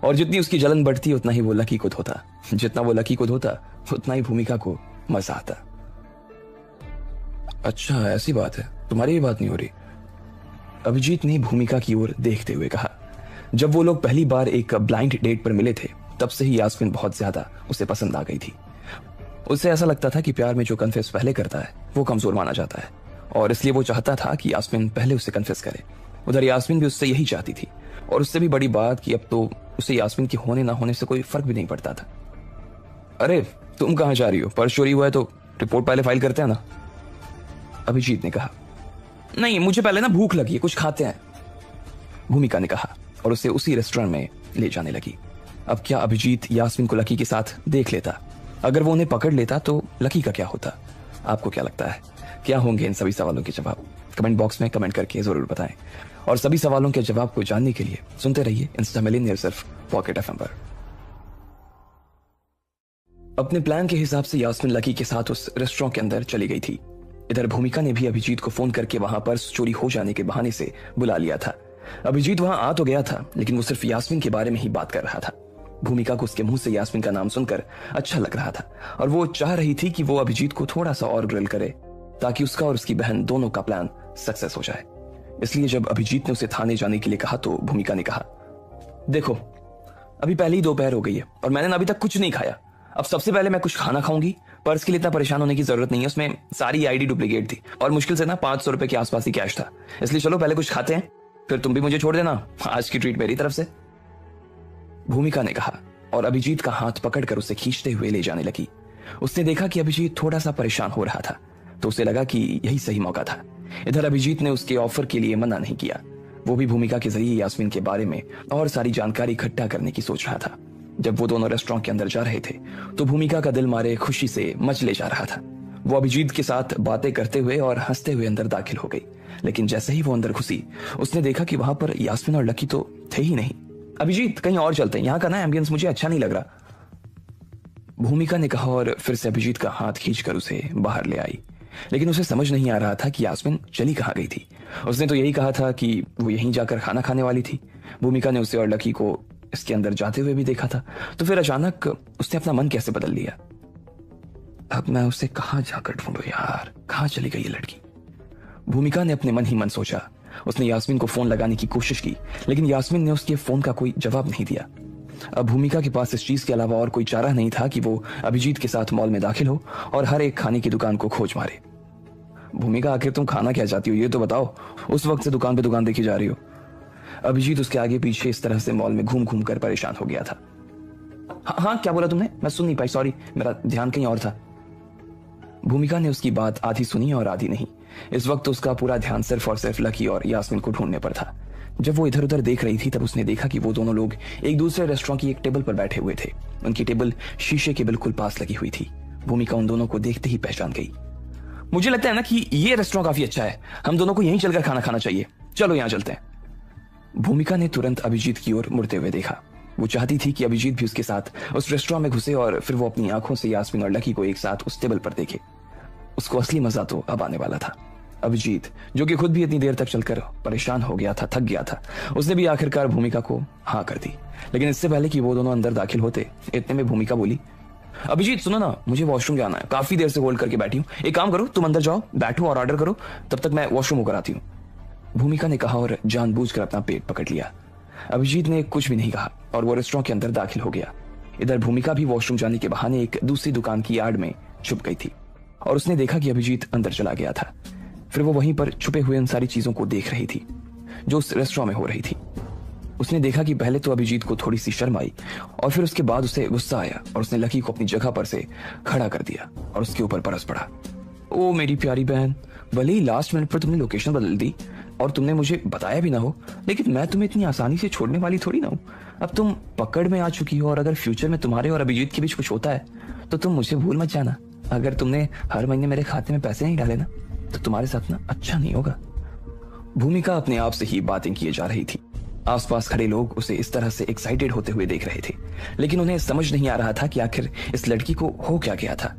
[SPEAKER 2] और जितनी उसकी जलन बढ़ती उतना ही वो लकी को धोता, जितना वो लकी को धोता उतना ही भूमिका को मजा आता। अच्छा ऐसी बात है, तुम्हारी भी बात नहीं हो रही, अभिजीत ने भूमिका की ओर देखते हुए कहा। जब वो लोग पहली बार एक ब्लाइंड डेट पर मिले थे तब से ही यास्मीन बहुत ज्यादा उसे पसंद आ गई थी। उसे ऐसा लगता था कि प्यार में जो कन्फेस पहले करता है वो कमजोर माना जाता है, और इसलिए वो चाहता था कि यास्मीन पहले उसे कन्फेस करे। उधर यास्मीन भी उससे यही चाहती थी, और उससे भी बड़ी बात कि अब तो उसे यास्मीन के होने ना होने से कोई फर्क भी नहीं पड़ता था। अरे तुम कहां जा रही हो? पर्स चोरी हुआ है तो रिपोर्ट पहले फाइल करते हैं ना, अभिजीत ने कहा। नहीं, मुझे पहले ना भूख लगी है, कुछ खाते हैं, भूमिका ने कहा और उसे उसी रेस्टोरेंट में ले जाने लगी। अब क्या अभिजीत यास्मीन को लकी के साथ देख लेता? अगर वो उन्हें पकड़ लेता तो लकी का क्या होता? आपको क्या लगता है, क्या होंगे इन सभी सवालों के जवाब? कमेंट बॉक्स में कमेंट करके जरूर बताएं, और सभी सवालों के जवाब को जानने के लिए सुनते रहिए इंस्टा मिलियनेयर सिर्फ पॉकेट एफएम पर। अपने प्लान के हिसाब से यास्मीन लकी के साथ उस रेस्टोरेंट के अंदर चली गई थी। इधर भूमिका ने भी अभिजीत को फोन करके वहां पर्स चोरी हो जाने के बहाने से बुला लिया था। अभिजीत वहां आ तो गया था, लेकिन वो सिर्फ यास्मीन के बारे में ही बात कर रहा था। भूमिका को उसके मुंह से यास्मीन का नाम सुनकर अच्छा लग रहा था, और वो चाह रही थी कि वो अभिजीत को थोड़ा सा और ग्रिल करे ताकि उसका और उसकी बहन दोनों का प्लान सक्सेस हो जाए। इसलिए जब अभिजीत ने उसे थाने जाने के लिए कहा तो भूमिका ने कहा, देखो अभी पहले ही दोपहर हो गई है और मैंने ना अभी तक कुछ नहीं खाया। अब सबसे पहले मैं कुछ खाना खाऊंगी। पर्स के लिए इतना परेशान होने की जरूरत नहीं है, उसमें सारी आईडी डुप्लीकेट थी और मुश्किल से ना 500 रुपए के आसपास ही कैश था। इसलिए चलो पहले कुछ खाते हैं, फिर तुम भी मुझे छोड़ देना, आज की ट्रीट मेरी तरफ से, भूमिका ने कहा और अभिजीत का हाथ पकड़कर उसे खींचते हुए ले जाने लगी। उसने देखा कि अभिजीत थोड़ा सा परेशान हो रहा था, तो उसे लगा कि यही सही मौका था। इधर अभिजीत ने उसके ऑफर के लिए मना नहीं किया। वो भी भूमिका के जरिए यास्मीन के बारे में और सारी जानकारी इकट्ठा करने की सोच रहा था। जब वो दोनों रेस्टोरेंट के अंदर जा रहे थे तो भूमिका का दिल मारे खुशी से मचले जा रहा था। वो अभिजीत के साथ बातें करते हुए और हंसते हुए अंदर दाखिल हो गई, लेकिन जैसे ही वो अंदर घुसी उसने देखा कि वहां पर यास्मीन और लकी तो थे ही नहीं। अभिजीत कहीं और चलते हैं, यहाँ का ना एम्बियंस मुझे अच्छा नहीं लग रहा, भूमिका ने कहा और फिर से अभिजीत का हाथ खींचकर उसे बाहर ले आई। लेकिन उसे समझ नहीं आ रहा था कि यास्मीन चली कहाँ गई थी। उसने तो यही कहा था कि वो यहीं जाकर खाना खाने वाली थी। भूमिका ने उसे और लकी को इसके अंदर जाते हुए भी देखा था, तो फिर अचानक उसने अपना मन कैसे बदल लिया। अब मैं उसे कहाँ जाकर ढूंढूं यार, कहाँ चली गई ये लड़की, भूमिका ने अपने मन ही मन सोचा। उसने यास्मीन को फोन लगाने की कोशिश की, लेकिन यास्मीन ने उसके फोन का कोई जवाब नहीं दिया। अब भूमिका के पास इस चीज के अलावा और कोई चारा नहीं था कि वो अभिजीत के साथ मॉल में दाखिल हो और हर एक खाने की दुकान को खोज मारे। भूमिका आखिर तुम खाना क्या चाहती हो ये तो बताओ, उस वक्त से दुकान पे दुकान देखी जा रही हो। अभिजीत उसके आगे पीछे इस तरह से मॉल में घूम घूम कर परेशान हो गया था। हाँ क्या बोला तुमने, मैं सुन नहीं पाई, सॉरी मेरा ध्यान कहीं और था। भूमिका ने उसकी बात आधी सुनी और आधी नहीं। इस वक्त उसका पूरा ध्यान सिर्फ और सिर्फ लकी और यास्मीन को ढूंढने पर था। जब वो इधर उधर देख रही थी तब उसने देखा कि वो दोनों लोग एक दूसरे रेस्टोरेंट की एक टेबल पर बैठे हुए थे। उनकी टेबल शीशे के बिल्कुल पास लगी हुई थी। भूमिका उन दोनों को देखते ही पहचान गई। मुझे लगता है ना कि ये रेस्टोरेंट काफी अच्छा है, हम दोनों को यहीं चलकर खाना खाना चाहिए, चलो यहाँ चलते हैं। भूमिका ने तुरंत अभिजीत की ओर मुड़ते हुए देखा। वो चाहती थी कि अभिजीत भी उसके साथ उस रेस्टोरेंट में घुसे और फिर वो अपनी आंखों से यास्मीन और लकी को एक साथ उस टेबल पर देखे। उसको असली मजा तो अब आने वाला था। अभिजीत, जो कि खुद भी इतनी देर तक चलकर परेशान हो गया था, थक गया था, उसने भी आखिरकार भूमिका को हाँ कर दी। लेकिन इससे पहले कि वो दोनों अंदर दाखिल होते, इतने में भूमिका बोली, अभिजीत सुनो ना, मुझे वॉशरूम जाना है, काफी देर से होल्ड करके बैठी हूँ। एक काम करो, तुम अंदर जाओ, बैठो और ऑर्डर करो, तब तक मैं वॉशरूम होकर आती हूँ। भूमिका ने कहा और जानबूझकर अपना पेट पकड़ लिया। अभिजीत ने कुछ भी नहीं कहा और वो रेस्टोरेंट के अंदर दाखिल हो गया। इधर भूमिका भी वॉशरूम जाने के बहाने एक दूसरी दुकान की यार्ड में छुप गई थी और उसने देखा कि अभिजीत अंदर चला गया था। फिर वो वहीं पर छुपे हुए उन सारी चीजों को देख रही थी जो उस रेस्टोरेंट में हो रही थी। उसने देखा कि पहले तो अभिजीत को थोड़ी सी शर्म आई और फिर उसके बाद उसे गुस्सा आया और उसने लकी को अपनी जगह पर से खड़ा कर दिया और उसके ऊपर बरस पड़ा। ओ मेरी प्यारी बहन, भले ही लास्ट मिनट पर तुमने लोकेशन बदल दी और तुमने मुझे बताया भी ना हो, लेकिन मैं तुम्हें इतनी आसानी से छोड़ने वाली थोड़ी ना हूँ। अब तुम पकड़ में आ चुकी हो और अगर फ्यूचर में तुम्हारे और अभिजीत के बीच कुछ होता है तो तुम मुझे भूल मत जाना। अगर तुमने हर महीने मेरे खाते में पैसे नहीं डाले ना तो तुम्हारे साथ ना अच्छा नहीं होगा। भूमिका अपने आप से ही बातें किए जा रही थी। आसपास खड़े लोग उसे इस तरह से एक्साइटेड होते हुए देख रहे थे, लेकिन उन्हें समझ नहीं आ रहा था कि आखिर इस लड़की को हो क्या गया था।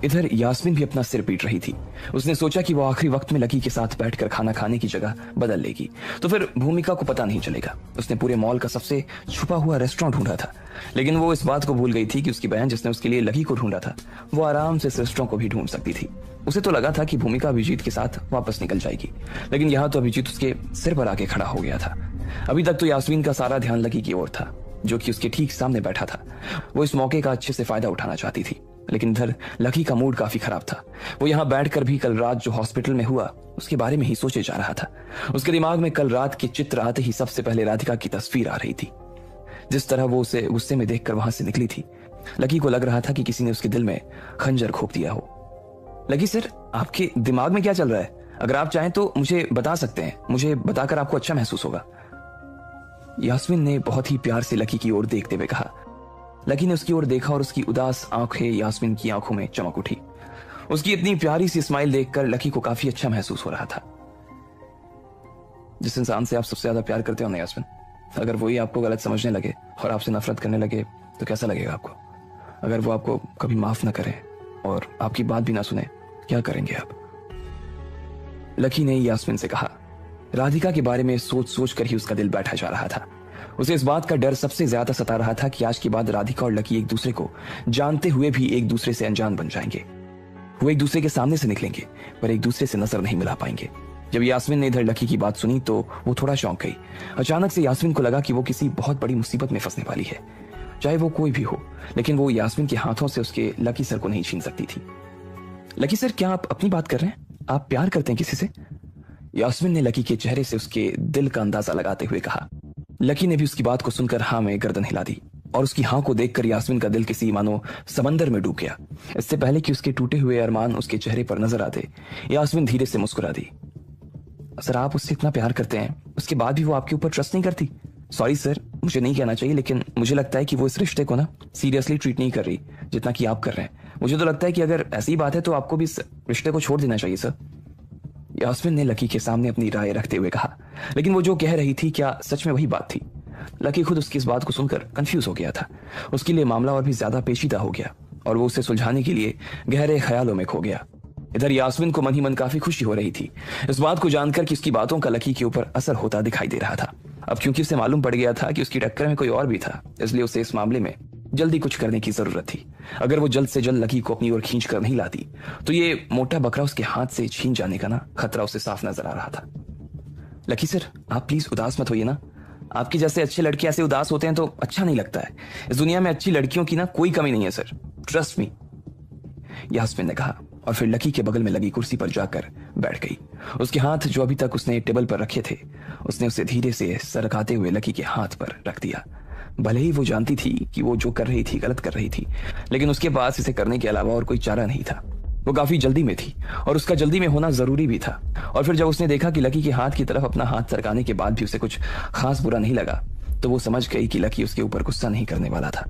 [SPEAKER 2] इधर यास्मीन भी अपना सिर पीट रही थी। उसने सोचा कि वो आखिरी वक्त में लकी के साथ बैठकर खाना खाने की जगह बदल लेगी तो फिर भूमिका को पता नहीं चलेगा। उसने पूरे मॉल का सबसे छुपा हुआ रेस्टोरेंट ढूंढा था, लेकिन वो इस बात को भूल गई थी कि उसकी बहन जिसने उसके लिए लकी को ढूंढा था वो आराम से इस रेस्टोरेंट को भी ढूंढ सकती थी। उसे तो लगा था कि भूमिका अभिजीत के साथ वापस निकल जाएगी, लेकिन यहाँ तो अभिजीत उसके सिर पर आके खड़ा हो गया था। अभी तक तो यास्मीन का सारा ध्यान लकी की ओर था जो कि उसके ठीक सामने बैठा था। वो इस मौके का अच्छे से फायदा उठाना चाहती थी, लेकिन इधर लकी का मूड काफी खराब था। वो यहाँ बैठकर भी कल रात जो हॉस्पिटल में हुआ उसके बारे में ही सोचे जा रहा था। उसके दिमाग में कल रात के चित्र आते ही सबसे पहले राधिका की तस्वीर आ रही थी। जिस तरह वो उसे गुस्से में देखकर वहां से निकली थी, लकी को लग रहा था कि किसी ने उसके दिल में खंजर घोंप दिया हो। लकी सर, आपके दिमाग में क्या चल रहा है? अगर आप चाहें तो मुझे बता सकते हैं, मुझे बताकर आपको अच्छा महसूस होगा। यास्मीन ने बहुत ही प्यार से लकी की ओर देखते हुए कहा। लकी ने उसकी ओर देखा और उसकी उदास आंखें यास्मीन की आंखों में चमक उठी। उसकी इतनी प्यारी सी स्माइल देखकर लकी को काफी अच्छा महसूस हो रहा था। जिस इंसान से आप सबसे ज्यादा प्यार करते हो ना यास्मीन, अगर वही आपको गलत समझने लगे और आपसे नफरत करने लगे तो कैसा लगेगा आपको? अगर वो आपको कभी माफ ना करे और आपकी बात भी ना सुने, क्या करेंगे आप? लकी ने यास्मीन से कहा। राधिका के बारे में सोच सोच कर ही उसका दिल बैठा जा रहा था। उसे इस बात का डर सबसे ज्यादा सता रहा था कि आज के बाद राधिका और लकी एक दूसरे को जानते हुए भी एक दूसरे से अनजान बन जाएंगे। वो एक दूसरे के सामने से निकलेंगे पर एक दूसरे से नजर नहीं मिला पाएंगे। जब यास्मीन ने इधर लकी की बात सुनी तो वो थोड़ा चौंक गई। अचानक से यास्मीन को लगा कि वो किसी बहुत बड़ी मुसीबत में फंसने वाली है, चाहे वो कोई भी हो, लेकिन वो यास्मीन के हाथों से उसके लकी सर को नहीं छीन सकती थी। लकी सर, क्या आप अपनी बात कर रहे हैं? आप प्यार करते हैं किसी से? यास्मीन ने लकी के चेहरे से उसके दिल का अंदाजा लगाते हुए कहा। लकी ने भी उसकी बात को सुनकर हाँ में गर्दन हिला दी और उसकी हाँ को देखकर यास्मीन का दिल किसी मानो समंदर में डूब गया। इससे पहले कि उसके टूटे हुए अरमान उसके चेहरे पर नजर आते, यास्मीन धीरे से मुस्कुरा दी। सर, आप उससे इतना प्यार करते हैं, उसके बाद भी वो आपके ऊपर ट्रस्ट नहीं करती? सॉरी सर, मुझे नहीं कहना चाहिए, लेकिन मुझे लगता है कि वो इस रिश्ते को ना सीरियसली ट्रीट नहीं कर रही जितना कि आप कर रहे हैं। मुझे तो लगता है कि अगर ऐसी बात है तो आपको भी इस रिश्ते को छोड़ देना चाहिए सर। यास्मीन ने लकी के सामने अपनी राय रखते हुए कहा, लेकिन वो जो कह रही थी क्या सच में वही बात थी? लकी खुद उसकी इस बात को सुनकर कंफ्यूज हो गया था। उसके लिए मामला और भी ज्यादा पेचीदा हो गया और वो उसे सुलझाने के लिए गहरे ख्यालों में खो गया। इधर यास्मीन को मन ही मन काफी खुशी हो रही थी इस बात को जानकर कि उसकी बातों का लकी के ऊपर असर होता दिखाई दे रहा था। अब क्योंकि उसे मालूम पड़ गया था कि उसकी टक्कर में कोई और भी था, इसलिए उसे इस मामले में जल्दी कुछ करने की जरूरत थी। अगर वो जल्द से जल्द लकी को अपनी ओर खींच कर नहीं लाती तो ये मोटा बकरा उसके हाथ से छीन जाने का ना खतरा उसे साफ नजर आ रहा था। लकी सर, आप प्लीज उदास मत होइए ना। आपके जैसे अच्छे लड़के ऐसे उदास होते हैं तो अच्छा नहीं लगता है। इस दुनिया में अच्छी लड़कियों की ना कोई कमी नहीं है सर, ट्रस्ट मी, यास्मीन ने कहा और फिर लकी के बगल में लगी कुर्सी पर जाकर बैठ गई। उसके हाथ जो अभी तक उसने टेबल पर रखे थे उसने उसे धीरे से सरकाते हुए लकी के हाथ पर रख दिया। भले ही वो जानती थी कि वो जो कर रही थी गलत कर रही थी, लेकिन उसके पास इसे करने के अलावा और कोई चारा नहीं था। वो काफी जल्दी में थी और उसका जल्दी में होना जरूरी भी था। और फिर जब उसने देखा कि लकी के हाथ की तरफ अपना हाथ सरकाने के बाद भी उसे कुछ खास बुरा नहीं लगा तो वो समझ गई कि लकी उसके ऊपर गुस्सा नहीं करने वाला था।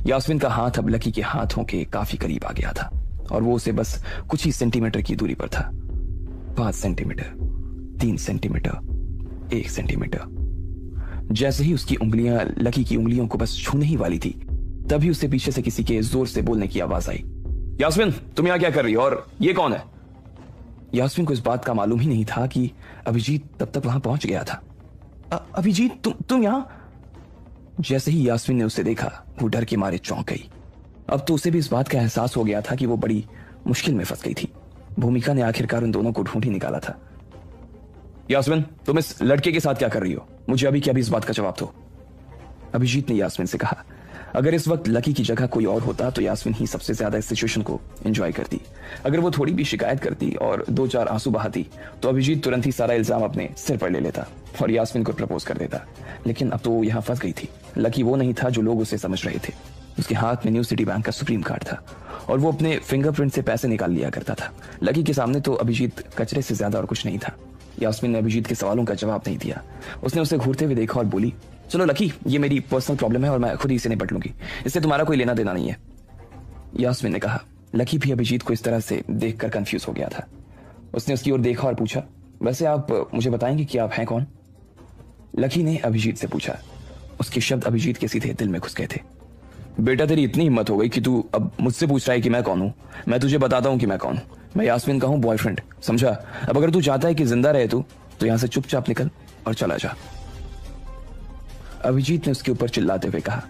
[SPEAKER 2] यास्मीन का हाथ अब लकी के हाथों के काफी करीब आ गया था और वो उसे बस कुछ ही सेंटीमीटर की दूरी पर था। 5 सेंटीमीटर, 3 सेंटीमीटर, 1 सेंटीमीटर। जैसे ही उसकी उंगलियां लकी की उंगलियों को बस छूने ही वाली थी तभी उसे पीछे से किसी के जोर से बोलने की आवाज आई। यास्मीन, तुम यहां क्या कर रही हो और ये कौन है? यास्मीन को इस बात का मालूम ही नहीं था कि अभिजीत तब तक वहां पहुंच गया था। अभिजीत, तुम यहां? जैसे ही यास्मीन ने उसे देखा वो डर के मारे चौंक गई। अब तो उसे भी इस बात का एहसास हो गया था कि वो बड़ी मुश्किल में फंस गई थी। भूमिका ने आखिरकार उन दोनों को ढूंढ ही निकाला था। यास्मीन, तुम इस लड़के के साथ क्या कर रही हो? मुझे अभी क्या भी इस बात का जवाब दो। अभिजीत ने यास्मीन से कहा। अगर इस वक्त लकी की जगह कोई और होता तो यास्मीन ही सबसे ज्यादा इस सिचुएशन को एंजॉय करती। अगर वो थोड़ी भी शिकायत करती और 2-4 आंसू बहाती तो अभिजीत तुरंत ही सारा इल्जाम अपने सिर पर ले लेता और यास्मीन को प्रपोज कर देता। लेकिन अब तो वो यहाँ फंस गई थी। लकी वो नहीं था जो लोग उसे समझ रहे थे। उसके हाथ में न्यू सिटी बैंक का सुप्रीम कार्ड था और वो अपने फिंगरप्रिंट से पैसे निकाल लिया करता था। लकी के सामने तो अभिजीत कचरे से ज्यादा और कुछ नहीं था। यास्मीन ने अभिजीत के सवालों का जवाब नहीं दिया। उसने उसे घूरते हुए देखा और बोली, चलो लकी, ये मेरी पर्सनल प्रॉब्लम है और मैं खुद ही इसे निपट लूंगी, इससे तुम्हारा कोई लेना देना नहीं है। यास्मीन ने कहा। लकी भी अभिजीत को इस तरह से देखकर कंफ्यूज हो गया था। उसने उसकी ओर देखा और पूछा, वैसे आप मुझे बताएंगे कि आप हैं कौन? लकी ने अभिजीत से पूछा। उसके शब्द अभिजीत के सीधे दिल में घुस गए थे। बेटा, तेरी इतनी हिम्मत हो गई कि तू अब मुझसे पूछ रहा है कि मैं कौन हूं? मैं तुझे बताता हूं कि मैं कौन हूं। मैं यास्मीन का हूं बॉयफ्रेंड, समझा? अब अगर तू चाहता है कि जिंदा रहे तू तो यहां से चुपचाप निकल और चला जा। अभिजीत ने उसके ऊपर चिल्लाते हुए कहा,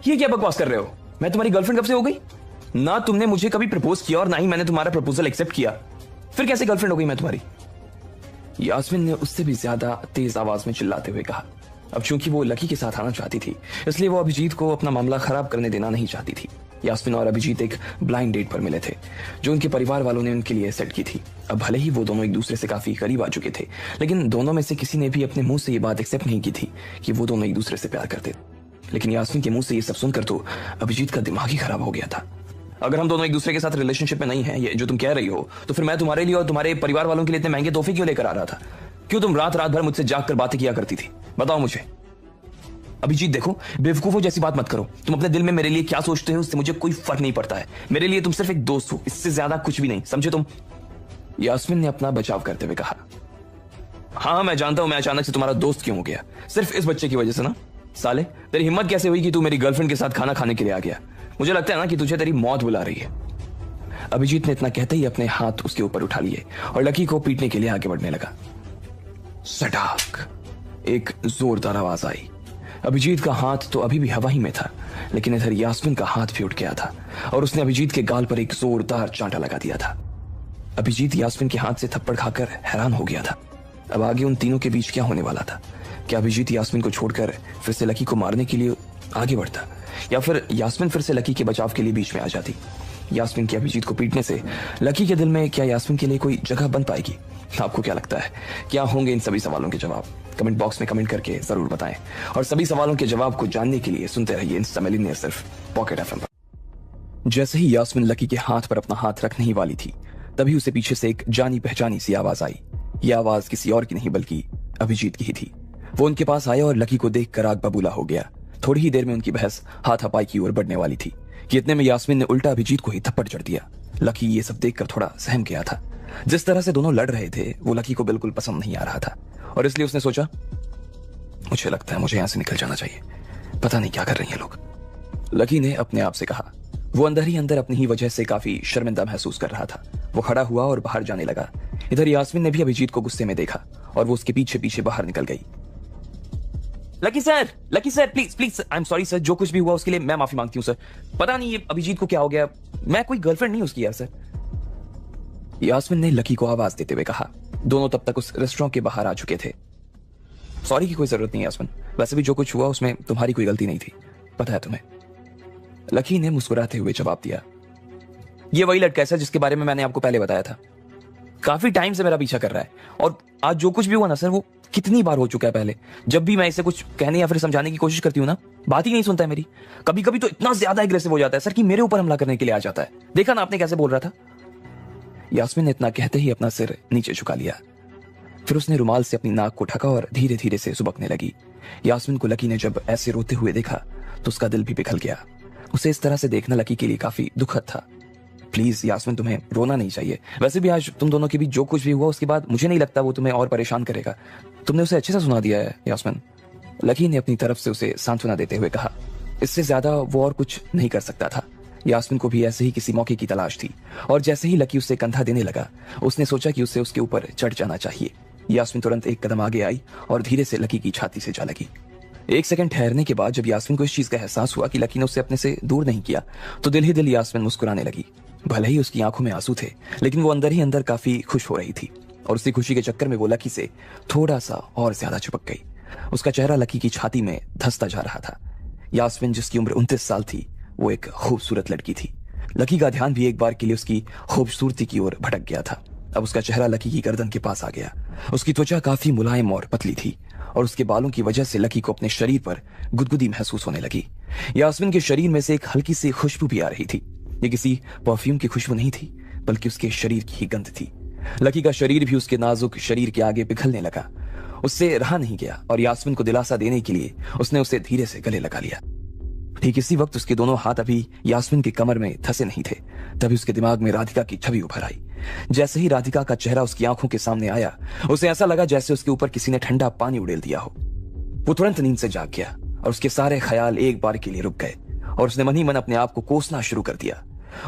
[SPEAKER 2] ये क्या बकवास कर रहे हो? मैं तुम्हारी गर्लफ्रेंड कब से हो गई? ना तुमने मुझे कभी प्रपोज किया और ना ही मैंने तुम्हारा प्रपोजल एक्सेप्ट किया, फिर कैसे गर्लफ्रेंड हो गई मैं तुम्हारी? यास्मीन ने उससे भी ज्यादा तेज आवाज में चिल्लाते हुए कहा। अब चूंकि वो लकी के साथ आना चाहती थी इसलिए वो अभिजीत को अपना मामला खराब करने देना नहीं चाहती थी। यास्मीन और अभिजीत एक ब्लाइंड डेट पर मिले थे जो उनके परिवार वालों ने उनके लिए सेट की थी। अब भले ही वो दोनों एक दूसरे से काफी करीब आ चुके थे लेकिन दोनों में से किसी ने भी अपने मुंह से ये बात एक्सेप्ट नहीं की थी कि वो दोनों एक दूसरे से प्यार करते। लेकिन यास्मीन के मुंह से ये सब सुनकर तो अभिजीत का दिमाग ही खराब हो गया था। अगर हम दोनों एक दूसरे के साथ रिलेशनशिप में नहीं है, ये जो तुम कह रही हो, तो फिर मैं तुम्हारे लिए और तुम्हारे परिवार वालों के लिए इतने महंगे तोहफे क्यों लेकर आ रहा था? क्यों तुम रात रात भर मुझसे जाग कर बातें किया करती थी? बताओ मुझे। अभिजीत देखो, बेवकूफों जैसी बात मत करो। तुम अपने दिल में मेरे लिए क्या सोचते हो उससे मुझे कोई फर्क नहीं पड़ता है। मेरे लिए तुम सिर्फ एक दोस्त हो, इससे ज्यादा कुछ भी नहीं, समझे तुम? यास्मीन ने अपना बचाव करते हुए कहा। हाँ, मैं जानता हूं मैं अचानक से तुम्हारा दोस्त क्यों हो गया, सिर्फ इस बच्चे की वजह से ना। साले, तेरी हिम्मत कैसे हुई कि तू मेरी गर्लफ्रेंड के साथ खाना खाने के लिए आ गया? मुझे लगता है ना कि तुझे तेरी मौत बुला रही है। अभिजीत ने इतना कहते ही अपने हाथ उसके ऊपर उठा लिए और लकी को पीटने के लिए आगे बढ़ने लगा। सटाक, एक जोरदार आवाज आई। अभिजीत का हाथ तो अभी भी हवा ही में था लेकिन इधर यास्मीन का हाथ भी उठ गया था और उसने अभिजीत के गाल पर एक जोरदार चांटा लगा दिया था। अभिजीत यास्मीन के हाथ से थप्पड़ खाकर हैरान हो गया था। अब आगे उन तीनों के बीच क्या होने वाला था? क्या अभिजीत यास्मीन को छोड़कर फिर से लकी को मारने के लिए आगे बढ़ता या फिर यास्मीन फिर से लकी के बचाव के लिए बीच में आ जाती? यास्मीन के अभिजीत को पीटने से लकी के दिल में क्या यास्मीन के लिए कोई जगह बन पाएगी? आपको क्या लगता है, क्या होंगे इन सभी सवालों के जवाब? कमेंट बॉक्स में कमेंट करके जरूर बताएं और सभी सवालों के जवाब को जानने के लिए सुनते रहिए इंस्टा मिलियनेयर सिर्फ पॉकेट एफएम पर। जैसे ही यास्मीन लकी के हाथ पर अपना हाथ रखने ही वाली थी तभी उसे पीछे से एक जानी पहचानी सी आवाज आई। यह आवाज किसी और की नहीं बल्कि अभिजीत की ही थी। वो उनके पास आया और लकी को देखकर आग बबूला हो गया। थोड़ी ही देर में उनकी बहस हाथापाई की ओर बढ़ने वाली थी कि इतने में यास्मीन ने उल्टा अभिजीत को ही थप्पड़ जड़ दिया। लकी ये सब देखकर थोड़ा सहम गया था। जिस तरह से दोनों लड़ रहे थे वो लकी को बिल्कुल पसंद नहीं आ रहा था और इसलिए उसने सोचा, मुझे लगता है मुझे यहां से निकल जाना चाहिए, पता नहीं क्या कर रही हैं लोग। लकी ने अपने आप से कहा। वो अंदर ही अंदर अपनी ही वजह से काफी शर्मिंदा महसूस कर रहा था। वो खड़ा हुआ और बाहर जाने लगा। इधर यास्मीन ने भी अभिजीत को गुस्से में देखा और वो उसके पीछे पीछे बाहर निकल गई। Lucky sir please please, I am sorry sir, जो कुछ भी हुआ उसके लिए मैं माफी मांगती हूँ सर। पता नहीं ये अभिजीत को क्या हो गया, मैं कोई गर्लफ्रेंड नहीं उसकी यार सर। यास्मीन ने लकी को आवाज देते हुए कहा। दोनों तब तक उस रेस्टोरेंट के बाहर आ चुके थे। सॉरी की कोई जरूरत नहीं यास्मीन, वैसे भी जो कुछ हुआ उसमें तुम्हारी कोई गलती नहीं थी, पता है तुम्हें। लकी ने मुस्कुराते हुए जवाब दिया। ये वही लड़का है सर जिसके बारे में मैंने आपको पहले बताया था। काफी टाइम से मेरा पीछा कर रहा है और आज जो कुछ भी हुआ ना सर, वो कितनी बार हो चुका है पहले। जब भी मैं इसे कुछ कहने या फिर समझाने की कोशिश करती हूँ ना, बात ही नहीं सुनता है मेरी। कभी कभी तो इतना ज्यादा एग्रेसिव हो जाता है सर कि मेरे ऊपर हमला करने के लिए आ जाता है। देखा ना आपने कैसे बोल रहा था। यास्मीन ने इतना कहते ही अपना सिर नीचे झुका लिया। फिर उसने रुमाल से अपनी नाक को ढका और धीरे धीरे से सुबकने लगी। यास्मीन को लकी ने जब ऐसे रोते हुए देखा तो उसका दिल भी पिघल गया। उसे इस तरह से देखना लकी के लिए काफी दुखद था। प्लीज यास्मीन, तुम्हें रोना नहीं चाहिए। वैसे भी आज तुम दोनों के बीच जो कुछ भी हुआ उसके बाद मुझे नहीं लगता वो तुम्हें और परेशान करेगा। तुमने उसे अच्छे से सुना दिया है यास्मीन। लकी ने अपनी तरफ से उसे सांत्वना देते हुए कहा। इससे ज्यादा वो और कुछ नहीं कर सकता था। यास्मिन को भी ऐसे ही किसी मौके की तलाश थी और जैसे ही लकी उससे कंधा देने लगा उसने सोचा कि उससे उसके ऊपर चढ़ जाना चाहिए। यास्मिन तुरंत एक कदम आगे आई और धीरे से लकी की छाती से जा लगी। एक सेकंड ठहरने के बाद जब यास्मिन को इस चीज का एहसास हुआ कि लकी ने उससे अपने से दूर नहीं किया तो दिल ही दिल यास्मिन मुस्कुराने लगी। भले ही उसकी आंखों में आंसू थे लेकिन वो अंदर ही अंदर काफी खुश हो रही थी और उसी खुशी के चक्कर में वो लकी से थोड़ा सा और ज्यादा चिपक गई। उसका चेहरा लकी की छाती में धंसता जा रहा था। यास्मिन जिसकी उम्र 29 साल थी वो एक खूबसूरत लड़की थी। लकी का ध्यान भी एक बार के लिए उसकी खूबसूरती की ओर भटक गया था। अब उसका चेहरा लकी की गर्दन के पास आ गया। उसकी त्वचा काफी मुलायम और पतली थी और उसके बालों की वजह से लकी को अपने शरीर पर गुदगुदी महसूस होने लगी। यास्मिन के शरीर में से एक हल्की सी खुशबू भी आ रही थी। ये किसी परफ्यूम की खुशबू नहीं थी बल्कि उसके शरीर की ही गंध थी। लकी का शरीर भी उसके नाजुक शरीर के आगे पिघलने लगा। उससे रहा नहीं गया और यास्मिन को दिलासा देने के लिए उसने उसे धीरे से गले लगा लिया। ठीक इसी वक्त उसके दोनों हाथ अभी यास्मिन की कमर में फंसे नहीं थे। तभी उसके दिमाग में राधिका की छवि उभर आई। जैसे ही राधिका का चेहरा उसकी आंखों के सामने आया उसे ऐसा लगा जैसे उसके ऊपर किसी ने ठंडा पानी उड़ेल दिया हो। वो तुरंत नींद से जाग गया और उसके सारे ख्याल एक बार के लिए रुक गए और उसने मन ही मन अपने आप को कोसना शुरू कर दिया।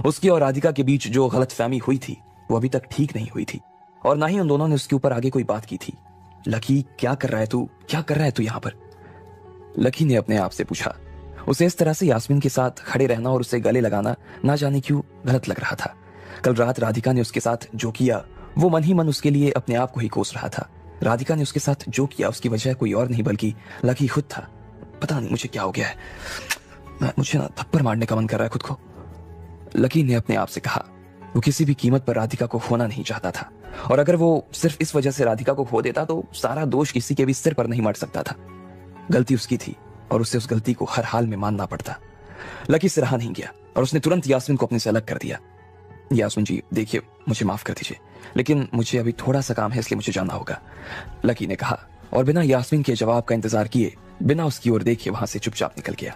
[SPEAKER 2] उसकी और राधिका के बीच जो गलतफहमी हुई थी वो अभी तक ठीक नहीं हुई थी और ना ही उन दोनों ने उसके ऊपर आगे कोई बात की थी। लकी क्या कर रहा है तू, क्या कर रहा है तू यहाँ पर? लकी ने अपने आप से पूछा। उसे इस तरह से यास्मिन के साथ खड़े रहना और उसे गले लगाना ना जाने क्यों गलत लग रहा था। कल रात राधिका ने उसके साथ जो किया वो मन ही मन उसके लिए अपने आप को ही कोस रहा था। राधिका ने उसके साथ जो किया उसकी वजह कोई और नहीं बल्कि लकी खुद था। पता नहीं मुझे क्या हो गया है, मुझे ना थप्पड़ मारने का मन कर रहा है खुद को, लकी ने अपने आप से कहा। वो किसी भी कीमत पर राधिका को खोना नहीं चाहता था और अगर वो सिर्फ इस वजह से राधिका को खो देता तो सारा दोष किसी के भी सिर पर नहीं मर सकता था। गलती उसकी थी और उसे उस गलती को हर हाल में मानना पड़ता। लकी से रहा नहीं गया और उसने तुरंत यास्मिन को अपने से अलग कर दिया। यास्मिन जी देखिए, मुझे माफ कर दीजिए लेकिन मुझे अभी थोड़ा सा काम है इसलिए मुझे जाना होगा, लकी ने कहा और बिना यास्मिन के जवाब का इंतजार किए बिना उसकी ओर देखे वहां से चुपचाप निकल गया।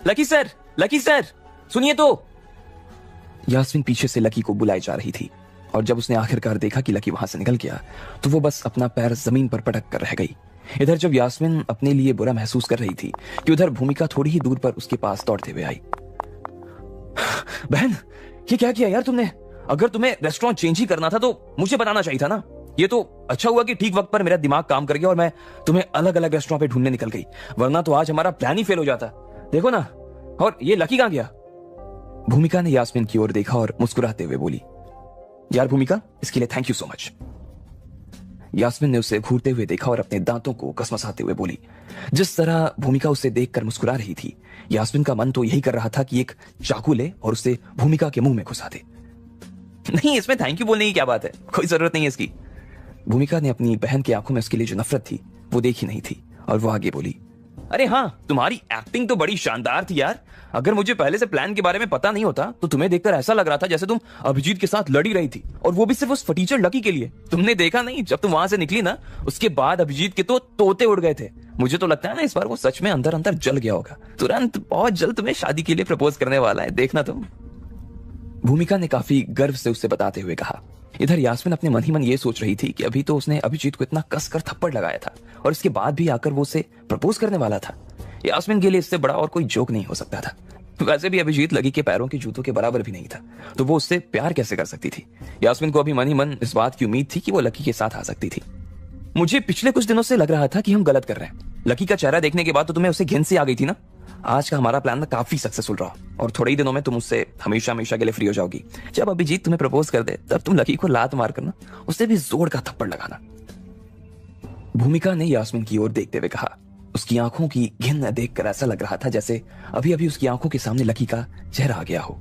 [SPEAKER 2] लकी सर सुनिए तो। यास्मिन पीछे से लकी को बुलाई जा रही थी और जब उसने आखिरकार देखा कि लकी वहां से निकल गया तो वो बस अपना पैर जमीन पर पटक कर रह गई। इधर जब यास्मिन अपने लिए बुरा महसूस कर रही थी कि उधर भूमिका थोड़ी ही दूर पर उसके पास दौड़ते हुए आई। बहन ये क्या किया यार तुमने? अगर तुम्हें रेस्टोरेंट चेंज ही करना था तो मुझे बताना चाहिए था ना। ये तो अच्छा हुआ कि ठीक वक्त पर मेरा दिमाग काम कर गया और मैं तुम्हें अलग अलग रेस्टोरेंट पे ढूंढने निकल गई, वरना तो आज हमारा प्लान ही फेल हो जाता। देखो ना, और ये लकी कहां गया? भूमिका ने यास्मिन की ओर देखा और मुस्कुराते हुए बोली, यार भूमिका इसके लिए thank you so much. Yasmin ने उसे घूरते हुए देखा और अपने दांतों को कसमसाते हुए बोली। जिस तरह भूमिका उसे देखकर मुस्कुरा रही थी यास्मिन का मन तो यही कर रहा था कि एक चाकू ले और उसे भूमिका के मुंह में घुसा दे। नहीं, इसमें थैंक यू बोलने की क्या बात है, कोई जरूरत नहीं है इसकी। भूमिका ने अपनी बहन की आंखों में उसके लिए जो नफरत थी वो देखी नहीं थी और वो आगे बोली, अरे हाँ, तुम्हारी एक्टिंग तो बड़ी शानदार थी यार। अगर मुझे पहले से प्लान के बारे में पता नहीं होता तो तुम्हें देखकर ऐसा लग रहा था जैसे तुम अभिजीत के साथ लड़ी रही थी और वो भी सिर्फ उस फटीचर लकी के लिए। तुमने देखा नहीं, जब तुम वहां से निकली ना उसके बाद अभिजीत के तो तोते उड़ गए थे। मुझे तो लगता है ना इस बार वो सच में अंदर अंदर जल गया होगा। तुरंत बहुत जल्द तुम्हें शादी के लिए प्रपोज करने वाला है, देखना तुम। भूमिका ने काफी गर्व से उसे बताते हुए कहा। इधर यास्मिन अपने मन ही मन ये सोच रही थी कि अभी तो उसने अभिजीत को इतना कसकर थप्पड़ लगाया था और इसके बाद भी आकर वो उसे प्रपोज करने वाला था। यास्मिन के लिए इससे बड़ा और कोई जोक नहीं हो सकता था। वैसे भी अभिजीत लकी के पैरों के जूतों के बराबर भी नहीं था तो वो उससे प्यार कैसे कर सकती थी? यास्मिन को अभी मन ही मन इस बात की उम्मीद थी कि वो लकी के साथ आ सकती थी। मुझे पिछले कुछ दिनों से लग रहा था कि हम गलत कर रहे हैं। लकी का चेहरा देखने के बाद तो तुम्हें उसे घिन से आ गई थी ना। आज का हमारा प्लान काफी सक्सेसफुल रहा और थोड़े ही दिनों में तुम उससे हमेशा हमेशा के लिए फ्री हो जाओगी। जब अभिजीत तुम्हें प्रपोज कर दे तब तुम लकी को लात मार करना, उससे भी जोर का थप्पड़ लगाना। भूमिका ने यास्मिन की ओर देखते हुए कहा। उसकी आंखों की घिन देखकर ऐसा लग रहा था जैसे अभी अभी उसकी आंखों के सामने लकी का चेहरा आ गया हो।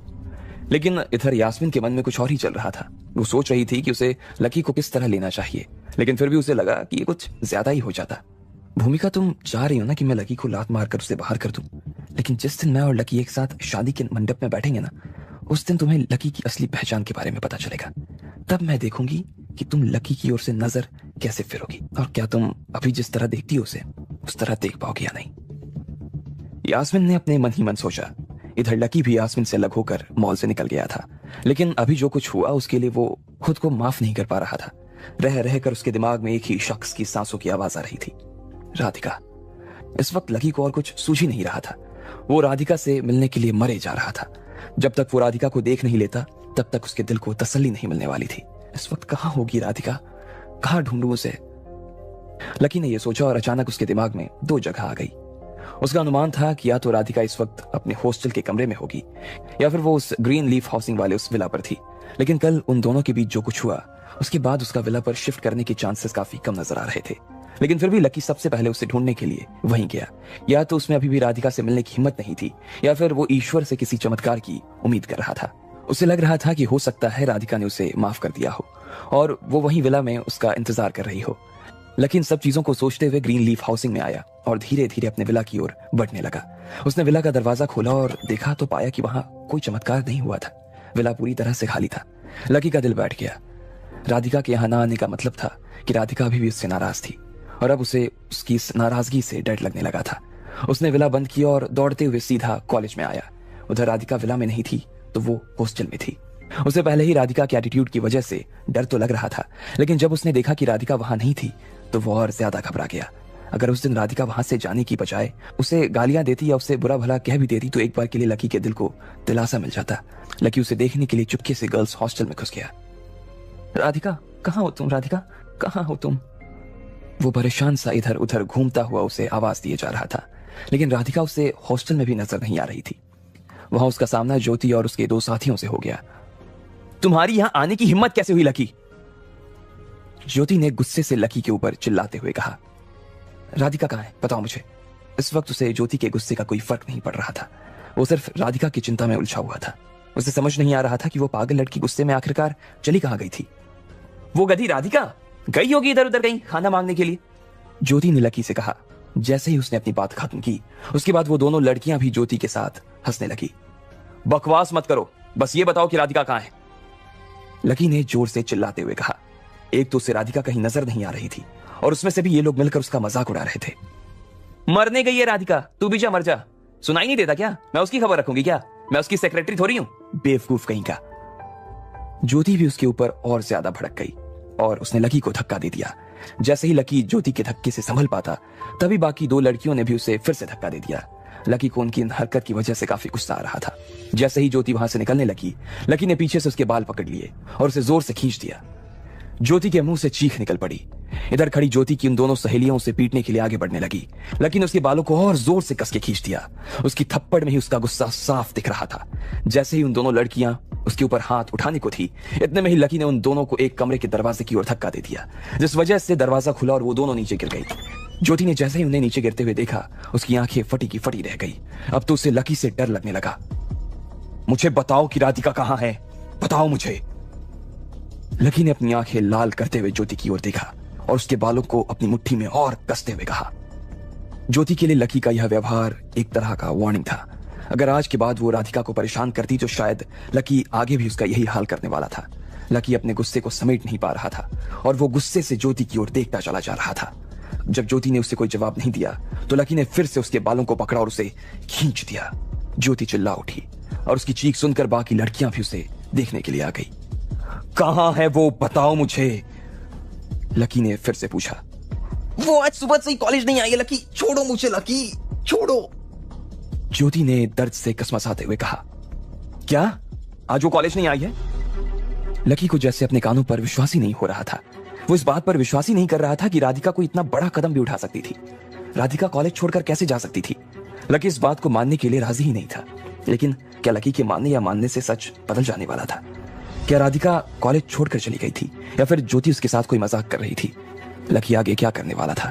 [SPEAKER 2] लेकिन इधर यास्मिन के मन में कुछ और ही चल रहा था। वो सोच रही थी कि उसे लकी को किस तरह लेना चाहिए, लेकिन फिर भी उसे लगा कि ये कुछ ज्यादा ही हो जाता। भूमिका, तुम चाह रही हो ना कि मैं लकी को लात मारकर उसे बाहर कर दूं, लेकिन जिस दिन मैं और लकी एक साथ शादी के मंडप में बैठेंगे ना, उस दिन तुम्हें लकी की असली पहचान के बारे में पता चलेगा। तब मैं देखूंगी कि तुम लकी की ओर से नजर कैसे फिरोगी और क्या तुम अभी जिस तरह देखती हो उसे उस तरह देख पाओगी या नहीं। यास्मिन ने अपने मन ही मन सोचा। इधर लकी भी यास्मिन से अलग होकर मॉल से निकल गया था, लेकिन अभी जो कुछ हुआ उसके लिए वो खुद को माफ नहीं कर पा रहा था। रह रहकर उसके दिमाग में एक ही शख्स की सांसों की आवाज आ रही थी, राधिका। इस वक्त लकी को और कुछ सूझ ही नहीं रहा था। वो राधिका से मिलने के लिए मरे जा रहा था, जब तक वो राधिका को देख नहीं लेता तब तक उसके दिल को तसल्ली नहीं मिलने वाली थी। इस वक्त कहां होगी राधिका, कहां ढूंढूं उसे? लकी ने यह सोचा और अचानक उसके दिमाग में दो जगह आ गई। उसका अनुमान था कि या तो राधिका इस वक्त अपने हॉस्टल के कमरे में होगी या फिर वो उस ग्रीन लीफ हाउसिंग वाले उस विला पर थी। लेकिन कल उन दोनों के बीच जो कुछ हुआ उसके बाद उसका विला पर शिफ्ट करने के चांसेस काफी कम नजर आ रहे थे। लेकिन फिर भी लकी सबसे पहले उसे ढूंढने के लिए वहीं गया। या तो उसमें अभी भी राधिका से मिलने की हिम्मत नहीं थी या फिर वो ईश्वर से किसी चमत्कार की उम्मीद कर रहा था। उसे लग रहा था कि हो सकता है राधिका ने उसे माफ कर दिया हो और वो वहीं विला में उसका इंतजार कर रही हो। लेकिन सब चीजों को सोचते हुए ग्रीन लीफ हाउसिंग में आया और धीरे धीरे अपने विला की ओर बढ़ने लगा। उसने विला का दरवाजा खोला और देखा तो पाया कि वहां कोई चमत्कार नहीं हुआ था। विला पूरी तरह से खाली था। लकी का दिल बैठ गया। राधिका के यहाँ ना आने का मतलब था कि राधिका अभी भी उससे नाराज थी और अब उसे उसकी इस नाराजगी से डर लगने लगा था। उसने विला बंद किया और दौड़ते हुए सीधा कॉलेज में आया। उधर राधिका विला में नहीं थी तो वो हॉस्टल में थी। उसे पहले ही राधिका के एटीट्यूड की वजह से डर तो लग रहा था, लेकिन जब उसने देखा कि राधिका वहां नहीं थी तो वो और ज्यादा घबरा गया। अगर उस दिन राधिका वहां से जाने की बजाय उसे गालियां देती या उसे बुरा भला कह भी देती तो एक बार के लिए लकी के दिल को दिलासा मिल जाता। लकी उसे देखने के लिए चुपके से गर्ल्स हॉस्टल में घुस गया। राधिका, कहाँ हो तुम? राधिका, कहाँ हो तुम? वो परेशान सा इधर उधर घूमता हुआ उसे आवाज दिए जा रहा था, लेकिन राधिका उसे हॉस्टल में भी नजर नहीं आ रही थी। वहां उसका सामना ज्योति और उसके दो साथियों से हो गया। तुम्हारी यहां आने की हिम्मत कैसे हुई लकी? ज्योति ने गुस्से से लकी के ऊपर चिल्लाते हुए कहा। राधिका कहाँ है, बताओ मुझे। इस वक्त उसे ज्योति के गुस्से का कोई फर्क नहीं पड़ रहा था। वो सिर्फ राधिका की चिंता में उलझा हुआ था। उसे समझ नहीं आ रहा था कि वो पागल लड़की गुस्से में आखिरकार चली कहां गई थी। वो गधी राधिका गई होगी इधर उधर कहीं खाना मांगने के लिए, ज्योति ने लकी से कहा। जैसे ही उसने अपनी बात खत्म की उसके बाद वो दोनों लड़कियां भी ज्योति के साथ हंसने लगी। बकवास मत करो, बस ये बताओ कि राधिका कहां है, लकी ने जोर से चिल्लाते हुए कहा। एक तो उसे राधिका कहीं नजर नहीं आ रही थी और उसमें से भी ये लोग मिलकर उसका मजाक उड़ा रहे थे। मरने गई है राधिका, तू भी जा मर जा। सुनाई नहीं देता क्या? मैं उसकी खबर रखूंगी क्या? मैं उसकी सेक्रेटरी थोड़ी हूं, बेवकूफ कहीं का। ज्योति भी उसके ऊपर और ज्यादा भड़क गई और उसने लकी को धक्का दे दिया। जैसे ही लकी ज्योति के धक्के से संभल पाता तभी बाकी दो लड़कियों ने भी उसे फिर से धक्का दे दिया। लकी को उनकी इन हरकत की वजह से काफी गुस्सा आ रहा था। जैसे ही ज्योति वहां से निकलने लगी, लकी ने पीछे से उसके बाल पकड़ लिए और उसे जोर से खींच दिया। ज्योति के मुंह से चीख निकल पड़ी। इधर खड़ी ज्योति की उन दोनों सहेलियों उसे पीटने के लिए आगे बढ़ने लगी, लेकिन उसके बालों को और जोर से कस के खींच दिया। उसकी थप्पड़ में ही उसका गुस्सा साफ दिख रहा था। जैसे ही उन दोनों लड़कियां उसके ऊपर हाथ उठाने को थी, इतने में ही लकी ने उन दोनों को एक कमरे के दरवाजे की ओर धक्का दे दिया, जिस वजह से दरवाजा खुला और वो दोनों नीचे गिर गई। ज्योति ने जैसे ही उन्हें नीचे गिरते हुए देखा, उसकी आंखें फटी की फटी रह गई। अब तो उसे लकी से डर लगने लगा। मुझे बताओ कि राधिका कहां है, बताओ मुझे। लकी ने अपनी आंखें लाल करते हुए ज्योति की ओर देखा और उसके बालों को अपनी मुट्ठी में और कसते हुए कहा। ज्योति के लिए लकी का यह व्यवहार एक तरह का वार्निंग था। अगर आज के बाद वो राधिका को परेशान करती तो शायद लकी आगे भी उसका यही हाल करने वाला था। लकी अपने गुस्से को समेट नहीं पा रहा था और वो गुस्से से ज्योति की ओर देखता चला जा रहा था। जब ज्योति ने उसे कोई जवाब नहीं दिया तो लकी ने फिर से उसके बालों को पकड़ा और उसे खींच दिया। ज्योति चिल्ला उठी और उसकी चीख सुनकर बाकी लड़कियां भी उसे देखने के लिए आ गई। कहां है वो, बताओ मुझे, लकी ने फिर से पूछा।
[SPEAKER 3] वो आज सुबह से ही कॉलेज नहीं आई है लकी, छोड़ो मुझे लकी, छोड़ो,
[SPEAKER 2] ज्योति ने दर्द से कसमसाते हुए कहा। क्या आज वो कॉलेज नहीं आई है? लकी को जैसे अपने कानों पर विश्वास ही नहीं हो रहा था। वो इस बात पर विश्वास ही नहीं कर रहा था कि राधिका कोई इतना बड़ा कदम भी उठा सकती थी। राधिका कॉलेज छोड़कर कैसे जा सकती थी? लकी इस बात को मानने के लिए राजी ही नहीं था। लेकिन क्या लकी के मानने या मानने से सच बदल जाने वाला था? क्या राधिका कॉलेज छोड़कर चली गई थी या फिर ज्योति उसके साथ कोई मजाक कर रही थी? लकी आगे क्या करने वाला था?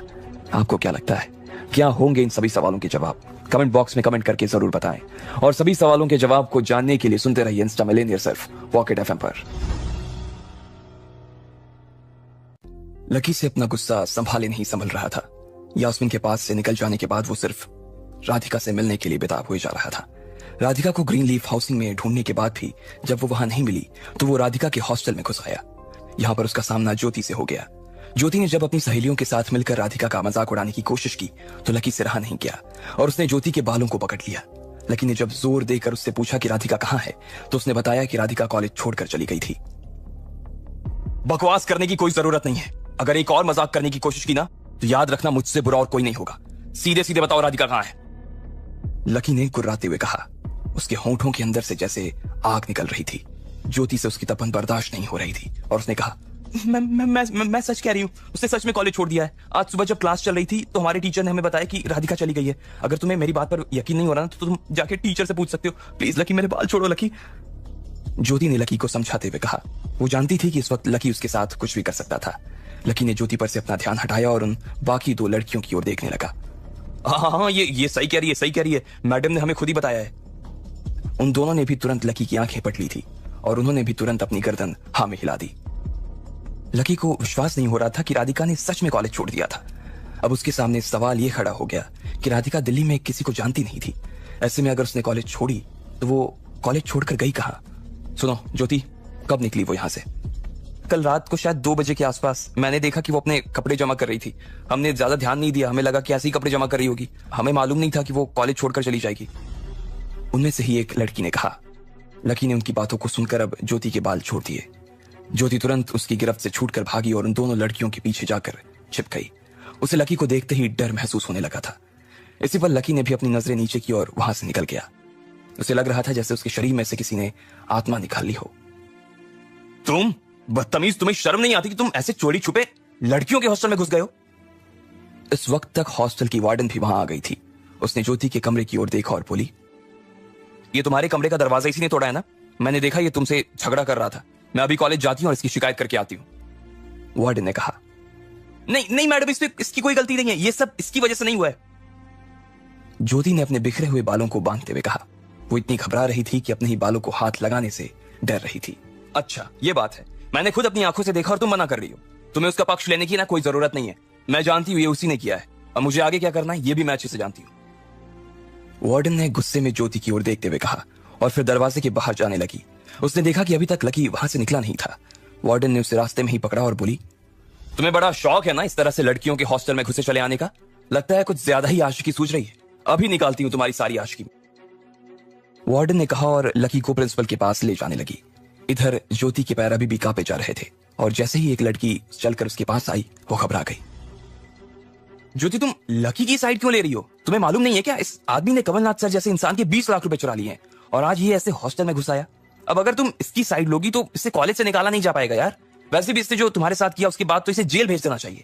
[SPEAKER 2] आपको क्या लगता है, क्या होंगे इन सभी सवालों के जवाब? कमेंट बॉक्स में कमेंट करके जरूर बताएं और सभी सवालों के जवाब को जानने के लिए सुनते रहिए इंस्टा मिलेनियर सिर्फ पॉकेट एफएम पर। लकी से अपना गुस्सा संभाले नहीं संभल रहा था। यास्मीन के पास से निकल जाने के बाद वो सिर्फ राधिका से मिलने के लिए बेताब हुए जा रहा था। राधिका को ग्रीन लीफ हाउसिंग में ढूंढने के बाद भी जब वो वहां नहीं मिली तो वो राधिका के हॉस्टल में घुस आया। यहां पर उसका सामना ज्योति से हो गया। ज्योति ने जब अपनी सहेलियों के साथ मिलकर राधिका का मजाक उड़ाने की कोशिश की तो लकी से रहा नहीं गया और उसने ज्योति के बालों को पकड़ लिया। लकी ने जब जोर देकर उससे पूछा कि राधिका कहां है तो उसने बताया कि राधिका कॉलेज छोड़कर चली गई थी। बकवास करने की कोई जरूरत नहीं है। अगर एक और मजाक करने की कोशिश की ना तो याद रखना मुझसे बुरा और कोई नहीं होगा। सीधे सीधे बताओ राधिका कहां है, लकी ने गुर्राते हुए कहा। उसके होंठों के अंदर से जैसे आग निकल रही थी। ज्योति से उसकी तपन बर्दाश्त नहीं हो रही थी और उसने कहा,
[SPEAKER 3] मैं सच कह रही हूँ, उसने सच में कॉलेज छोड़ दिया है। आज सुबह जब क्लास चल रही थी तो हमारे टीचर ने हमें बताया कि राधिका चली गई है। अगर तुम्हें मेरी बात पर यकीन नहीं हो रहा ना तो तुम जाके टीचर से पूछ सकते हो। प्लीज लकी, मेरे बाल छोड़ो लकी।
[SPEAKER 2] ज्योति ने लकी को समझाते हुए कहा। वो जानती थी कि इस वक्त लकी उसके साथ कुछ भी कर सकता था। लकी ने ज्योति पर से अपना ध्यान हटाया और उन बाकी दो लड़कियों की ओर देखने लगा।
[SPEAKER 3] हाँ, ये सही कह रही है, मैडम ने हमें खुद ही बताया है।
[SPEAKER 2] उन दोनों ने भी तुरंत लकी की आंखें पट ली थी और उन्होंने भी तुरंत अपनी गर्दन हाँ में हिला दी। लकी को विश्वास नहीं हो रहा था कि राधिका ने सच में कॉलेज छोड़ दिया था। अब उसके सामने सवाल यह खड़ा हो गया कि राधिका दिल्ली में किसी को जानती नहीं थी। ऐसे में अगर उसने कॉलेज छोड़ी तो वो कॉलेज छोड़कर गई कहाँ? सुनो ज्योति, कब निकली वो यहां से?
[SPEAKER 3] कल रात को शायद 2 बजे के आसपास मैंने देखा कि वो अपने कपड़े जमा कर रही थी। हमने ज्यादा ध्यान नहीं दिया, हमें लगा कि ऐसे ही कपड़े जमा कर रही होगी। हमें मालूम नहीं था कि वो कॉलेज छोड़कर चली जाएगी।
[SPEAKER 2] उनमें से ही एक लड़की ने कहा। लकी ने उनकी बातों को सुनकर अब ज्योति के बाल छोड़ दिए। ज्योति तुरंत उसकी गिरफ्त से छूटकर भागी और उन दोनों लड़कियों के पीछे जाकर छिप गई। उसे लकी को देखते ही डर महसूस होने लगा था। इसी पर लकी ने भी अपनी नजरें नीचे की और वहां से निकल गया। उसे लग रहा था जैसे उसके शरीर में से किसी ने आत्मा निकाल ली हो।
[SPEAKER 3] तुम बदतमीज, तुम्हें शर्म नहीं आती कि तुम ऐसे चोरी छुपे लड़कियों के हॉस्टल में घुस गए हो?
[SPEAKER 2] इस वक्त तक हॉस्टल की वार्डन भी वहां आ गई थी। उसने ज्योति के कमरे की ओर देखा और बोली,
[SPEAKER 3] ये तुम्हारे कमरे का दरवाजा इसी ने तोड़ा है ना? मैंने देखा ये तुमसे झगड़ा कर रहा था। मैं अभी कॉलेज जाती हूँ और इसकी शिकायत करके आती हूँ।
[SPEAKER 2] वार्डन ने कहा।
[SPEAKER 3] नहीं मैडम, इसकी कोई गलती नहीं है, ये सब इसकी वजह से नहीं हुआ है।
[SPEAKER 2] ज्योति ने अपने बिखरे हुए बालों को बांधते हुए कहा। वो इतनी घबरा रही थी कि अपने ही बालों को हाथ लगाने से डर रही थी।
[SPEAKER 3] अच्छा ये बात है, मैंने खुद अपनी आंखों से देखा और तुम मना कर रही हो। तुम्हें उसका पक्ष लेने की ना कोई जरूरत नहीं है। मैं जानती हूँ ये उसी ने किया है और मुझे आगे क्या करना है ये भी मैं अच्छे से जानती हूँ।
[SPEAKER 2] वार्डन ने गुस्से में ज्योति की ओर देखते हुए कहा और फिर दरवाजे के बाहर जाने लगी। उसने देखा कि अभी तक लकी वहां से निकला नहीं था। वार्डन ने उसे रास्ते में ही पकड़ा और बोली,
[SPEAKER 3] तुम्हें बड़ा शौक है ना इस तरह से लड़कियों के हॉस्टल में घुसे चले आने का? लगता है कुछ ज्यादा ही आशिकी सूझ रही है। अभी निकालती हूँ तुम्हारी सारी आशिकी।
[SPEAKER 2] वार्डन ने कहा और लकी को प्रिंसिपल के पास ले जाने लगी। इधर ज्योति के पैर अभी भी कांपे जा रहे थे और जैसे ही एक लड़की चलकर उसके पास आई वो घबरा गई।
[SPEAKER 3] ज्योति, तुम लकी की साइड क्यों ले रही हो? तुम्हें मालूम नहीं है क्या इस आदमी ने कमलनाथ सर जैसे इंसान के 20 लाख रुपए चुरा लिए हैं और आज ये ऐसे हॉस्टल में घुस आया। अब अगर तुम इसकी साइड लोगी तो इससे कॉलेज से निकाला नहीं जा पाएगा यार। वैसे भी इसने जो तुम्हारे साथ किया उसके बाद तो इसे जेल भेज देना चाहिए।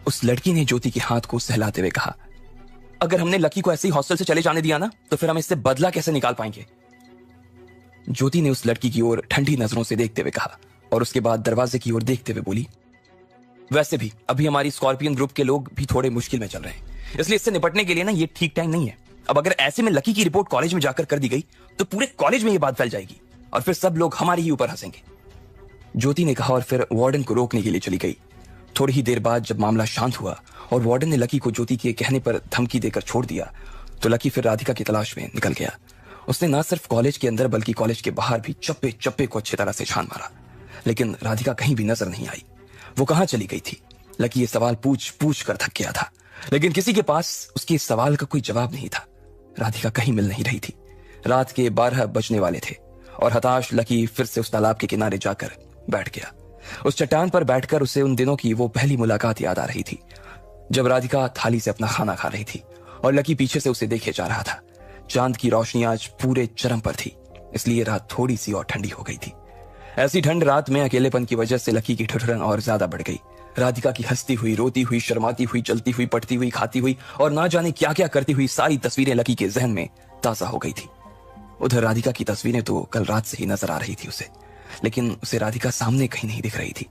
[SPEAKER 2] उस लड़की ने ज्योति के हाथ को सहलाते हुए कहा,
[SPEAKER 3] अगर हमने लकी को ऐसे ही हॉस्टल से चले जाने दिया ना तो फिर हम इससे बदला कैसे निकाल पाएंगे?
[SPEAKER 2] ज्योति ने उस लड़की की ओर ठंडी नजरों से देखते हुए कहा और उसके बाद दरवाजे की ओर देखते हुए बोली,
[SPEAKER 3] वैसे भी अभी हमारी स्कॉर्पियन ग्रुप के लोग भी थोड़े मुश्किल में चल रहे हैं, इसलिए इससे निपटने के लिए ना ये ठीक टाइम नहीं है। अब अगर ऐसे में लकी की रिपोर्ट कॉलेज में जाकर कर दी गई तो पूरे कॉलेज में ये बात फैल जाएगी और फिर सब लोग हमारे ही ऊपर हंसेंगे।
[SPEAKER 2] ज्योति ने कहा और फिर वार्डन को रोकने के लिए चली गई। थोड़ी ही देर बाद जब मामला शांत हुआ और वार्डन ने लकी को ज्योति के कहने पर धमकी देकर छोड़ दिया तो लकी फिर राधिका की तलाश में निकल गया। उसने ना सिर्फ कॉलेज के अंदर बल्कि कॉलेज के बाहर भी चप्पे चप्पे को अच्छी तरह से छान मारा, लेकिन राधिका कहीं भी नजर नहीं आई। वो कहां चली गई थी? लकी ये सवाल पूछ पूछ कर थक गया था, लेकिन किसी के पास उसके इस सवाल का कोई जवाब नहीं था। राधिका कहीं मिल नहीं रही थी। रात के 12 बजने वाले थे और हताश लकी फिर से उस तालाब के किनारे जाकर बैठ गया। उस चट्टान पर बैठकर उसे उन दिनों की वो पहली मुलाकात याद आ रही थी जब राधिका थाली से अपना खाना खा रही थी और लकी पीछे से उसे देखे जा रहा था। चांद की रोशनी आज पूरे चरम पर थी, इसलिए रात थोड़ी सी और ठंडी हो गई थी। ऐसी ठंड रात में अकेलेपन की वजह से लकी की ठिठुरन और ज्यादा बढ़ गई। राधिका की हंसती हुई, रोती हुई, शर्माती हुई, चलती हुई, पटती हुई, खाती हुई और ना जाने क्या क्या करती हुई सारी तस्वीरें लकी के जहन में ताजा हो गई थी। उधर राधिका की तस्वीरें तो कल रात से ही नजर आ रही थी उसे, लेकिन उसे राधिका सामने कहीं नहीं दिख रही थी।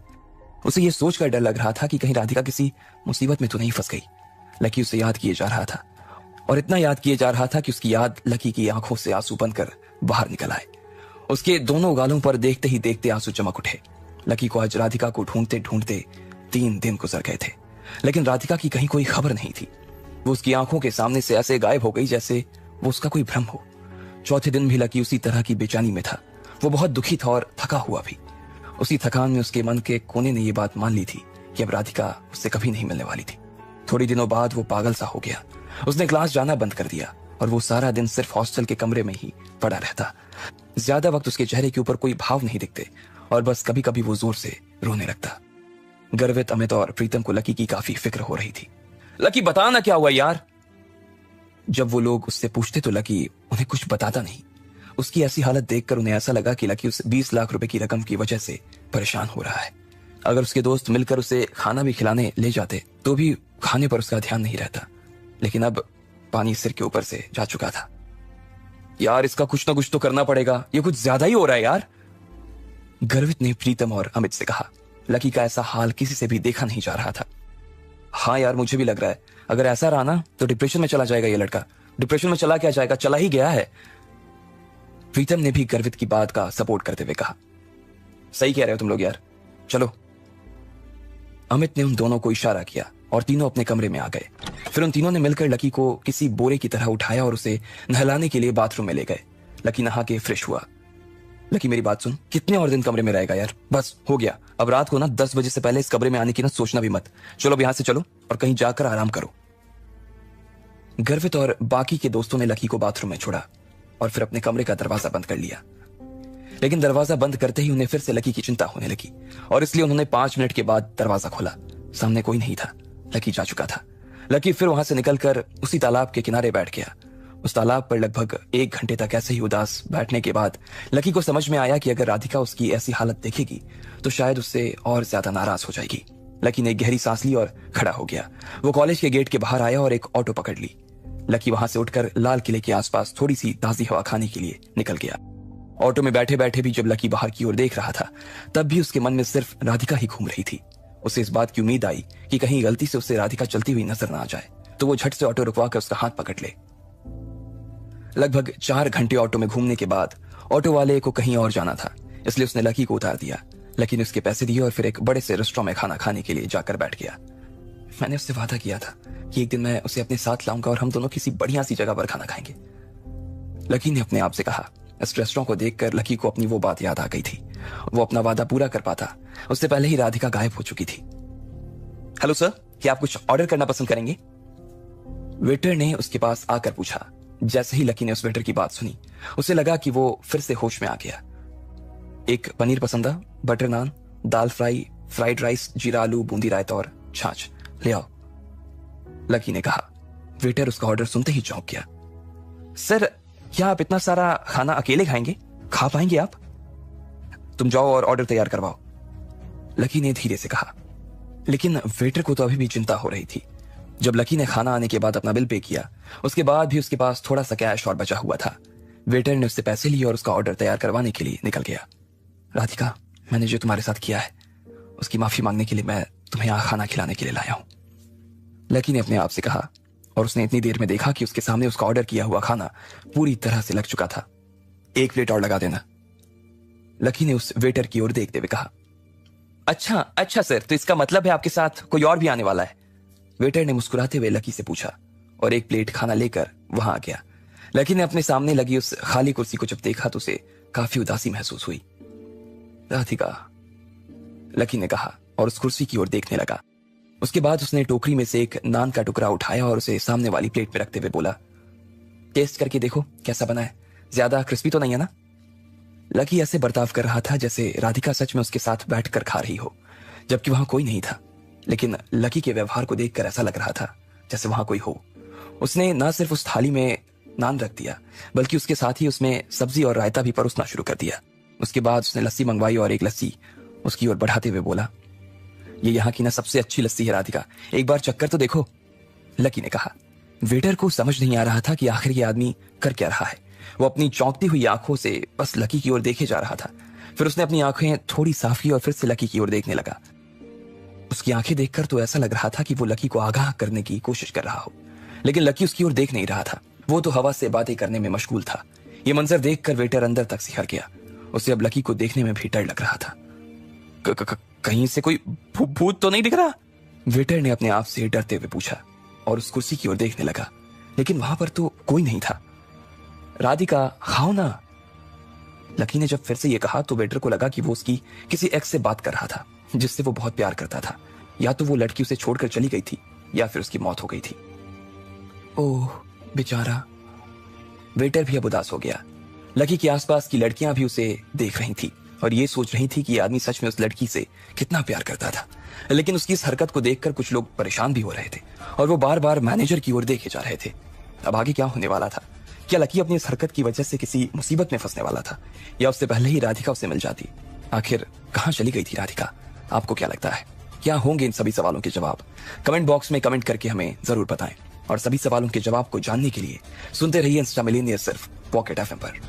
[SPEAKER 2] उसे यह सोचकर डर लग रहा था कि कहीं राधिका किसी मुसीबत में तो नहीं फंस गई। लकी उसे याद किए जा रहा था और इतना याद किए जा रहा था कि उसकी याद लकी की आंखों से आंसू बनकर बाहर निकल आए। उसके दोनों गालों पर देखते ही देखते आंसू चमक उठे। लकी को आज राधिका को ढूंढते ढूंढते 3 दिन गुजर गए थे, लेकिन राधिका की कहीं कोई खबर नहीं थी। वो उसकी आंखों के सामने से ऐसे गायब हो गई जैसे वो उसका कोई भ्रम हो। चौथे दिन भी लकी उसी तरह की बेचैनी में था। वो बहुत दुखी था और थका हुआ भी। उसी थकान में उसके मन के कोने ने यह बात मान ली थी कि अब राधिका उससे कभी नहीं मिलने वाली थी। थोड़ी दिनों बाद वो पागल सा हो गया। उसने क्लास जाना बंद कर दिया और वो सारा दिन सिर्फ हॉस्टल के कमरे में ही पड़ा रहता। ज्यादा वक्त उसके चेहरे के ऊपर कोई भाव नहीं दिखते और बस कभी कभी वो जोर से रोने लगता। गर्वित, अमित और प्रीतम को लकी की काफी फिक्र हो रही थी।
[SPEAKER 3] लकी बता ना क्या हुआ यार?
[SPEAKER 2] जब वो लोग उससे पूछते तो लकी उन्हें कुछ बताता नहीं। उसकी ऐसी हालत देखकर उन्हें ऐसा लगा कि लकी उस 20 लाख रुपए की रकम की वजह से परेशान हो रहा है। अगर उसके दोस्त मिलकर उसे खाना भी खिलाने ले जाते तो भी खाने पर उसका ध्यान नहीं रहता, लेकिन अब पानी सिर के ऊपर से जा चुका था। यार इसका कुछ ना कुछ तो करना पड़ेगा, ये कुछ ज्यादा ही हो रहा है यार, गर्वित ने प्रीतम और अमित से कहा। लकी का ऐसा हाल किसी से भी देखा नहीं जा रहा था। हाँ यार मुझे भी लग रहा है, अगर ऐसा रहा ना तो डिप्रेशन में चला जाएगा ये लड़का। डिप्रेशन में चला क्या जाएगा, चला ही गया है। प्रीतम ने भी गर्वित की बात का सपोर्ट करते हुए कहा, सही कह रहे हो तुम लोग यार, चलो। अमित ने उन दोनों को इशारा किया और तीनों अपने कमरे में आ गए। फिर उन तीनों ने मिलकर लकी को किसी बोरे की तरह उठाया और उसे नहलाने के लिए बाथरूम में ले गए। लकी नहा के फ्रेश हुआ। लकी मेरी बात सुन, कितने और दिन कमरे में रहेगा यार, बस हो गया। अब रात को ना 10 बजे से पहले इस कमरे में आने की ना सोचना भी मत। चलो अब यहां से चलो और कहीं जाकर आराम करो। गर्वित और बाकी के दोस्तों ने लकी को बाथरूम में छोड़ा और फिर अपने कमरे का दरवाजा बंद कर लिया। लेकिन दरवाजा बंद करते ही उन्हें फिर से लकी की चिंता होने लगी और इसलिए उन्होंने 5 मिनट के बाद दरवाजा खोला। सामने कोई नहीं था, लकी जा चुका था। लकी फिर वहां से निकलकर उसी तालाब के किनारे बैठ गया। उस तालाब पर लगभग 1 घंटे तक ऐसे ही उदास बैठने के बाद लकी को समझ में आया कि अगर राधिका उसकी ऐसी हालत देखेगी तो शायद उससे और ज्यादा नाराज हो जाएगी। लकी ने गहरी सांस ली और खड़ा हो गया। वो कॉलेज के गेट के बाहर आया और एक ऑटो पकड़ ली। लकी वहां से उठकर लाल किले के आसपास थोड़ी सी ताजी हवा खाने के लिए निकल गया। ऑटो में बैठे बैठे भी जब लकी बाहर की ओर देख रहा था तब भी उसके मन में सिर्फ राधिका ही घूम रही थी। उसे इस बात की उम्मीद आई कि कहीं गलती से उसे राधिका चलती हुई नजर ना आ जाए तो वो झट से ऑटो रुकवाकर उसका हाथ पकड़ ले। लगभग 4 घंटे ऑटो में घूमने के बाद ऑटो वाले को कहीं और जाना था, इसलिए उसने लकी को उतार दिया। लकी ने उसके पैसे दिए और फिर एक बड़े से रेस्टोरेंट में खाना खाने के लिए जाकर बैठ गया। मैंने उससे वादा किया था कि एक दिन मैं उसे अपने साथ लाऊंगा और हम दोनों किसी बढ़िया सी जगह पर खाना खाएंगे, लकी ने अपने आप से कहा। इस रेस्टोरेंट को देखकर लकी को अपनी वो बात याद आ गई थी। वो अपना वादा पूरा कर पाता उससे पहले ही राधिका गायब हो चुकी थी। हेलो सर, क्या आप कुछ ऑर्डर करना पसंद करेंगे? वेटर ने उसके पास आकर पूछा। जैसे ही लकी ने उस वेटर की बात सुनी उसे लगा कि वो फिर से होश में आ गया। एक पनीर पसंदा, बटर नान, दाल फ्राई, फ्राइड राइस, जीरा आलू, बूंदी रायता और छाछ ले आओ, लकी ने कहा। वेटर उसका ऑर्डर सुनते ही चौंक गया। सर, क्या आप इतना सारा खाना अकेले खाएंगे? खा पाएंगे आप? तुम जाओ और ऑर्डर तैयार करवाओ, लकी ने धीरे से कहा। लेकिन वेटर को तो अभी भी चिंता हो रही थी। जब लकी ने खाना आने के बाद अपना बिल पे किया उसके बाद भी उसके पास थोड़ा सा कैश और बचा हुआ था। वेटर ने उससे पैसे लिए और उसका ऑर्डर तैयार करवाने के लिए निकल गया। राधिका, मैंने जो तुम्हारे साथ किया है उसकी माफी मांगने के लिए मैं तुम्हें यहाँ खाना खिलाने के लिए लाया हूं, लकी ने अपने आप से कहा। और उसने इतनी देर में देखा कि उसके सामने उसका ऑर्डर किया हुआ खाना पूरी तरह से लग चुका था। 1 प्लेट और लगा देना, लकी ने उस वेटर की ओर देखते हुए कहा। अच्छा सर, तो इसका मतलब है आपके साथ कोई और भी आने वाला है? वेटर ने मुस्कुराते हुए लकी से पूछा और 1 प्लेट खाना लेकर वहां आ गया। लकी ने अपने सामने लगी उस खाली कुर्सी को जब देखा तो उसे काफी उदासी महसूस हुई। राधिका, लकी ने कहा और उस कुर्सी की ओर देखने लगा। उसके बाद उसने टोकरी में से एक नान का टुकड़ा उठाया और उसे सामने वाली प्लेट में रखते हुए बोला, टेस्ट करके देखो कैसा बना है, ज्यादा क्रिस्पी तो नहीं है ना? लकी ऐसे बर्ताव कर रहा था जैसे राधिका सच में उसके साथ बैठकर खा रही हो, जबकि वहां कोई नहीं था। लेकिन लकी के व्यवहार को देखकर ऐसा लग रहा था जैसे वहां कोई हो। उसने ना सिर्फ उस थाली में नान रख दिया बल्कि उसके साथ ही उसमें सब्जी और रायता भी परोसना शुरू कर दिया। उसके बाद उसने लस्सी मंगवाई और एक लस्सी उसकी ओर बढ़ाते हुए बोला, ये यहाँ की ना सबसे अच्छी लस्सी है राधिका, एक बार चक्कर तो देखो, लकी ने कहा। वेटर को समझ नहीं आ रहा था कि आखिर ये आदमी कर क्या रहा है। वो अपनी चौंकती हुई आंखों से बस लकी की ओर देखे जा रहा था। फिर उसने अपनी आंखें थोड़ी साफ की और फिर से लकी की ओर देखने लगा। उसकी आंखें देखकर तो ऐसा लग रहा था कि वो लकी को आगाह करने की कोशिश कर रहा हो, लेकिन लकी उसकी ओर देख नहीं रहा था। वो तो हवा से बातें करने में मशगूल था। ये मंजर देखकर वेटर अंदर तक सिहर गया। उसे अब लकी को देखने में भी डर लग रहा था। कहीं से कोई भूत तो नहीं दिख रहा? वेटर ने अपने आप से डरते हुए पूछा और उस कुर्सी की ओर देखने लगा, लेकिन वहां पर तो कोई नहीं था। राधिका, खाओ ना, लकी ने जब फिर से ये कहा तो वेटर को लगा कि वो उसकी किसी एक्स से बात कर रहा था जिससे वो बहुत प्यार करता था। या तो वो लड़की उसे छोड़कर चली गई थी या फिर उसकी मौत हो गई थी। ओह बेचारा, वेटर भी अब उदास हो गया। लकी के आसपास की लड़कियां भी उसे देख रही थी और ये सोच रही थी कि आदमी सच में उस लड़की से कितना प्यार करता था। लेकिन उसकी इस हरकत को देखकर कुछ लोग परेशान भी हो रहे थे और वो बार बार मैनेजर की ओर देखे जा रहे थे। अब आगे क्या होने वाला था? क्या लकी अपनी इस हरकत की वजह से किसी मुसीबत में फंसने वाला था, या उससे पहले ही राधिका उसे मिल जाती? आखिर कहां चली गई थी राधिका? आपको क्या लगता है, क्या होंगे इन सभी सवालों के जवाब? कमेंट बॉक्स में कमेंट करके हमें जरूर बताएं, और सभी सवालों के जवाब को जानने के लिए सुनते रहिए इंस्टा मिलेनियर सिर्फ पॉकेट एफएम पर।